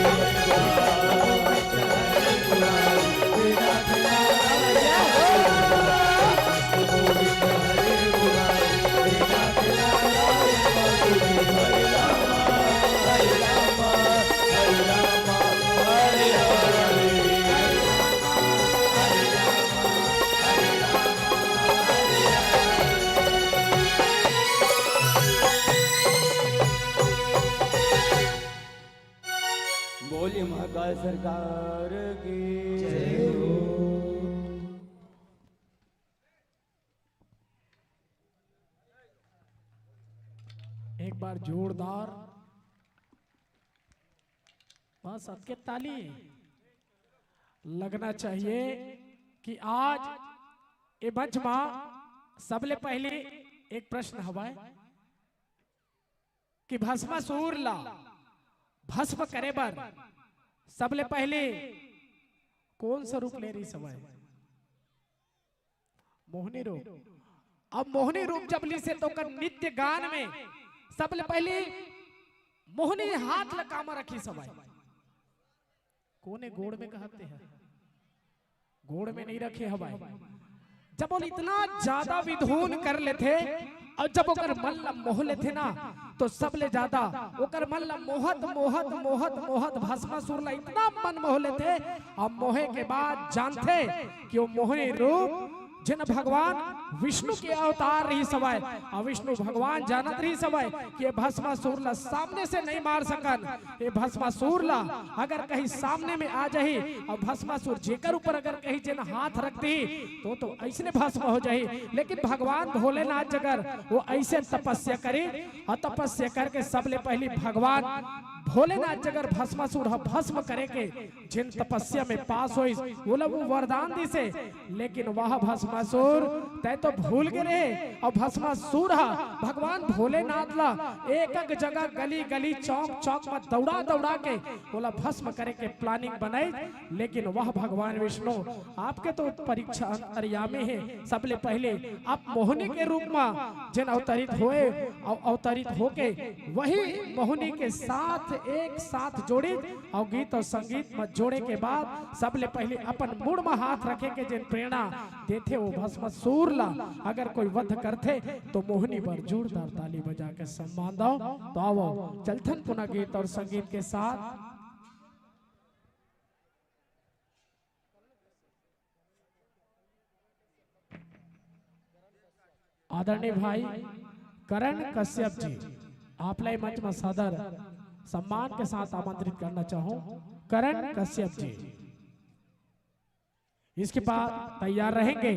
सरकार की एक बार जोरदार बस सबके ताली लगना चाहिए कि आज ये मंच में सबले पहले एक प्रश्न हवा कि भस्मासुर ला भस्म करे बर सबले पहले कौन सा रूप ले रही सवाई? मोहिनी रूप। अब मोहिनी रूप जब ली से तो कर नित्य गान में सबले पहले मोहिनी हाथ लकामा रखी सवाई। कोने गोड़ में कहते हैं, गोड़ में नहीं रखे हवाई। जब वो इतना ज्यादा विधून कर लेते और जब ओकर मन ला मोह लेते ना तो सबले ज्यादा ओकर मन ला मोहत मोहत मोहत मोहत भस्मासुर ला इतना मन मोह लेते और मोहे के बाद जानते कि वो मोहिनी रूप जिन भगवान विष्णु के अवतार रही सवाय और विष्णु भगवान जानत रही सवाय कि ये भस्मासुर ला सामने से नहीं मार सकन। ये भस्मासुर ला अगर कहीं सामने में आ जाही और भस्मासुर जेकर ऊपर अगर कहीं जिन हाथ रखती तो ऐसे भस्म हो जाही। लेकिन भगवान भोलेनाथ जगर वो ऐसे तपस्या करी और तपस्या करके सबले पहली भगवान भोलेनाथ जगर भस्मासुर भस्म करे के जिन तपस्या में पास होई वो वरदान दी से। लेकिन वह भस्मासुर तय तो भूल गए और भस्मासुर भगवान भोलेनाथ ला एक एक जगह गली गली चौक चौक में दौड़ा दौड़ा के बोला भस्म करे के प्लानिंग बनाई। लेकिन वह भगवान विष्णु आपके तो परीक्षा अंतर्यामी है। सबले पहले आप मोहिनी के रूप में जिन अवतरित हुए और अवतरित होके वही मोहिनी के साथ एक साथ जोड़ी और गीत और संगीत में जोड़े के बाद सबले पहले अपन मुड़ में हाथ रखे के जिन प्रेरणा देते वो भस्मासुर ला अगर कोई वध करते तो मोहिनी पर जोरदार ताली बजा के सम्मान दो। तो आओ चलथन पुनः गीत और संगीत के साथ। आदरणीय भाई करण कश्यप जी आप लाई मंच में सादर सम्मान के साथ आमंत्रित करना चाहूं। करण कश्यप जी इसके बाद तैयार रहेंगे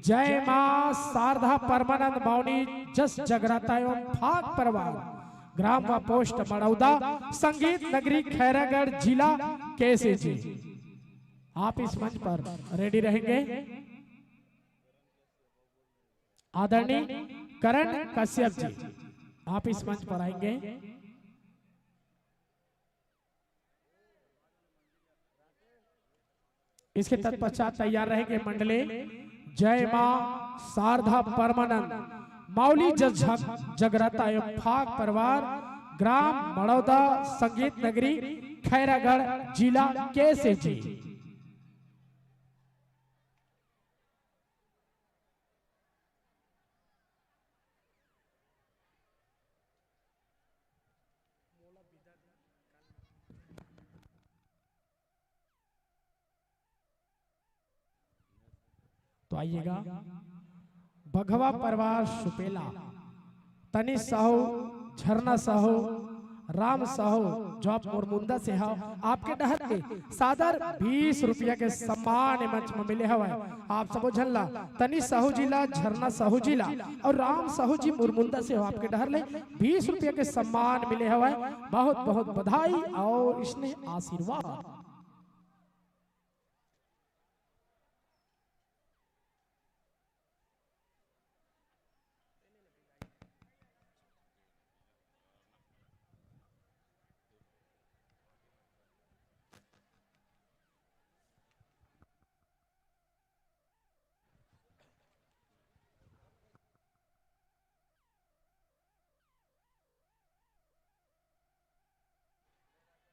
जय मां शारदा परमानंद मौनी जस जगराता एवं फाग परिवार ग्राम व पोस्ट मड़ौदा संगीत नगरी खैरागढ़ जिला कैसे जी। आप इस मंच पर रेडी रहेंगे। आदरणीय करण कश्यप जी आप इस मंच पर आएंगे। इसके तत्पश्चात तैयार रहेंगे मंडले जय मां शारदा परमानंद मौली जगराता एवं फाग परिवार ग्राम मड़ौदा संगीत नगरी खैरागढ़ जिला कैसे जी। तो आइएगा बघवा परिवार सुपेला तनी साहू झरना साहू राम साहू जो आप मुरमुंदा से हो आपके डहर के सादर 20 रुपया के सम्मान मंच में मिले हवा आप सब झल्ला तनी साहू जिला झरना साहू जिला और राम साहू जी मुरमुंदा से हो आपके डहर ले 20 रुपया के सम्मान मिले हवा। बहुत बहुत बधाई और इसने आशीर्वाद।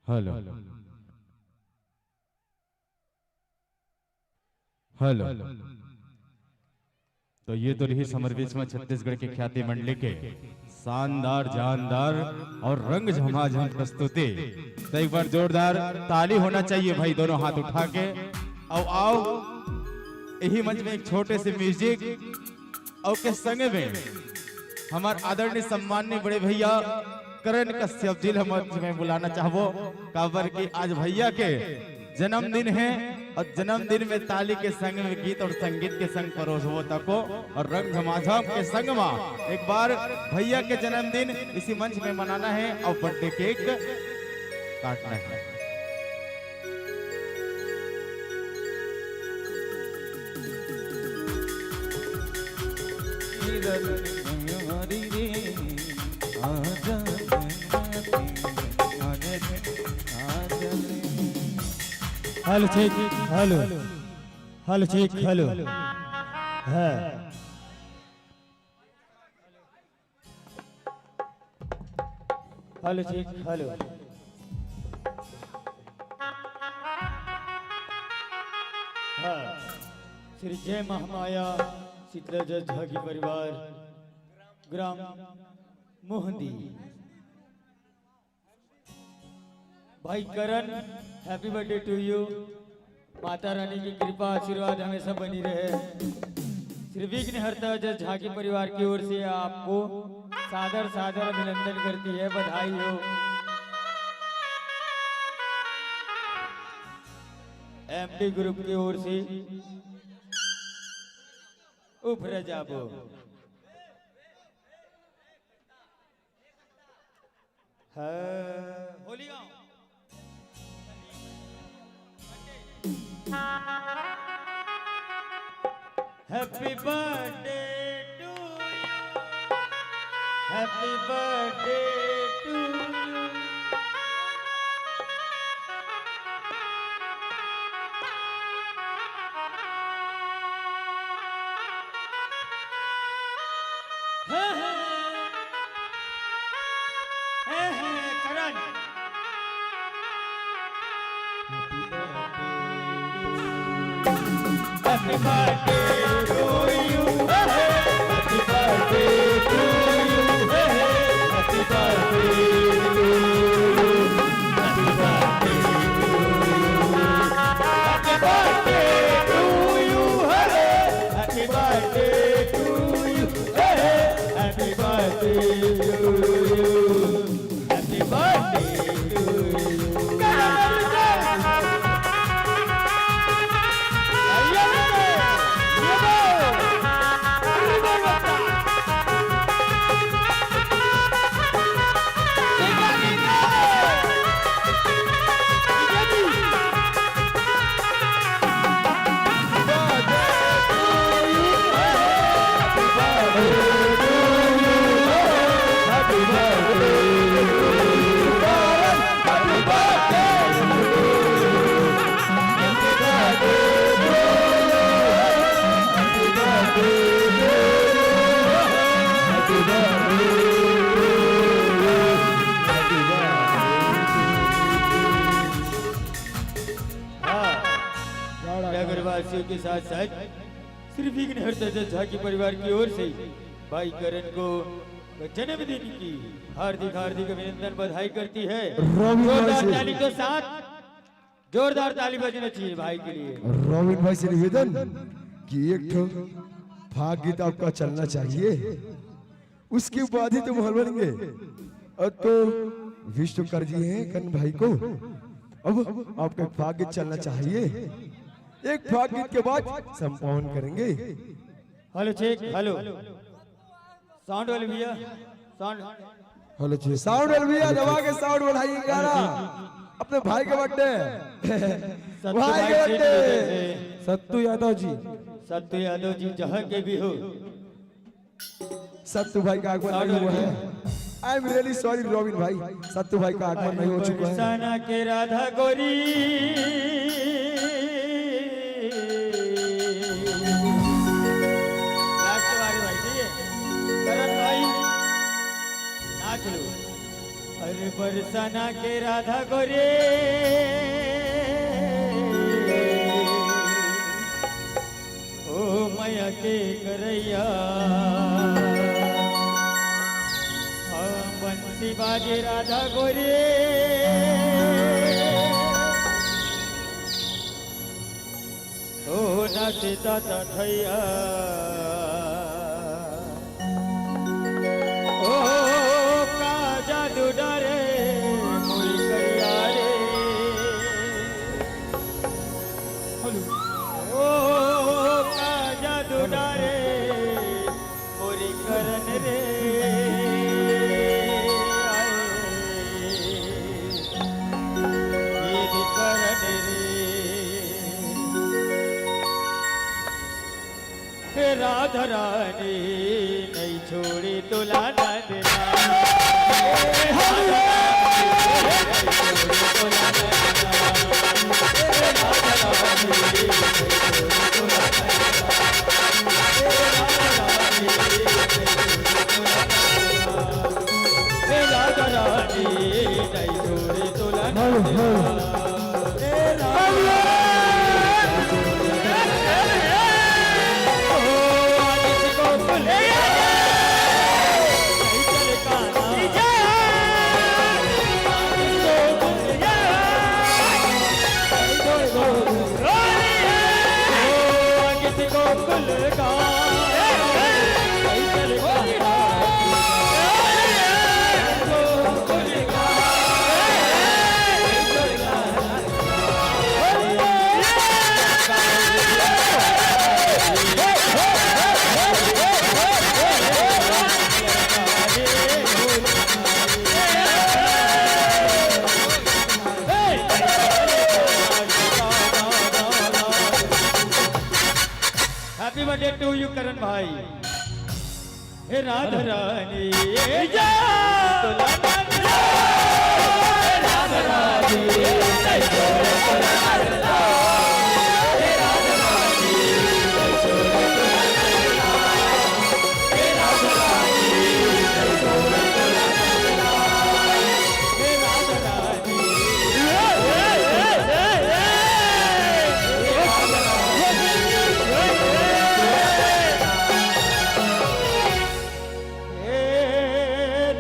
हेलो हेलो तो ये तो रही समरवीच में छत्तीसगढ़ के ख्याति मंडली के शानदार जानदार और रंग झमाझम प्रस्तुति। तो एक बार जोरदार ताली होना चाहिए भाई दोनों हाथ उठा के। आओ यही मंच में एक छोटे से म्यूजिक और के संग में हमारे आदरणीय सम्माननीय बड़े भैया करण कश्यप जी मंच में बुलाना चाहबो काबर की आज भैया के जन्मदिन है और जन्मदिन में ताली के संग में गीत और संगीत के संग परोसबो तको और रंग झमाझम के संग में एक बार भैया के जन्मदिन इसी मंच में मनाना है और बर्थडे केक काटना है। Hello check hello hello check hello है हेलो चेक हेलो हाँ श्री जय महामाया शीतला जज झागी परिवार ग्राम मोहंदी भाई करण happy birthday to you. Mata Rani की कृपा आशीर्वाद हमेशा बनी रहे। श्री विघ्नहर्ता जज झाकी परिवार की ओर से आपको सादर सादर अभिनंदन करती है, बधाई हो। एमडी ग्रुप की ओर से उपरजाबो होली गाँव happy birthday to you happy birthday to you Karan Happy birthday to you. Happy birthday to you. Happy birthday to you. Happy birthday to you. Happy birthday to you. Happy birthday to you. Happy birthday to you. नगरवासियों के साथ साथ श्री विघ्नहर्ता जज झाकी परिवार की ओर से भाई करण को जन्मदिन की हार्दिक हार्दिक अभिनंदन बधाई करती है। जोरदार ताली के साथ जोरदार ताली बजना चाहिए भाई के लिए। रोबिन भाई से निवेदन कि एक ठो भाग गीत आपका चलना चाहिए, उसके बाद ही तुम हल बनेंगे। और तो विश्व कर दिए हैं करण भाई को, अब आपका भाग गीत चलना चाहिए। एक भाग गीत के बाद संपन्न करेंगे। हेलो चेक हेलो साउंड वाले भैया साउंड हेलो जी साउंड वाले भैया दबा के साउंड बढ़ाइए गाना। अपने भाई के बर्थडे भाई के बर्थडे सत्तू यादव जी जहाँ के भी हो सत्तू भाई का आगमन नहीं हुआ है। I am really sorry robin भाई, सत्तू भाई का आगमन नहीं हो चुका है। सना के राधा गोरी अरे बरसाना के राधा गोरे ओ मैया के करैया बंसी बाजे राधा गोरे ओ नाचे दादा थैया ओ का जादू राधा रानी नहीं छोड़ी तुला ना देना राधा रानी नहीं छोड़ी तुला ना हैप्पी बर्थडे टू यू करण भाई हे राधा रानी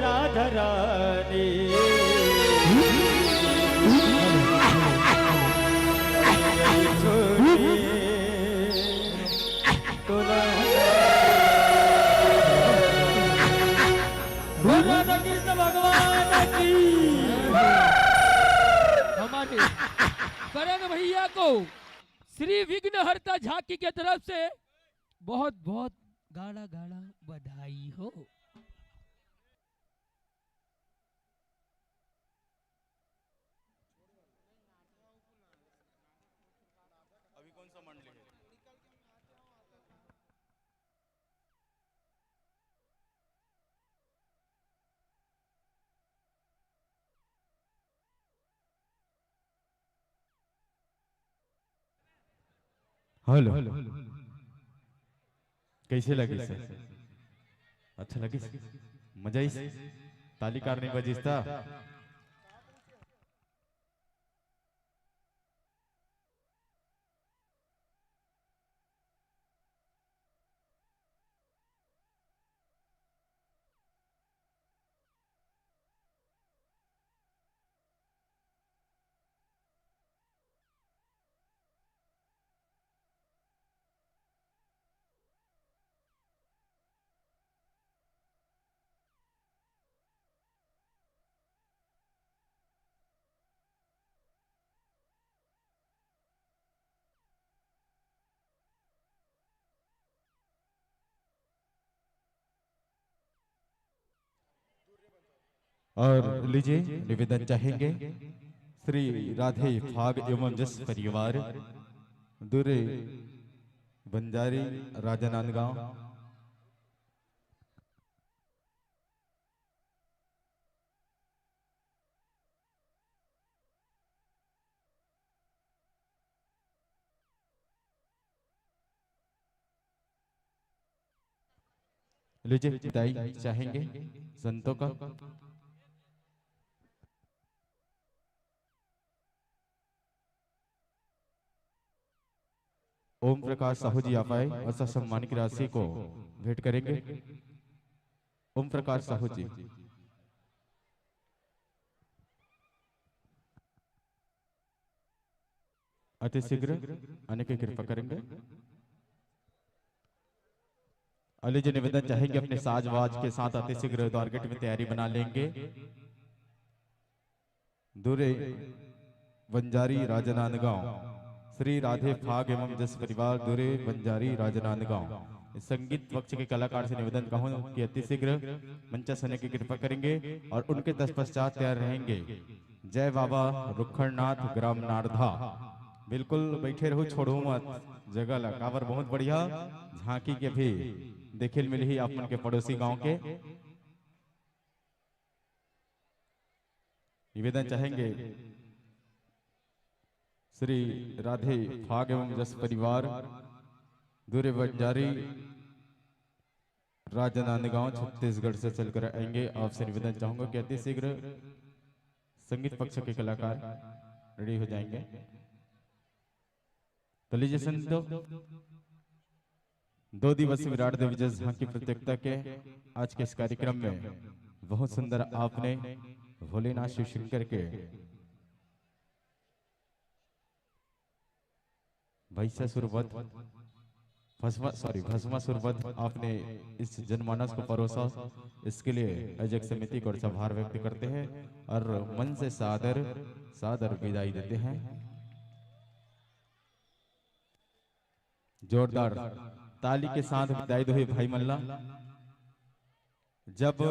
राधा रानी हमारे करण भैया को श्री विघ्नहर्ता झांकी के तरफ से बहुत बहुत गाढ़ा गाढ़ा बधाई हो। हेलो कैसे लगे सर? अच्छा लगे? मजा आई? ताली कारने बजिस्ता और लीजिए निवेदन चाहेंगे श्री राधे फाग एवं जस परिवार दूरे बंजारी राजनांदगांव लीजिए विदाई चाहेंगे संतों का। ओम प्रकाश साहू जी आप आए और सम्मान की राशि को भेंट करेंगे। ओम प्रकाश साहू जी अति शीघ्र आने की कृपा करेंगे। अली जी निवेदन चाहेंगे अपने साजवाज के साथ अति शीघ्र द्वारगेट में तैयारी बना लेंगे। दूरे बंजारी राजनांदगांव श्री राधे फाग एवं जस परिवार दूरे बंजारी राजनांदगांव संगीत पक्ष के कलाकार से निवेदन कहूं कि अति शीघ्र मंचस्थ होने की कृपा करेंगे और उनके तत्पश्चात तैयार रहेंगे। जय बाबा रुखड़नाथ ग्राम नारधा। बिल्कुल बैठे रहो, छोड़ो मत, जगह ला काबर बहुत बढ़िया झांकी के भी देखिल मिली अपन के पड़ोसी गांव के। निवेदन चाहेंगे श्री राधे फाग एवं जस परिवार दूरे बंजारी राजनांदगांव छत्तीसगढ़ से चलकर आएंगे। आपसे निवेदन चाहूंगा कि अति शीघ्र संगीत पक्ष के कलाकार रेडी हो जाएंगे। तो लीजिए संतो, 2 दिवसीय विराट देव विजय झांकी प्रतियोगिता के आज के इस कार्यक्रम में बहुत सुंदर आपने भोलेनाथ शिव शंकर के भस्मासुरवध भस्मासुरवध आपने इस जनमानस को परोसा। इसके लिए अजय समिति को आभार व्यक्त करते हैं और मन से सादर विदाई देते हैं। जोरदार ताली के साथ विदाई दो भाई मल्ला। जब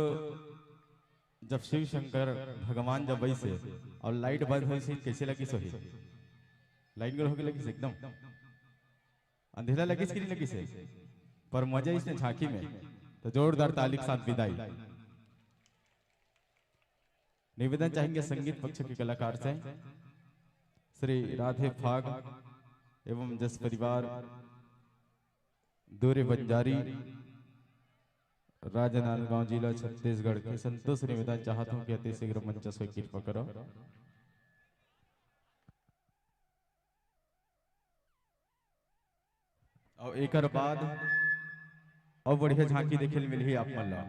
शिव शंकर भगवान जब वैसे और लाइट बंद हुई सी कैसे लगी सोही लाइट हो गई लगी से एकदम अंधेरा लगी कि नहीं लगी से पर मजा इसने झांकी में। तो जोरदार ताली के साथ विदाई। निवेदन चाहेंगे संगीत पक्ष के कलाकार से श्री राधे फाग एवं जस परिवार दूरे बंजारी राजनांदगांव जिला छत्तीसगढ़ के संतोष निवेदन चाहता हूं कि अति शीघ्र मंच से कृपा करो। और एक बाद और बढ़िया झांकी देखे मिली आप मल्ला।